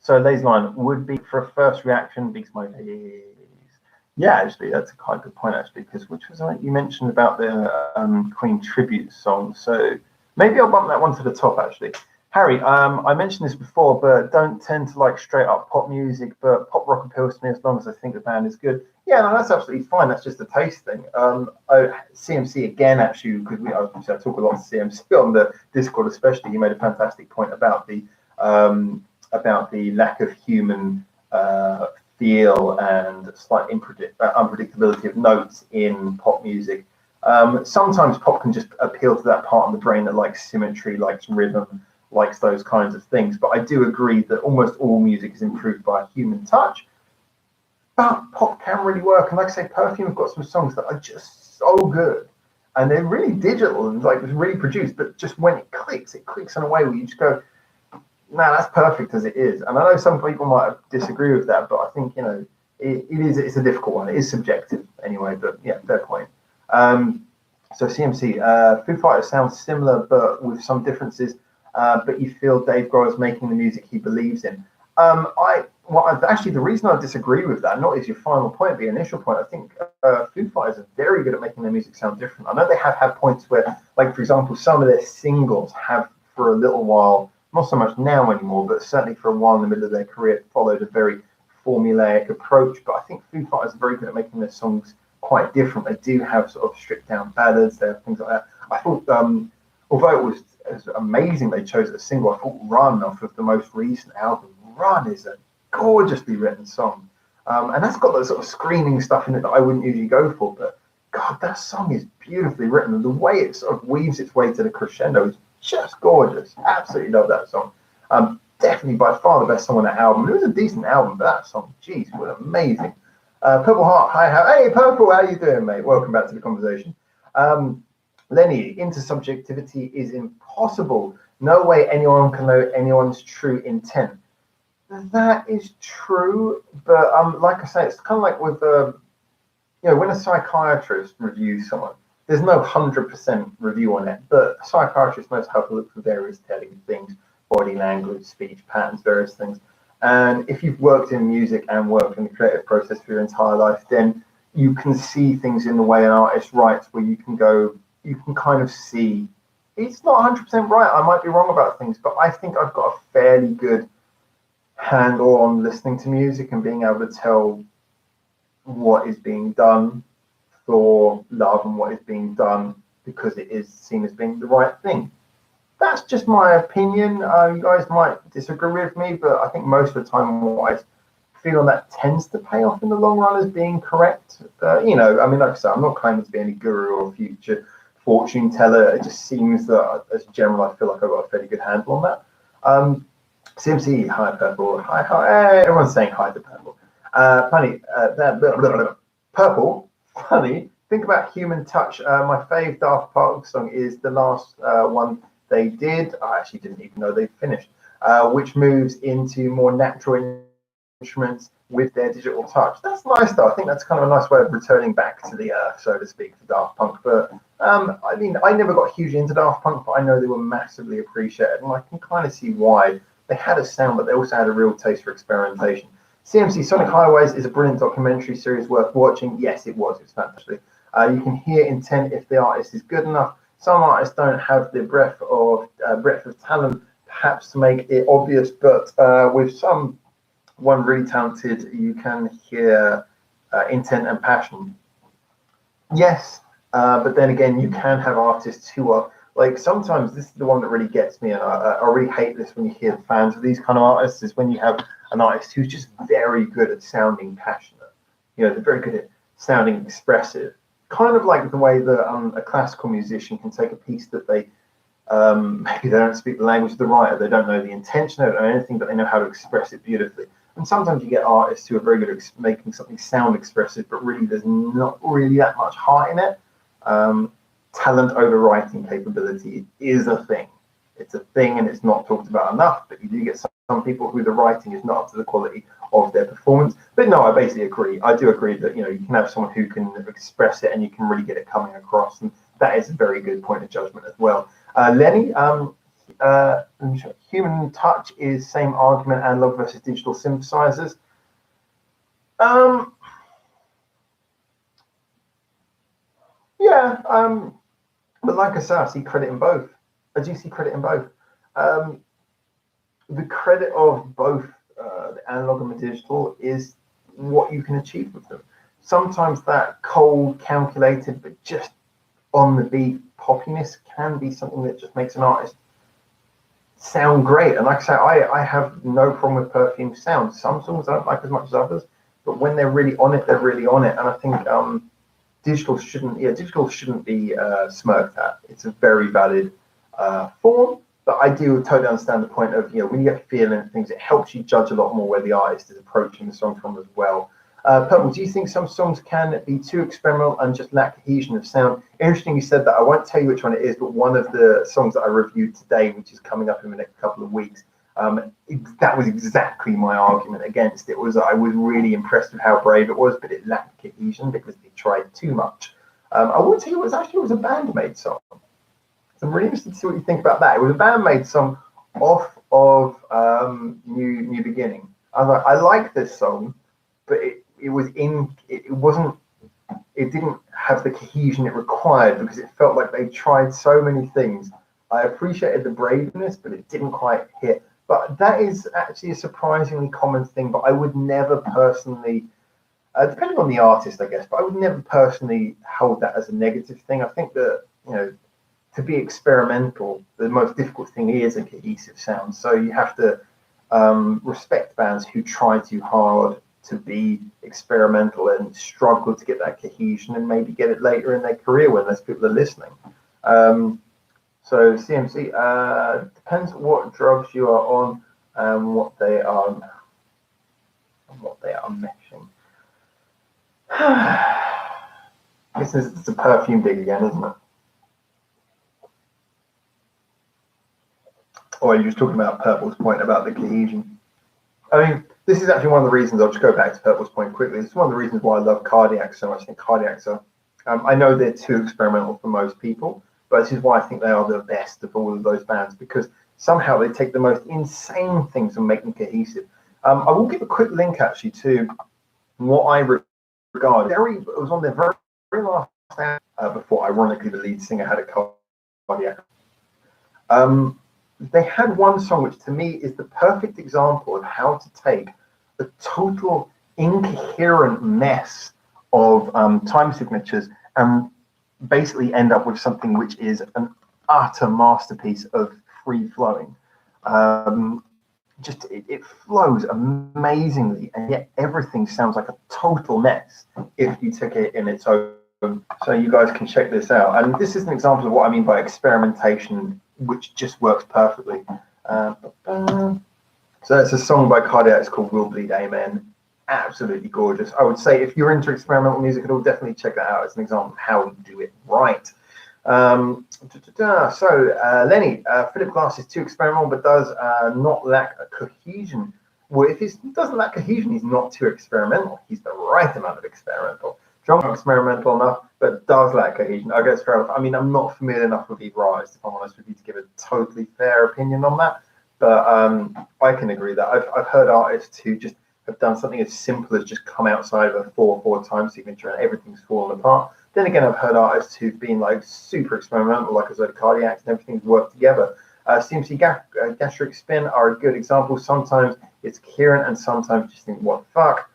So Lays Line would be for a first reaction, big smiley. Yeah, actually, that's a quite good point, actually, because which was you mentioned about the Queen tribute song. So maybe I'll bump that one to the top, actually. Harry, I mentioned this before, but don't tend to like straight up pop music, but pop rock appeals to me as long as I think the band is good. Yeah, no, that's absolutely fine. That's just a taste thing. CMC again, actually, because I talk a lot to CMC on the Discord, especially. You made a fantastic point about the lack of human feel and slight unpredictability of notes in pop music. Sometimes pop can just appeal to that part of the brain that likes symmetry, likes rhythm, likes those kinds of things. But I do agree that almost all music is improved by a human touch. But pop can really work. And like I say, Perfume have got some songs that are just so good. And they're really digital and like really produced. But just when it clicks in a way where you just go, nah, that's perfect as it is. And I know some people might disagree with that, but I think, you know, it's a difficult one. It is subjective anyway, but yeah, fair point. So CMC, Foo Fighters sounds similar, but with some differences. But you feel Dave Grohl is making the music he believes in. Actually, the reason I disagree with that, not as your final point, the initial point, I think Foo Fighters are very good at making their music sound different. I know they have had points where, like, for example, some of their singles have, for a little while, not so much now anymore, but certainly for a while in the middle of their career, followed a very formulaic approach. But I think Foo Fighters are very good at making their songs quite different. They do have sort of stripped down ballads, they have things like that. I thought, although it was amazing they chose a single, I thought Run off of the most recent album, Run is a gorgeously written song. And that's got that sort of screaming stuff in it that I wouldn't usually go for, but God, that song is beautifully written. And the way it sort of weaves its way to the crescendo is just gorgeous. Absolutely love that song. Definitely by far the best song on that album. It was a decent album, but that song, geez, was amazing. Purple Heart, hey Purple, how you doing, mate? Welcome back to the conversation. Lenny, intersubjectivity is impossible. No way anyone can know anyone's true intent. That is true, but like I say, it's kind of like with when a psychiatrist reviews someone, there's no 100% review on it, but a psychiatrist knows how to look for various telling things, body language, speech patterns, various things. And if you've worked in music and worked in the creative process for your entire life, then you can see things in the way an artist writes where you can kind of see it's not 100% right. I might be wrong about things, but I think I've got a fairly good handle on listening to music and being able to tell what is being done for love and what is being done because it is seen as being the right thing. That's just my opinion. You guys might disagree with me, but I think most of the time what I feel that tends to pay off in the long run as being correct. I mean, like I said, I'm not claiming to be any guru or future fortune teller. It just seems that as a general, I feel like I've got a fairly good handle on that. CMC, hi Purple. Hi. Hey, everyone's saying hi to Purple. Funny, Purple, funny. Think about Human Touch. My fave Daft Punk song is the last one they did. I actually didn't even know they finished, which moves into more natural instruments with their digital touch. That's nice, though. I think that's kind of a nice way of returning back to the earth, so to speak, for Daft Punk. But I mean, I never got huge into Daft Punk, but I know they were massively appreciated, and I can kind of see why. They had a sound, but they also had a real taste for experimentation. CMC Sonic Highways is a brilliant documentary series worth watching. Yes, it was. It's fantastic. You can hear intent if the artist is good enough. Some artists don't have the breadth of talent, perhaps to make it obvious, but with one really talented, you can hear intent and passion. Yes, but then again, you can have artists who are like, sometimes this is the one that really gets me, and I really hate this when you hear the fans of these kind of artists, is when you have an artist who's just very good at sounding passionate. They're very good at sounding expressive. Kind of like the way that a classical musician can take a piece that they maybe they don't speak the language of the writer, they don't know the intention of it or anything, but they know how to express it beautifully. And sometimes you get artists who are very good at making something sound expressive, but really there's not really that much heart in it. Talent over writing capability is a thing. It's a thing, and it's not talked about enough. But you do get some people who the writing is not up to the quality of their performance. But no, I basically agree. I do agree that you can have someone who can express it, and you can really get it coming across, and that is a very good point of judgment as well. Lenny, Human Touch is same argument, analog versus digital synthesizers. Yeah. But like I said, I see credit in both. I do see credit in both. The credit of both the analog and the digital is what you can achieve with them. Sometimes that cold, calculated, but just on the beat poppiness can be something that just makes an artist sound great. And like I say, I have no problem with Perfume's sound. Some songs I don't like as much as others, but when they're really on it, they're really on it. And I think digital shouldn't be smirked at. It's a very valid form, but I do totally understand the point of when you get feeling things, it helps you judge a lot more where the artist is approaching the song from as well. Purple, do you think some songs can be too experimental and just lack cohesion of sound? Interesting you said that. I won't tell you which one it is, but one of the songs that I reviewed today, which is coming up in the next couple of weeks, that was exactly my argument against it. I was really impressed with how brave it was, but it lacked cohesion because they tried too much. I will tell you, it was a Band-Maid song. So I'm really interested to see what you think about that. It was a Band-Maid song off of New Beginning. I was like, I like this song, but it didn't have the cohesion it required because it felt like they tried so many things. I appreciated the braveness, but it didn't quite hit. But that is actually a surprisingly common thing. But I would never personally, depending on the artist, I guess, but I would never personally hold that as a negative thing. I think that, to be experimental, the most difficult thing is a cohesive sound. So you have to respect bands who try too hard to be experimental and struggle to get that cohesion and maybe get it later in their career when less people are listening. So CMC, depends what drugs you are on and what they are meshing. This is it's a Perfume dig again, isn't it? Or are you just talking about Purple's point about the cohesion? I mean, this is actually one of the reasons, I'll just go back to Purple's point quickly. It's one of the reasons why I love Cardiac so much. I think Cardiac's a I know they're too experimental for most people, but this is why I think they are the best of all of those bands, because somehow they take the most insane things and make them cohesive. I will give a quick link actually to what I regard it was on their very last album, before ironically the lead singer had a cardiac. They had one song which to me is the perfect example of how to take a total incoherent mess of time signatures and basically end up with something which is an utter masterpiece of free flowing. Just it flows amazingly, and yet everything sounds like a total mess if you took it in its own. So you guys can check this out, and this is an example of what I mean by experimentation, which just works perfectly. So it's a song by Cardiac. It's called "Will Bleed Amen." Absolutely gorgeous. I would say if you're into experimental music at all, definitely check that out. It's an example of how you do it right. Lenny, Philip Glass is too experimental, but does not lack a cohesion. Well, if he doesn't lack cohesion, he's not too experimental. He's the right amount of experimental. John's not experimental enough, but does lack cohesion. I guess fair enough. I mean, I'm not familiar enough with Eve Rise, if I'm honest with you, to give a totally fair opinion on that. But I can agree that I've heard artists who just have done something as simple as just come outside of a 4/4 time signature and everything's fallen apart. Then again, I've heard artists who've been like super experimental, like I said, Cardiacs, and everything's worked together. CMC Gastric Spin are a good example. Sometimes it's coherent, and sometimes you just think, what the fuck?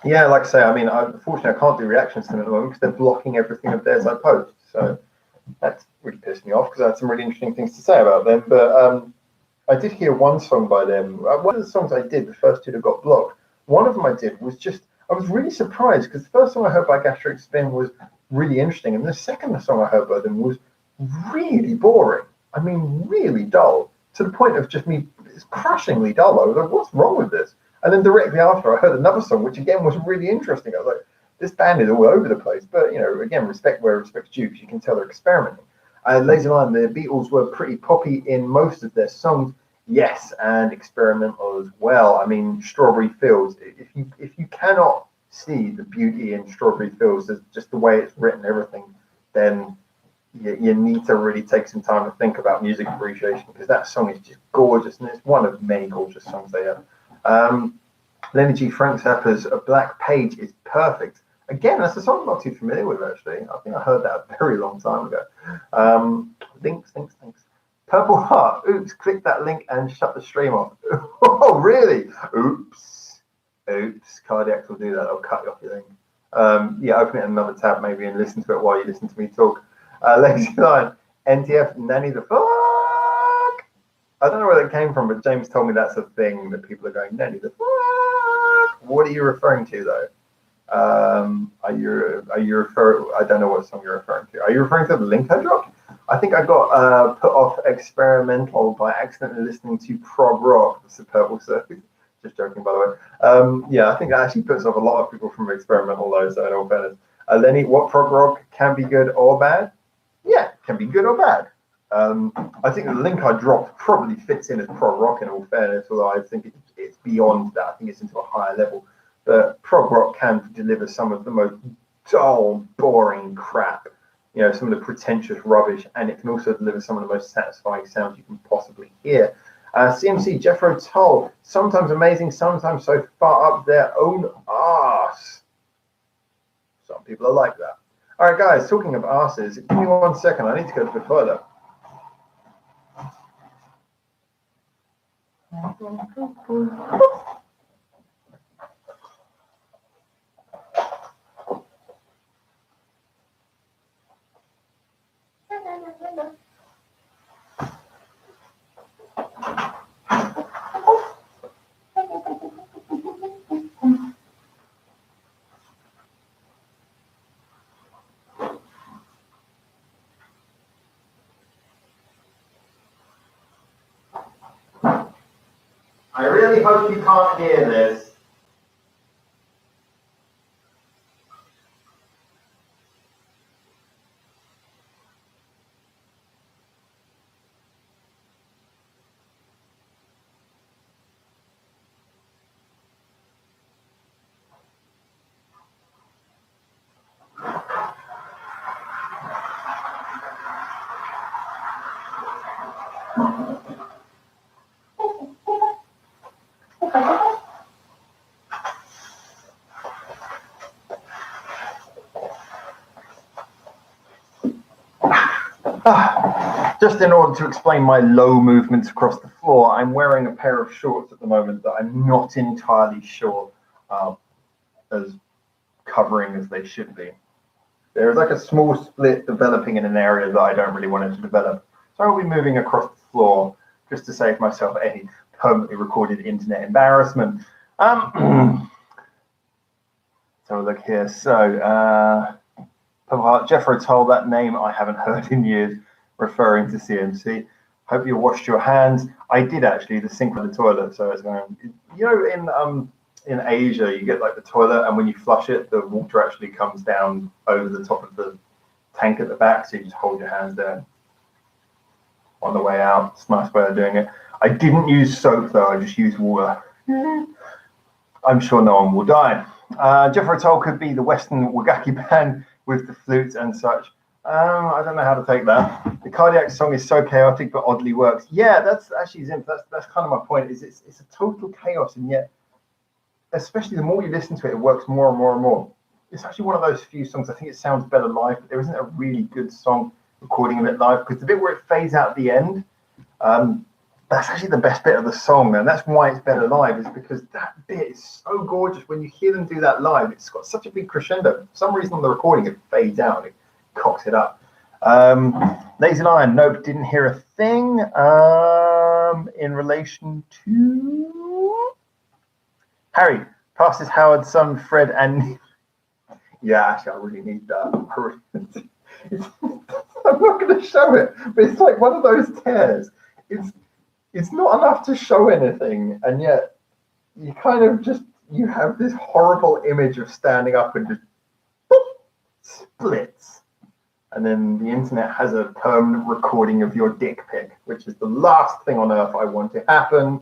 Yeah, like I say, I mean, unfortunately, I can't do reactions to them at the moment because they're blocking everything of theirs I post. So that's really pissed me off because I had some really interesting things to say about them. But I did hear one song by them. One of the songs I did, the first two that got blocked, one of them I did was just, I was really surprised because the first song I heard by Gastric Spin was really interesting. And the second song I heard by them was really boring. I mean, really dull, to the point of just me, it's crushingly dull. I was like, what's wrong with this? And then directly after, I heard another song, which again was really interesting. I was like, this band is all over the place. But, you know, again, respect where respect's due, because you can tell they're experimenting. Lazy Line, the Beatles were pretty poppy in most of their songs, yes, and experimental as well. I mean, Strawberry Fields. If you cannot see the beauty in Strawberry Fields, just the way it's written, everything, then you need to really take some time to think about music appreciation, because that song is just gorgeous, and it's one of many gorgeous songs they have. Lenny G. Frank Zappa's A Black Page is perfect. Again, that's a song I'm not too familiar with, actually. I think I heard that a very long time ago. Thanks. Purple Heart. Oops, click that link and shut the stream off. Oh, really? Oops. Cardiacs will do that. I'll cut you off your link. Yeah, open it in another tab maybe and listen to it while you listen to me talk. Lazy Line. NTF, Nanny the fuck. I don't know where that came from, but James told me that's a thing that people are going, Nanny the fuck. What are you referring to, though? Are you referring? I don't know what song you're referring to. Are you referring to the link I dropped? I think I got put off experimental by accidentally listening to prog rock. It's a Purple Circuit. Just joking, by the way. Yeah, I think that actually puts off a lot of people from experimental, though. So in all fairness, Lenny, what prog rock can be good or bad? Yeah, can be good or bad. I think the link I dropped probably fits in as prog rock in all fairness, although I think it's beyond that. I think it's into a higher level. But prog rock can deliver some of the most dull, boring crap, you know, some of the pretentious rubbish, and it can also deliver some of the most satisfying sounds you can possibly hear. CMC, Jethro Tull, sometimes amazing, sometimes so far up their own arse. Some people are like that. All right, guys, talking of arses, give me 1 second. I need to go a bit further. I really hope you can't hear this. Just in order to explain my low movements across the floor, I'm wearing a pair of shorts at the moment that I'm not entirely sure as covering as they should be. There's like a small split developing in an area that I don't really want it to develop. So I'll be moving across the floor just to save myself any permanently recorded internet embarrassment. So look here. So Jeffro Toll, that name I haven't heard in years, referring to CMC. Hope you washed your hands. I did actually, the sink with the toilet. So I was going, you know, in Asia, you get like the toilet, and when you flush it, the water actually comes down over the top of the tank at the back. So you just hold your hands there on the way out. It's a nice way of doing it. I didn't use soap though. I just used water. I'm sure no one will die. Jeffro Toll could be the Western Wagaki band with the flutes and such. I don't know how to take that. The Cardiac song is so chaotic but oddly works. Yeah, that's actually Zimp. That's kind of my point. Is it's a total chaos, and yet, especially the more you listen to it, it works more and more and more. It's actually one of those few songs. I think it sounds better live, but there isn't a really good song recording of it live, because the bit where it fades out at the end, that's actually the best bit of the song, and that's why it's better live, is because that bit is so gorgeous. When you hear them do that live, it's got such a big crescendo. For some reason on the recording, it fades out, it cocks it up. Lazy Lion, nope, didn't hear a thing in relation to Harry. Passes Howard's son Fred and yeah, actually, I really need that. I'm not going to show it, but it's like one of those tears. It's not enough to show anything, and yet you kind of just, you have this horrible image of standing up and just boop, splits. And then the internet has a permanent recording of your dick pic, which is the last thing on earth I want to happen.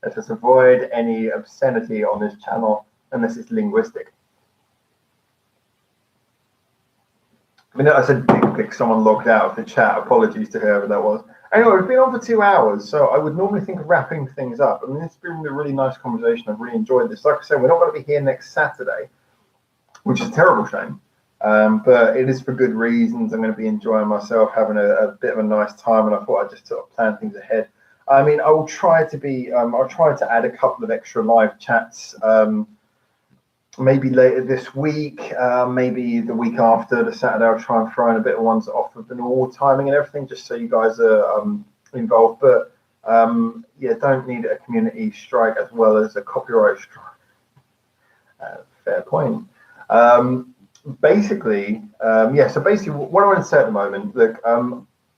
Let us avoid any obscenity on this channel unless it's linguistic. I mean, I said dick pic, someone logged out of the chat. Apologies to whoever that was. Anyway, we've been on for 2 hours, so I would normally think of wrapping things up. I mean, it's been a really nice conversation. I've really enjoyed this. Like I said, we're not going to be here next Saturday, which is a terrible shame. But it is for good reasons. I'm going to be enjoying myself, having a bit of a nice time, and I thought I'd just sort of plan things ahead. I mean, I will try to be, I'll try to add a couple of extra live chats, maybe later this week, maybe the week after, the Saturday. I'll try and throw in a bit of ones off of the normal timing and everything, just so you guys are involved. But yeah, don't need a community strike as well as a copyright strike. Fair point. Basically, yeah, so basically what I want to say at the moment, look,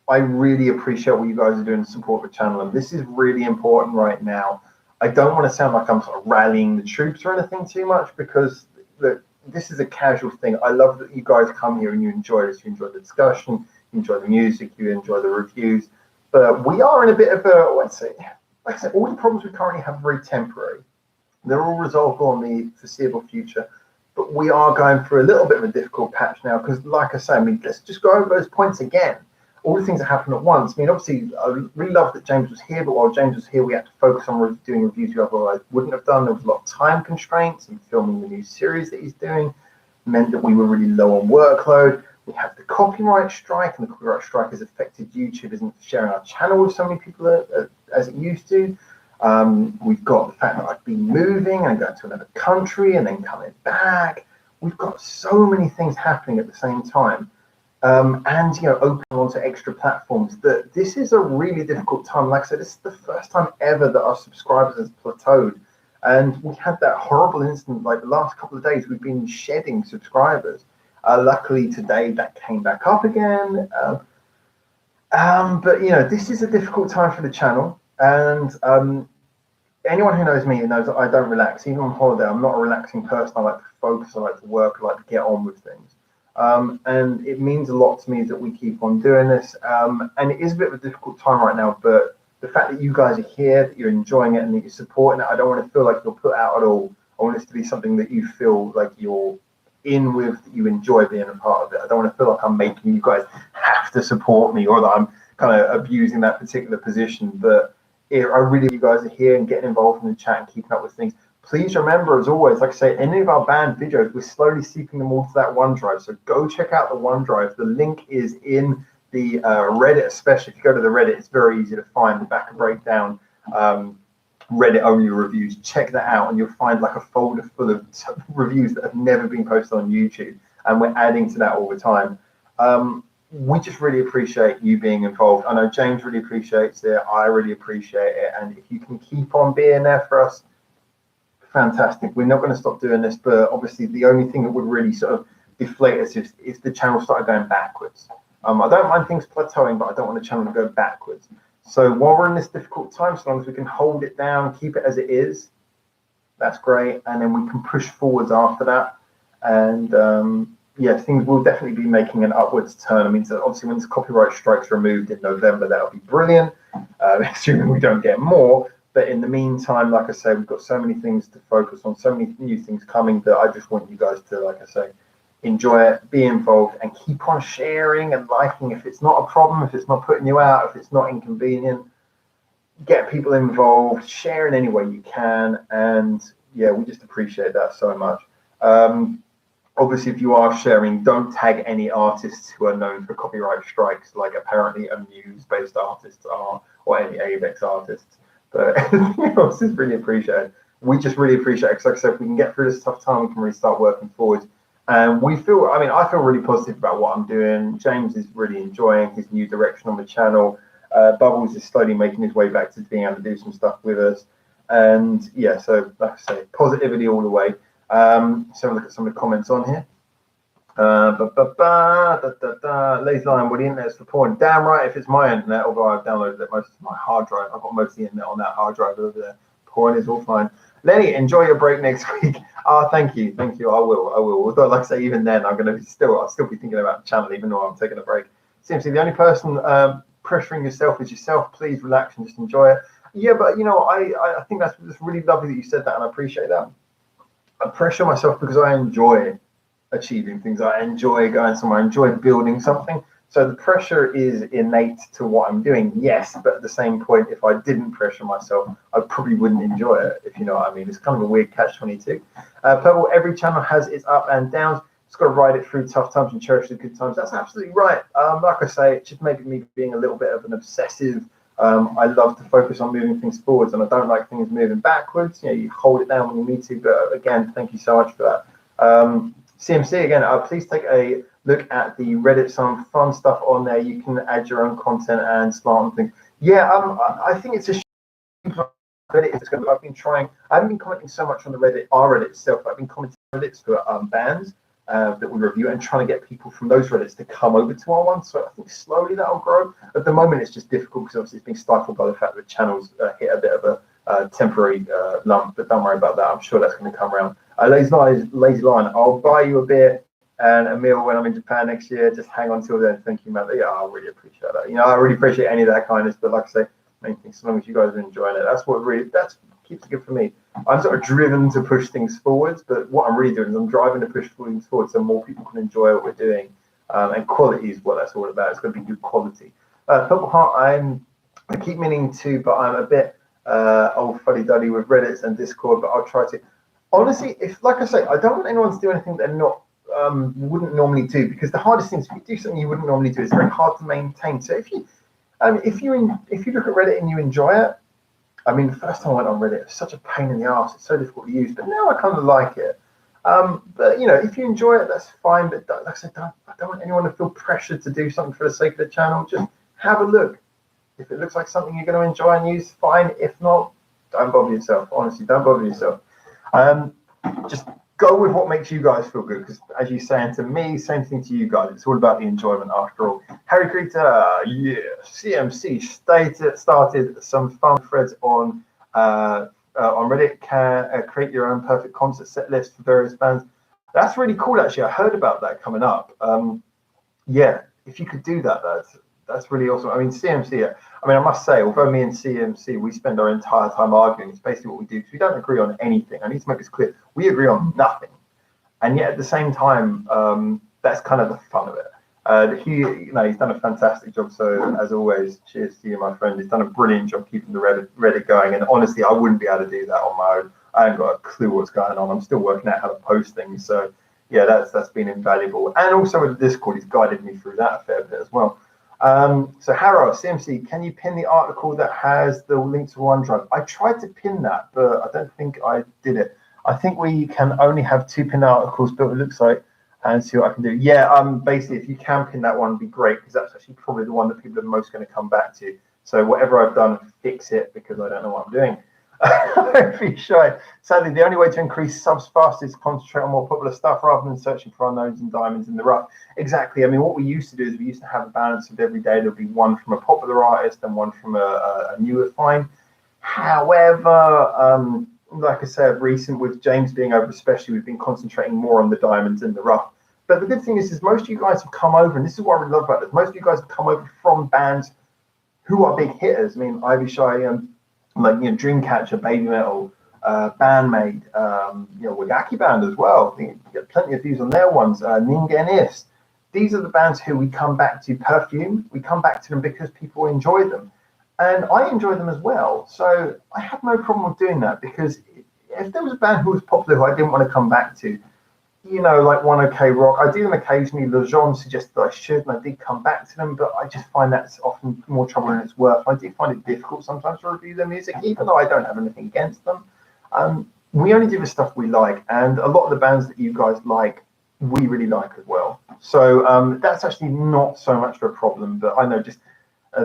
I really appreciate what you guys are doing to support the channel, and this is really important right now. I don't want to sound like I'm sort of rallying the troops or anything too much, because look, this is a casual thing. I love that you guys come here and you enjoy this. You enjoy the discussion, you enjoy the music, you enjoy the reviews. But we are in a bit of a, let's say, like I said, all the problems we currently have are very temporary. They're all resolvable in the foreseeable future. But we are going through a little bit of a difficult patch now, because like I say, I mean, let's just go over those points again. All the things that happen at once. I mean, obviously, I really love that James was here, but while James was here, we had to focus on doing reviews we otherwise wouldn't have done. There was a lot of time constraints, and filming the new series that he's doing meant that we were really low on workload. We have the copyright strike, and the copyright strike has affected YouTube isn't sharing our channel with so many people as it used to. We've got the fact that I've been moving and going to another country and then coming back. We've got so many things happening at the same time. And you know, open onto extra platforms, that this is a really difficult time. Like I said, this is the first time ever that our subscribers has plateaued, and we had that horrible incident like the last couple of days. We've been shedding subscribers. Luckily today that came back up again. But you know, this is a difficult time for the channel, and anyone who knows me knows that I don't relax. Even on holiday, I'm not a relaxing person. I like to focus, I like to work, I like to get on with things. And it means a lot to me that we keep on doing this. And it is a bit of a difficult time right now, but the fact that you guys are here, that you're enjoying it and that you're supporting it, I don't want to feel like you're put out at all. I want this to be something that you feel like you're in with, that you enjoy being a part of it. I don't want to feel like I'm making you guys have to support me, or that I'm kind of abusing that particular position. But I really, you guys are here and getting involved in the chat and keeping up with things. Please remember, as always, like I say, any of our banned videos, we're slowly seeping them all to that OneDrive. So go check out the OneDrive. The link is in the Reddit, especially if you go to the Reddit, it's very easy to find the back of breakdown. Reddit only reviews. Check that out, and you'll find like a folder full of reviews that have never been posted on YouTube, and we're adding to that all the time. We just really appreciate you being involved. I know James really appreciates it. I really appreciate it, and if you can keep on being there for us, fantastic. We're not going to stop doing this, but obviously the only thing that would really sort of deflate us is if the channel started going backwards. I don't mind things plateauing, but I don't want the channel to go backwards. So while we're in this difficult time, so long as we can hold it down, keep it as it is, that's great. And then we can push forwards after that. And yeah, things will definitely be making an upwards turn. I mean, so obviously when this copyright strike's removed in November, that'll be brilliant, assuming we don't get more. But in the meantime, like I say, we've got so many things to focus on, so many new things coming that I just want you guys to, like I say, enjoy it, be involved, and keep on sharing and liking. If it's not a problem, if it's not putting you out, if it's not inconvenient, get people involved, share in any way you can. And yeah, we just appreciate that so much. Obviously, if you are sharing, don't tag any artists who are known for copyright strikes, like apparently Amuse-based artists are, or any AVEX artists. But this is really appreciated. We just really appreciate it, because like I said, if we can get through this tough time, we can really start working forward. And we feel, I mean, I feel really positive about what I'm doing. James is really enjoying his new direction on the channel. Bubbles is slowly making his way back to being able to do some stuff with us. And yeah, so like I say, positivity all the way. So look at some of the comments on here. Lazy Lion, what the internet's for porn? Damn right, if it's my internet, although I've downloaded it most of my hard drive. I've got most of the internet on that hard drive over there. Porn is all fine. Lenny, enjoy your break next week. Thank you. I will. Although, like I say, even then, I'll still be thinking about the channel, even though I'm taking a break. Seriously, the only person pressuring yourself is yourself. Please relax and just enjoy it. Yeah, but you know, I think that's really lovely that you said that, and I appreciate that. I pressure myself because I enjoy achieving things. I enjoy going somewhere. I enjoy building something. So the pressure is innate to what I'm doing, yes, but at the same point, if I didn't pressure myself, I probably wouldn't enjoy it, if you know what I mean. It's kind of a weird catch-22. Purple, every channel has its up and downs. It's got to ride it through tough times and cherish the good times. That's absolutely right. Like I say, it's just maybe me being a little bit of an obsessive. I love to focus on moving things forwards, and I don't like things moving backwards. You know, you hold it down when you need to, but again, thank you so much for that. CMC, again, please take a look at the Reddit, some fun stuff on there. You can add your own content and smart and things. Yeah, I think it's a shame Reddit is going to, I haven't been commenting so much on the Reddit, our Reddit itself. I've been commenting on Reddits for bands that we review and trying to get people from those Reddits to come over to our one. So I think slowly that'll grow. At the moment, it's just difficult because obviously it's being stifled by the fact that channels hit a bit of a temporary lump, but don't worry about that. I'm sure that's going to come around. Lazy Lion, I'll buy you a beer and a meal when I'm in Japan next year. Just hang on till then. Thank you, man. Yeah, I really appreciate that. You know, I really appreciate any of that kindness. But like I say, main thing, as long as you guys are enjoying it, that's keeps it good for me. I'm sort of driven to push things forwards, but what I'm really doing is I'm driving to push things forward so more people can enjoy what we're doing. And quality is what that's all about. It's going to be good quality. Purple Heart, I keep meaning to, but I'm a bit old fuddy-duddy with Reddit and Discord, but I'll try to. Honestly, if like I say, I don't want anyone to do anything they're not wouldn't normally do, because the hardest thing is if you do something you wouldn't normally do, it's very hard to maintain. So if you look at Reddit and you enjoy it, I mean, the first time I went on Reddit, it was such a pain in the ass. It's so difficult to use, but now I kind of like it. But you know, if you enjoy it, that's fine. But like I said, I don't want anyone to feel pressured to do something for the sake of the channel. Just have a look. If it looks like something you're going to enjoy and use, fine. If not, don't bother yourself. Honestly, don't bother yourself. Just go with what makes you guys feel good, because as you're saying to me, same thing to you guys. It's all about the enjoyment after all. Harry Creator, yeah, CMC started some fun threads on Reddit. Can create your own perfect concert set list for various bands. That's really cool, actually. I heard about that coming up. Yeah, if you could do that, that's really awesome. I mean, CMC, I mean, I must say, although me and CMC, we spend our entire time arguing, it's basically what we do, because we don't agree on anything. I need to make this clear. We agree on nothing. And yet at the same time, that's kind of the fun of it. He's done a fantastic job. So as always, cheers to you, my friend. He's done a brilliant job keeping the Reddit going. And honestly, I wouldn't be able to do that on my own. I haven't got a clue what's going on. I'm still working out how to post things. So yeah, that's been invaluable. And also with the Discord, he's guided me through that a fair bit as well. So Harrow, CMC, can you pin the article that has the link to OneDrive? I tried to pin that, but I don't think I did it. I think we can only have 2 pinned articles, but it looks like, and see what I can do. Yeah, basically, if you can pin that one, it'd be great, because that's actually probably the one that people are most going to come back to. So whatever I've done, fix it, because I don't know what I'm doing. Don't be shy. Sadly, the only way to increase subs fast is to concentrate on more popular stuff rather than searching for unknowns and diamonds in the rough. Exactly. I mean, what we used to do is we used to have a balance of every day. There'll be one from a popular artist and one from a newer find. However, like I said, recent with James being over, especially, we've been concentrating more on the diamonds in the rough. But the good thing is most of you guys have come over, and this is what I really love about this. Most of you guys have come over from bands who are big hitters. I mean, Ivy Shy, Dreamcatcher, Baby Metal, Bandmate, Wagaki Band as well. You get plenty of views on their ones. Ningenis. These are the bands who we come back to. Perfume, we come back to them because people enjoy them. And I enjoy them as well. So I have no problem with doing that, because if there was a band who was popular who I didn't want to come back to, like One OK Rock, I do them occasionally. Lejeune suggested that I should, and I did come back to them, but I just find that's often more trouble than it's worth. I do find it difficult sometimes to review their music, even though I don't have anything against them. We only do the stuff we like, and a lot of the bands that you guys like, we really like as well. So that's actually not so much of a problem, but I know just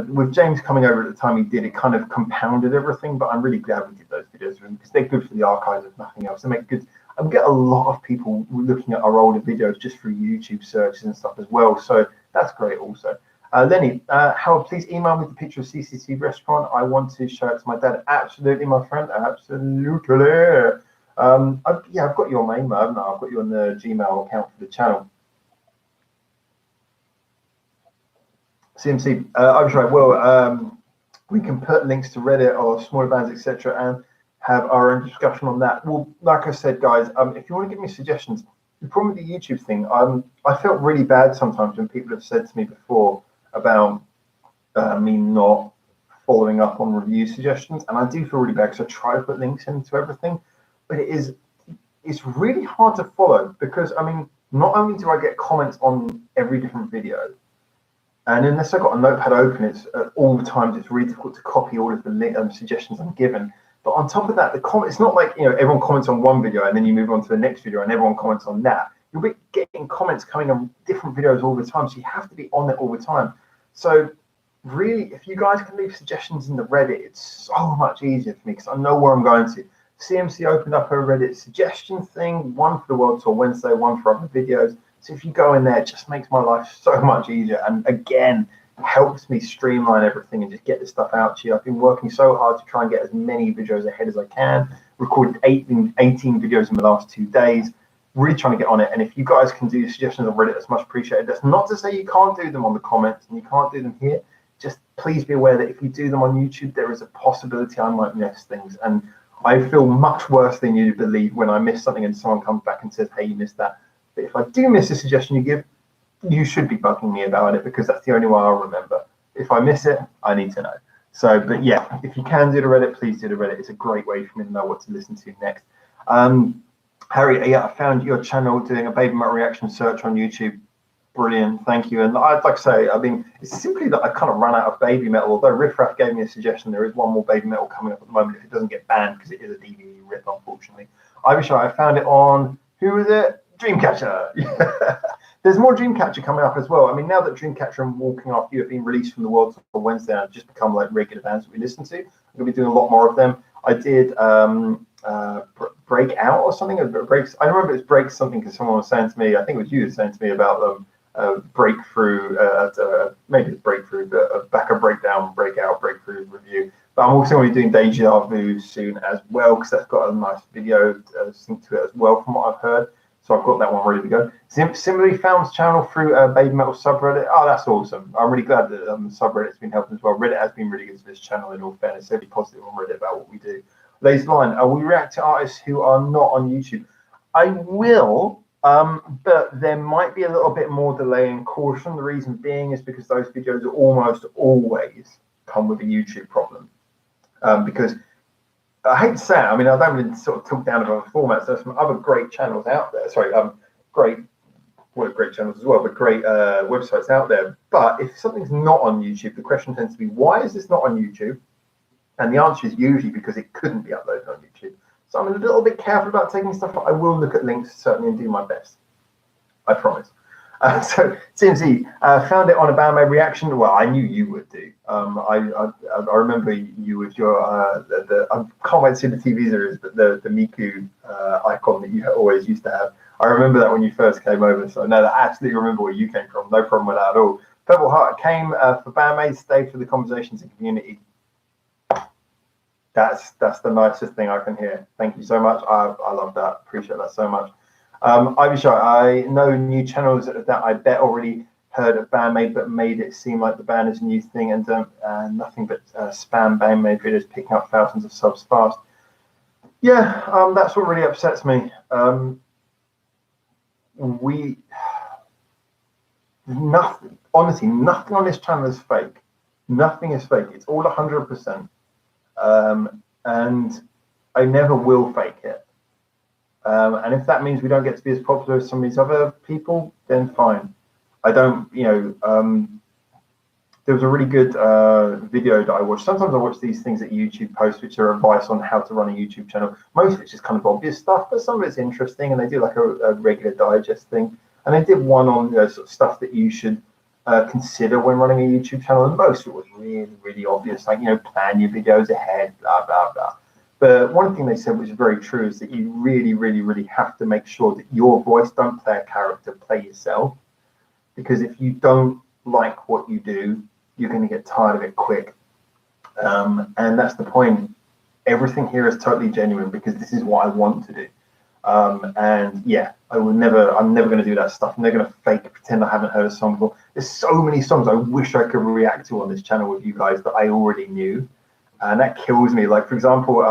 with James coming over at the time he did, it kind of compounded everything, but I'm really glad we did those videos with him, because they're good for the archives, if nothing else. They make good. I get a lot of people looking at our older videos just through YouTube searches and stuff as well, so that's great also. Lenny, Howard, please email me the picture of CCC restaurant. I want to show it to my dad. Absolutely, my friend, absolutely. I've got your mail, haven't I? I've got you on the Gmail account for the channel. CMC, I was right. Well, we can put links to Reddit or smaller bands, etc., and have our own discussion on that. Well, like I said, guys, if you want to give me suggestions, the problem with the YouTube thing, I felt really bad sometimes when people have said to me before about me not following up on review suggestions, and I do feel really bad because I try to put links into everything, but it's really hard to follow, because I mean, not only do I get comments on every different video, and unless I've got a notepad open, it's all the times it's really difficult to copy all of the suggestions I'm given. But on top of that, it's not like everyone comments on one video and then you move on to the next video and everyone comments on that. You'll be getting comments coming on different videos all the time, so you have to be on it all the time. So really, if you guys can leave suggestions in the Reddit, it's so much easier for me, because I know where I'm going to. CMC opened up a Reddit suggestion thing, one for the World Tour Wednesday, one for other videos. So if you go in there, it just makes my life so much easier, and again, helps me streamline everything and just get this stuff out to you. I've been working so hard to try and get as many videos ahead as I can. Recorded 18 videos in the last 2 days. Really trying to get on it. And if you guys can do suggestions on Reddit, that's much appreciated. That's not to say you can't do them on the comments and you can't do them here. Just please be aware that if you do them on YouTube, there is a possibility I might miss things. And I feel much worse than you believe when I miss something and someone comes back and says, hey, you missed that. But if I do miss a suggestion you give, you should be bugging me about it, because that's the only way I'll remember. If I miss it, I need to know. So, but yeah, if you can do the Reddit, please do the Reddit. It's a great way for me to know what to listen to next. Harry, yeah, I found your channel doing a Baby Metal reaction search on YouTube. Brilliant, thank you. And I'd like to say, I mean, it's simply that I kind of ran out of Baby Metal. Although Riff Raff gave me a suggestion, there is one more Baby Metal coming up at the moment if it doesn't get banned, because it is a DVD rip, unfortunately. I wish I found it on, who was it? Dreamcatcher. Yeah. There's more Dreamcatcher coming up as well. I mean, now that Dreamcatcher and Walking After You have been released from the World Tour Wednesday, I've just become like regular bands that we listen to. I'm going to be doing a lot more of them. I did Break Out or something. I remember it's Break something, because someone was saying to me, I think it was you saying to me about Breakthrough, maybe it's Breakthrough, but Backer Breakdown, Breakout, Breakthrough review. But I'm also going to be doing Deja Vu soon as well, because that's got a nice video sync to it as well, from what I've heard. So I've got that one ready to go. Similarly, found channel through Baby Metal subreddit. Oh, that's awesome. I'm really glad that subreddit's been helping as well. Reddit has been really good to this channel, in all fairness. Really positive on Reddit about what we do. Lazy Line, we react to artists who are not on YouTube. I will. But there might be a little bit more delay and caution. The reason being is because those videos almost always come with a YouTube problem. Because I hate to say it, I mean, I don't really sort of talk down about formats. There's some other great channels out there. Sorry, great channels as well, but great websites out there. But if something's not on YouTube, the question tends to be, why is this not on YouTube? And the answer is usually because it couldn't be uploaded on YouTube. So I'm a little bit careful about taking stuff. I will look at links certainly and do my best. I promise. So CMC found it on a BandMaid reaction. Well, I knew you would do. I remember you with your I can't wait to see the TV series, but the Miku icon that you always used to have. I remember that when you first came over, so no, I absolutely remember where you came from. No problem with that at all. Purple Heart came for BandMaid, stayed for the conversations and community. That's the nicest thing I can hear. Thank you so much. I love that. Appreciate that so much. Ivy Shy, I know new channels that I bet already heard of BandMaid, but made it seem like the band is a new thing and nothing but spam BandMaid videos picking up thousands of subs fast. Yeah, that's what really upsets me. Honestly, nothing on this channel is fake. Nothing is fake. It's all 100%. And I never will fake it. And if that means we don't get to be as popular as some of these other people, then fine. I don't, there was a really good video that I watched. Sometimes I watch these things that YouTube posts, which are advice on how to run a YouTube channel. Most of it's just kind of obvious stuff, but some of it's interesting, and they do like a regular digest thing. And they did one on sort of stuff that you should consider when running a YouTube channel, and most of it was really, really obvious, like, plan your videos ahead, blah, blah, blah. But one thing they said was very true is that you really, really, really have to make sure that your voice, don't play a character, play yourself. Because if you don't like what you do, you're going to get tired of it quick. And that's the point. Everything here is totally genuine because this is what I want to do. And yeah, I'm never going to do that stuff. I'm never going to fake pretend I haven't heard a song before. There's so many songs I wish I could react to on this channel with you guys that I already knew. And that kills me. Like, for example,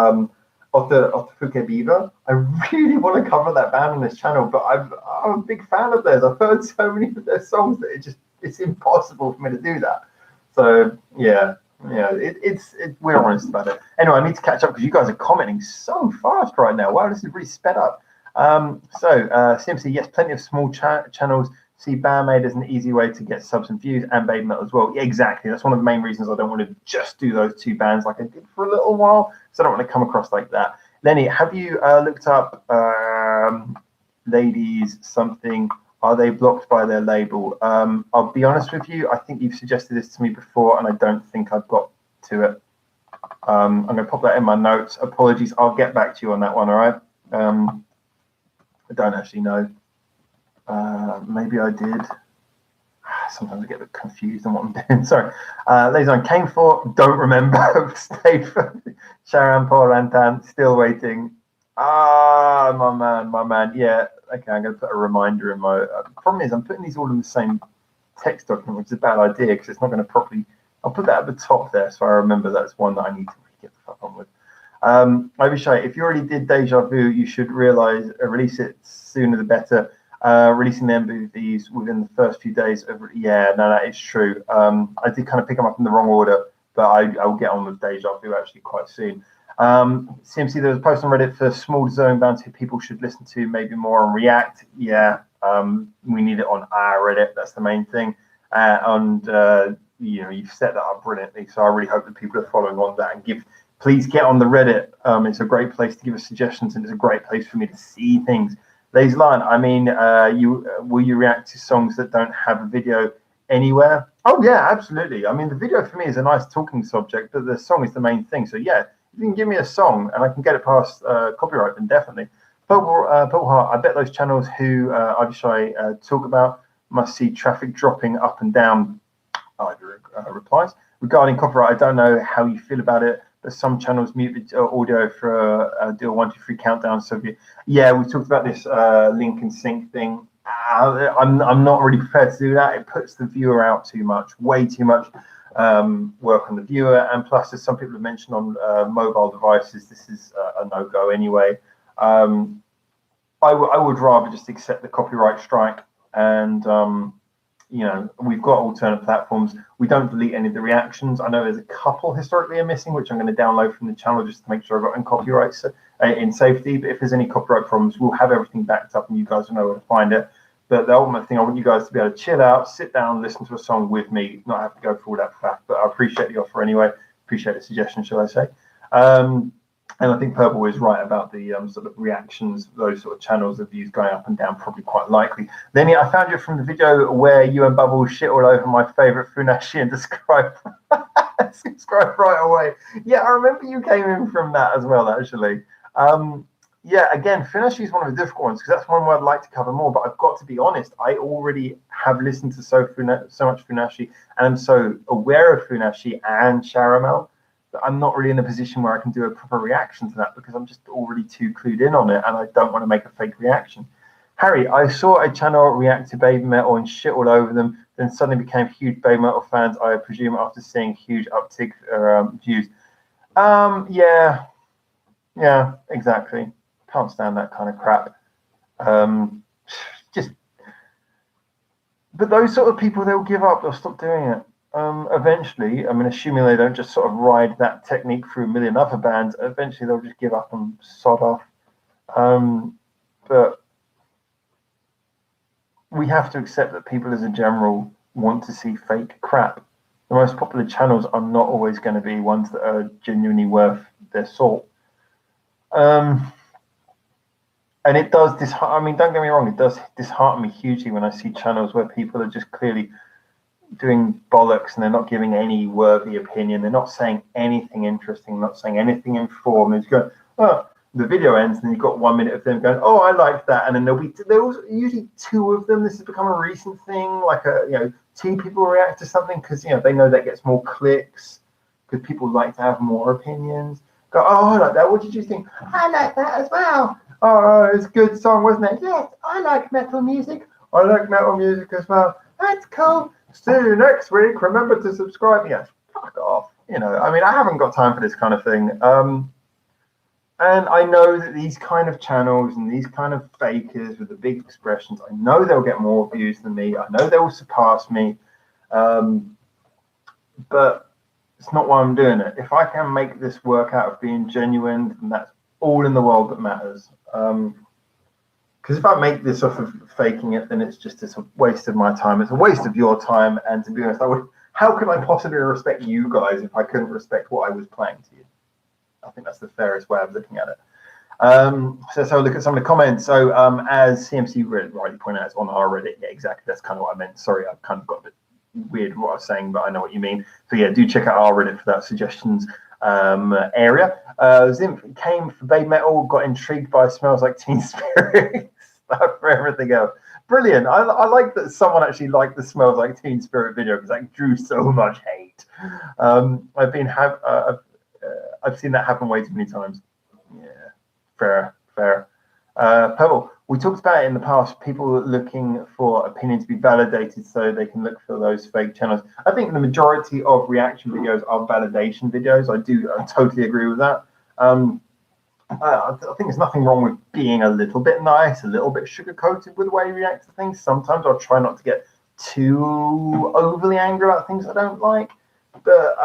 Otafuke Beaver, I really want to cover that band on this channel, but I'm a big fan of theirs. I've heard so many of their songs that it's impossible for me to do that. So yeah, we're honest about it. Anyway, I need to catch up because you guys are commenting so fast right now. Wow, this is really sped up. CMC, yes, plenty of small channels see BandMaid as an easy way to get subs and views, and Baby Metal as well. Yeah, exactly. That's one of the main reasons I don't want to just do those two bands like I did for a little while, because I don't want to come across like that. Lenny, have you looked up Ladies something? Are they blocked by their label? I'll be honest with you. I think you've suggested this to me before, and I don't think I've got to it. I'm going to pop that in my notes. Apologies. I'll get back to you on that one, all right? I don't actually know. Maybe I did. Sometimes I get a bit confused on what I'm doing. Sorry. Ladies on came for, don't remember. Stayed for Sharon Paul Rantan, still waiting. My man. Yeah, okay, I'm going to put a reminder in my... problem is, I'm putting these all in the same text document, which is a bad idea because it's not going to properly... I'll put that at the top there so I remember that's one that I need to really get the fuck on with. Ivy Shy, if you already did Deja Vu, you should release it sooner the better. Releasing the MVVs within the first few days of... Yeah, no, that is true. I did kind of pick them up in the wrong order, but I'll get on with Deja Vu actually quite soon. CMC, there was a post on Reddit for small zone bands who people should listen to maybe more on React. Yeah, we need it on our Reddit. That's the main thing. You've set that up brilliantly. So I really hope that people are following on that and please get on the Reddit. It's a great place to give us suggestions, and it's a great place for me to see things. Lazy Lion, I mean, will you react to songs that don't have a video anywhere? Oh yeah, absolutely. I mean, the video for me is a nice talking subject, but the song is the main thing. So yeah, if you can give me a song and I can get it past copyright, then definitely. Purple Heart, I bet those channels who Ivy Shy talk about must see traffic dropping up and down. Ivy replies. Regarding copyright, I don't know how you feel about it, but some channels mute the audio for do a 1, 2, 3 countdown. So yeah, we talked about this link and sync thing. I'm not really prepared to do that. It puts the viewer out too much, way too much work on the viewer, and plus, as some people have mentioned on mobile devices, this is a no-go anyway. I would rather just accept the copyright strike, and you know, we've got alternate platforms. We don't delete any of the reactions. I know there's a couple historically are missing, which I'm going to download from the channel just to make sure I've got in copyrights in safety. But if there's any copyright problems, we'll have everything backed up, and you guys will know where to find it. But the ultimate thing, I want you guys to be able to chill out, sit down, listen to a song with me, not have to go through all that faff. But I appreciate the offer anyway. Appreciate the suggestion, shall I say? And I think Purple is right about the sort of reactions, those sort of channels of views going up and down, probably quite likely. Lenny, I found you from the video where you and Bubbles shit all over my favourite Funashi and describe right away. Yeah, I remember you came in from that as well, actually. Yeah, again, Funashi is one of the difficult ones because that's one where I'd like to cover more. But I've got to be honest, I already have listened to so much Funashi, and I'm so aware of Funashi and Sharamel. I'm not really in a position where I can do a proper reaction to that because I'm just already too clued in on it and I don't want to make a fake reaction. Harry, I saw a channel react to Baby Metal and shit all over them, then suddenly became huge Baby Metal fans, I presume, after seeing huge uptick views. Yeah, exactly. Can't stand that kind of crap. But those sort of people, they'll give up, they'll stop doing it. Eventually, I mean, assuming they don't just sort of ride that technique through a million other bands, eventually they'll just give up and sod off. But we have to accept that people as a general want to see fake crap. The most popular channels are not always going to be ones that are genuinely worth their salt. And it does dishearten, I mean, don't get me wrong, it does dishearten me hugely when I see channels where people are just clearly doing bollocks and they're not giving any worthy opinion. They're not saying anything interesting, not saying anything informed. They're just going, oh, the video ends, and you've got 1 minute of them going, oh, I like that. And then there's usually two of them. This has become a recent thing, like two people react to something because they know that gets more clicks because people like to have more opinions. Go, oh, I like that. What did you think? I like that as well. Oh, it's a good song, wasn't it? Yes, I like metal music. I like metal music as well. That's cool. See you next week. Remember to subscribe. Yes, fuck off. I mean, I haven't got time for this kind of thing. And I know that these kind of channels and these kind of fakers with the big expressions, I know they'll get more views than me. I know they will surpass me. But it's not why I'm doing it. If I can make this work out of being genuine, then that's all in the world that matters. Because if I make this off of faking it, then it's a waste of my time. It's a waste of your time. And to be honest, how could I possibly respect you guys if I couldn't respect what I was playing to you? I think that's the fairest way of looking at it. So let's have a look at some of the comments. So as CMC rightly pointed out, it's on our Reddit. Yeah, exactly. That's kind of what I meant. Sorry, I kind of got a bit weird what I was saying, but I know what you mean. So yeah, do check out our Reddit for that suggestions area. Zimph came for Baby Metal, got intrigued by Smells Like Teen Spirit for everything else. Brilliant. I like that someone actually liked the Smells Like Teen Spirit video because that drew so much hate. I've seen that happen way too many times. Yeah, fair. Purple, we talked about it in the past, people looking for opinion to be validated so they can look for those fake channels. I think the majority of reaction videos are validation videos. I totally agree with that. I think there's nothing wrong with being a little bit nice, a little bit sugar-coated with the way you react to things. Sometimes I'll try not to get too overly angry about things I don't like. But,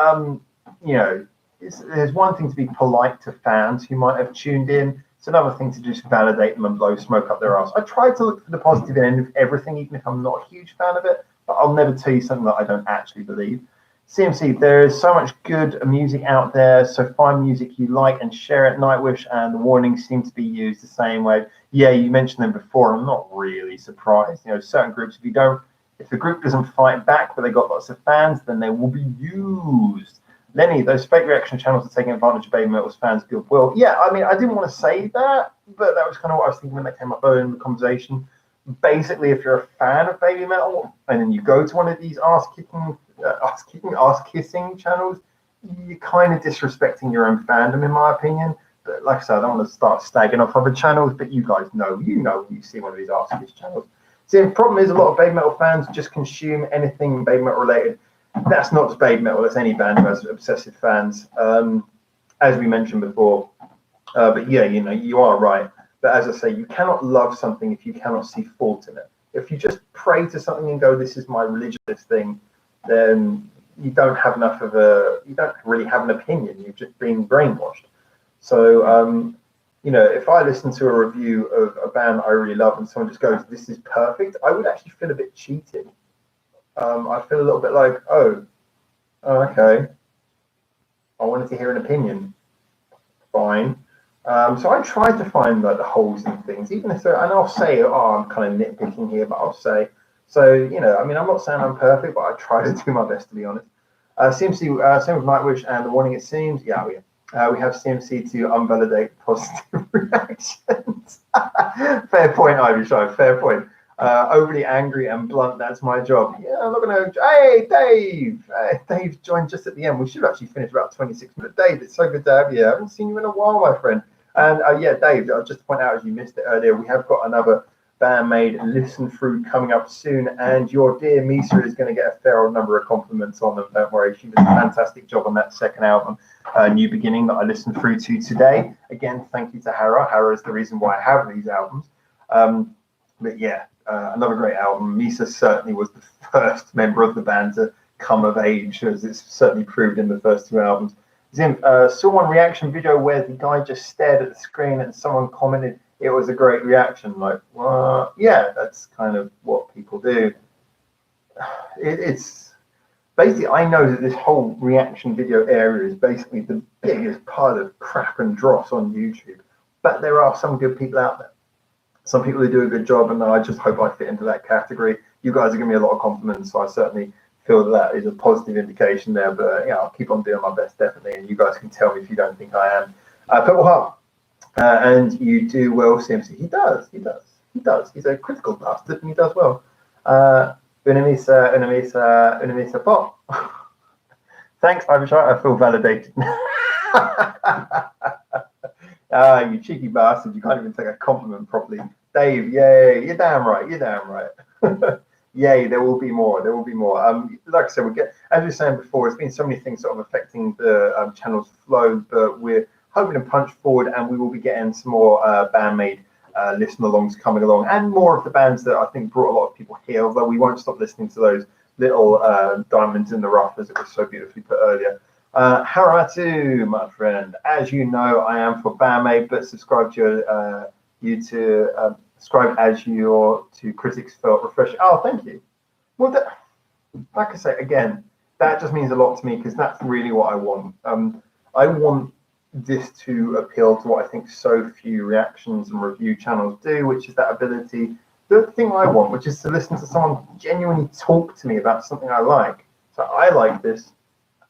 there's one thing to be polite to fans who might have tuned in. It's another thing to just validate them and blow smoke up their ass. I try to look for the positive end of everything, even if I'm not a huge fan of it. But I'll never tell you something that I don't actually believe. CMC, there is so much good music out there. So find music you like and share it. Nightwish and The Warning seem to be used the same way. Yeah, you mentioned them before. I'm not really surprised. Certain groups, if the group doesn't fight back, but they got lots of fans, then they will be used. Lenny, those fake reaction channels are taking advantage of Baby Metal's fans' goodwill. Yeah, I mean, I didn't want to say that, but that was kind of what I was thinking when that came up earlier in the conversation. Basically, if you're a fan of Baby Metal and then you go to one of these ass-kissing channels, you're kind of disrespecting your own fandom, in my opinion. But like I said, I don't want to start stagging off other channels, but you guys know when you see one of these ass-kiss channels. See, the problem is a lot of Baby Metal fans just consume anything Baby Metal related. That's not just Baby Metal, that's any band who has obsessive fans, as we mentioned before. But yeah, you are right. But as I say, you cannot love something if you cannot see fault in it. If you just pray to something and go, this is my religious thing, then you don't have enough of you don't really have an opinion. You've just been brainwashed. So, if I listen to a review of a band I really love and someone just goes, this is perfect, I would actually feel a bit cheated. I feel a little bit like, oh, okay. I wanted to hear an opinion. Fine. So I try to find like the holes in things, even if and I'll say, oh, I'm kind of nitpicking here, but I'll say, so, I'm not saying I'm perfect, but I try to do my best, to be honest. CMC, same with Nightwish and The Warning It Seems. Yeah, we have CMC to unvalidate positive reactions. Fair point, Ivy Show, fair point. Overly angry and blunt, that's my job. Yeah, I'm not going to. Hey, Dave! Dave joined just at the end. We should actually finish about 26 minutes. Dave, it's so good to have you. I haven't seen you in a while, my friend. And Dave, I'll just point out, as you missed it earlier, we have got another Bandmade listen through coming up soon, and your dear Misa is going to get a fair old number of compliments on them. Don't worry, she did a fantastic job on that second album, New Beginning, that I listened through to today. Again, thank you to Hara. Hara is the reason why I have these albums. But yeah, another great album. Misa certainly was the first member of the band to come of age, as it's certainly proved in the first two albums. Zim, saw one reaction video where the guy just stared at the screen and someone commented, it was a great reaction. Like, well, yeah, that's kind of what people do. It's basically, I know that this whole reaction video area is basically the biggest pile of crap and dross on YouTube. But there are some good people out there. Some people who do a good job, and I just hope I fit into that category. You guys are giving me a lot of compliments, so I certainly feel that is a positive indication there. But yeah, I'll keep on doing my best, definitely. And you guys can tell me if you don't think I am. Purple Heart. And you do well, CMC. He does. He's a critical bastard, and he does well. Unamisa Pop. Thanks, Irish. I feel validated. You cheeky bastard. You can't even take a compliment properly. Dave, yay. You're damn right. Yay, there will be more. Like I said, as we were saying before, it's been so many things sort of affecting the channel's flow, but we're hoping to punch forward, and we will be getting some more Bandmade listen-alongs coming along, and more of the bands that I think brought a lot of people here, although we won't stop listening to those little diamonds in the rough, as it was so beautifully put earlier. Haramatu, my friend, as you know, I am for Bandmade, but subscribe to subscribe as to Critics Felt Refreshing. Oh, thank you. Well, like I say, again, that just means a lot to me, because that's really what I want. I want this to appeal to what I think so few reactions and review channels do, which is that ability, the thing I want, which is to listen to someone genuinely talk to me about something I like. So I like this,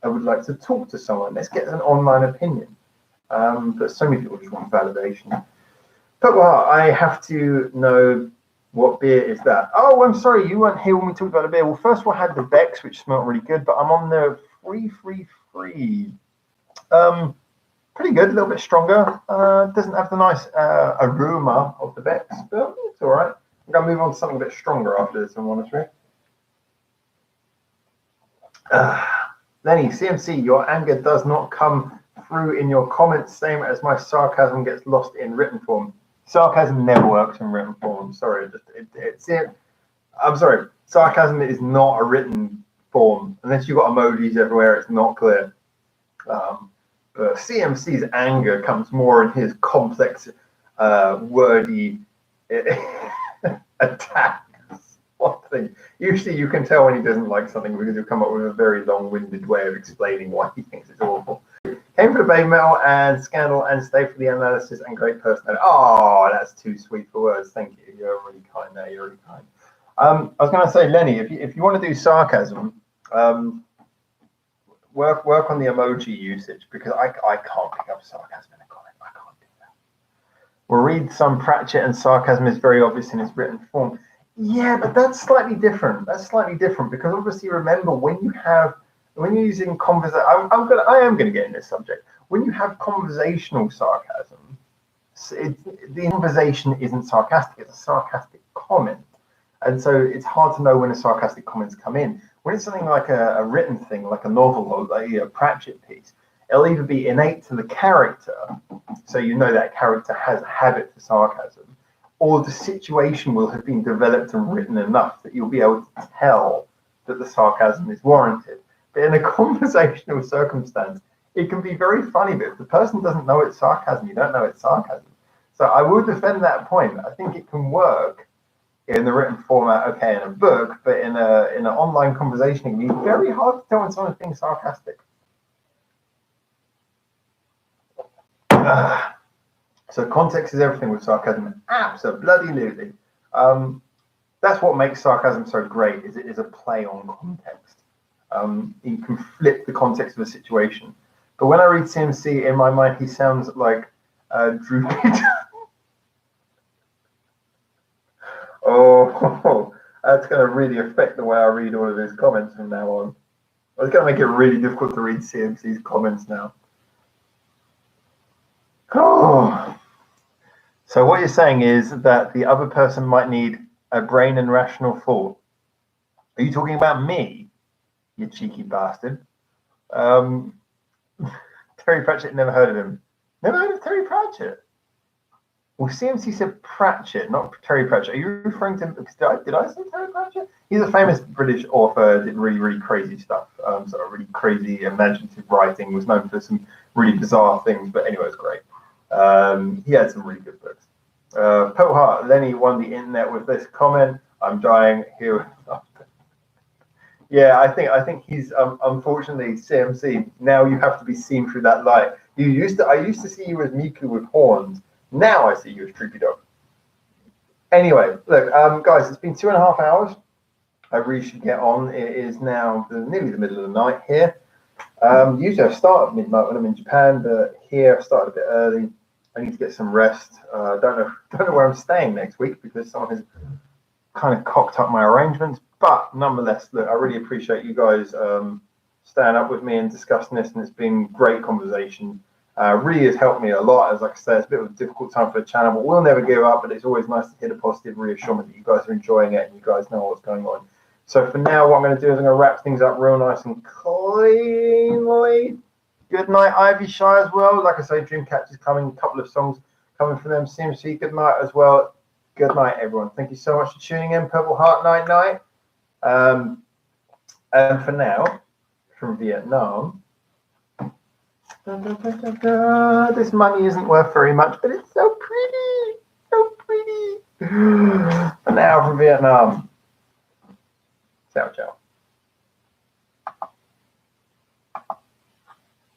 I would like to talk to someone. Let's get an online opinion. But so many people just want validation. But well, I have to know, what beer is that? Oh, I'm sorry, you weren't here when we talked about the beer. Well, first of all, I had the Beck's, which smelled really good, but I'm on the 333. Pretty good, a little bit stronger. Doesn't have the nice aroma of the Beck's, but it's all right. I'm going to move on to something a bit stronger after this, I'm honest with you. Lenny, CMC, your anger does not come through in your comments, same as my sarcasm gets lost in written form. Sarcasm never works in written form. I'm sorry. I'm sorry. Sarcasm is not a written form. Unless you've got emojis everywhere, it's not clear. But CMC's anger comes more in his complex, wordy attacks. What thing? Usually you can tell when he doesn't like something because he'll come up with a very long-winded way of explaining why he thinks it's awful. Came for the Baby Metal and Scandal and stay for the analysis and great personality. Oh, that's too sweet for words. Thank you. You're really kind there. You're really kind. I was going to say, Lenny, if you want to do sarcasm, work on the emoji usage, because I can't pick up sarcasm in a comment. I can't do that. We'll read some Pratchett, and sarcasm is very obvious in its written form. Yeah, but that's slightly different. Because obviously, remember, when you're using conversation, I am gonna get in this subject. When you have conversational sarcasm, the conversation isn't sarcastic; it's a sarcastic comment, and so it's hard to know when the sarcastic comments come in. When it's something like a written thing, like a novel or like a Pratchett piece, It'll either be innate to the character, so you know that character has a habit for sarcasm, or the situation will have been developed and written enough that you'll be able to tell that the sarcasm is warranted. But in a conversational circumstance, it can be very funny, but if the person doesn't know it's sarcasm, you don't know it's sarcasm. So I will defend that point. I think it can work in the written format, okay, in a book, but in an online conversation, it can be very hard to tell when someone's being sarcastic. So context is everything with sarcasm. Absolutely. That's what makes sarcasm so great, is it is a play on context. You can flip the context of a situation. But when I read CMC, in my mind, he sounds like Drew Peter. Oh, that's going to really affect the way I read all of his comments from now on. It's going to make it really difficult to read CMC's comments now. Oh. So what you're saying is that the other person might need a brain and rational thought. Are you talking about me, you cheeky bastard? Terry Pratchett, never heard of him. Never heard of Terry Pratchett? Well, CMC said Pratchett, not Terry Pratchett. Are you referring to, did I say Terry Pratchett? He's a famous British author, did really, really crazy stuff. Sort of really crazy imaginative writing, was known for some really bizarre things, but anyway, it's great. He had some really good books. Purple Heart, Lenny won the internet with this comment. I'm dying here. Yeah, I think he's unfortunately CMC. Now you have to be seen through that light. I used to see you as Miku with horns. Now I see you as Droopy Dog. Anyway, look, guys, it's been 2.5 hours. I really should get on. It is now nearly the middle of the night here. Usually I start at midnight when I'm in Japan, but here I started a bit early. I need to get some rest. Don't know where I'm staying next week because someone has kind of cocked up my arrangements. But nonetheless, look, I really appreciate you guys staying up with me and discussing this, and it's been great conversation. Really has helped me a lot. As like I said, it's a bit of a difficult time for the channel, but we'll never give up. But it's always nice to hear the positive reassurance that you guys are enjoying it and you guys know what's going on. So for now, what I'm going to do is I'm going to wrap things up real nice and cleanly. Good night, Ivy Shy as well. Like I say, Dreamcatcher is coming. A couple of songs coming from them. CMC, good night as well. Good night, everyone. Thank you so much for tuning in. Purple Heart, night. And for now, from Vietnam, this money isn't worth very much, but it's so pretty. So pretty. For now, from Vietnam. Ciao, ciao.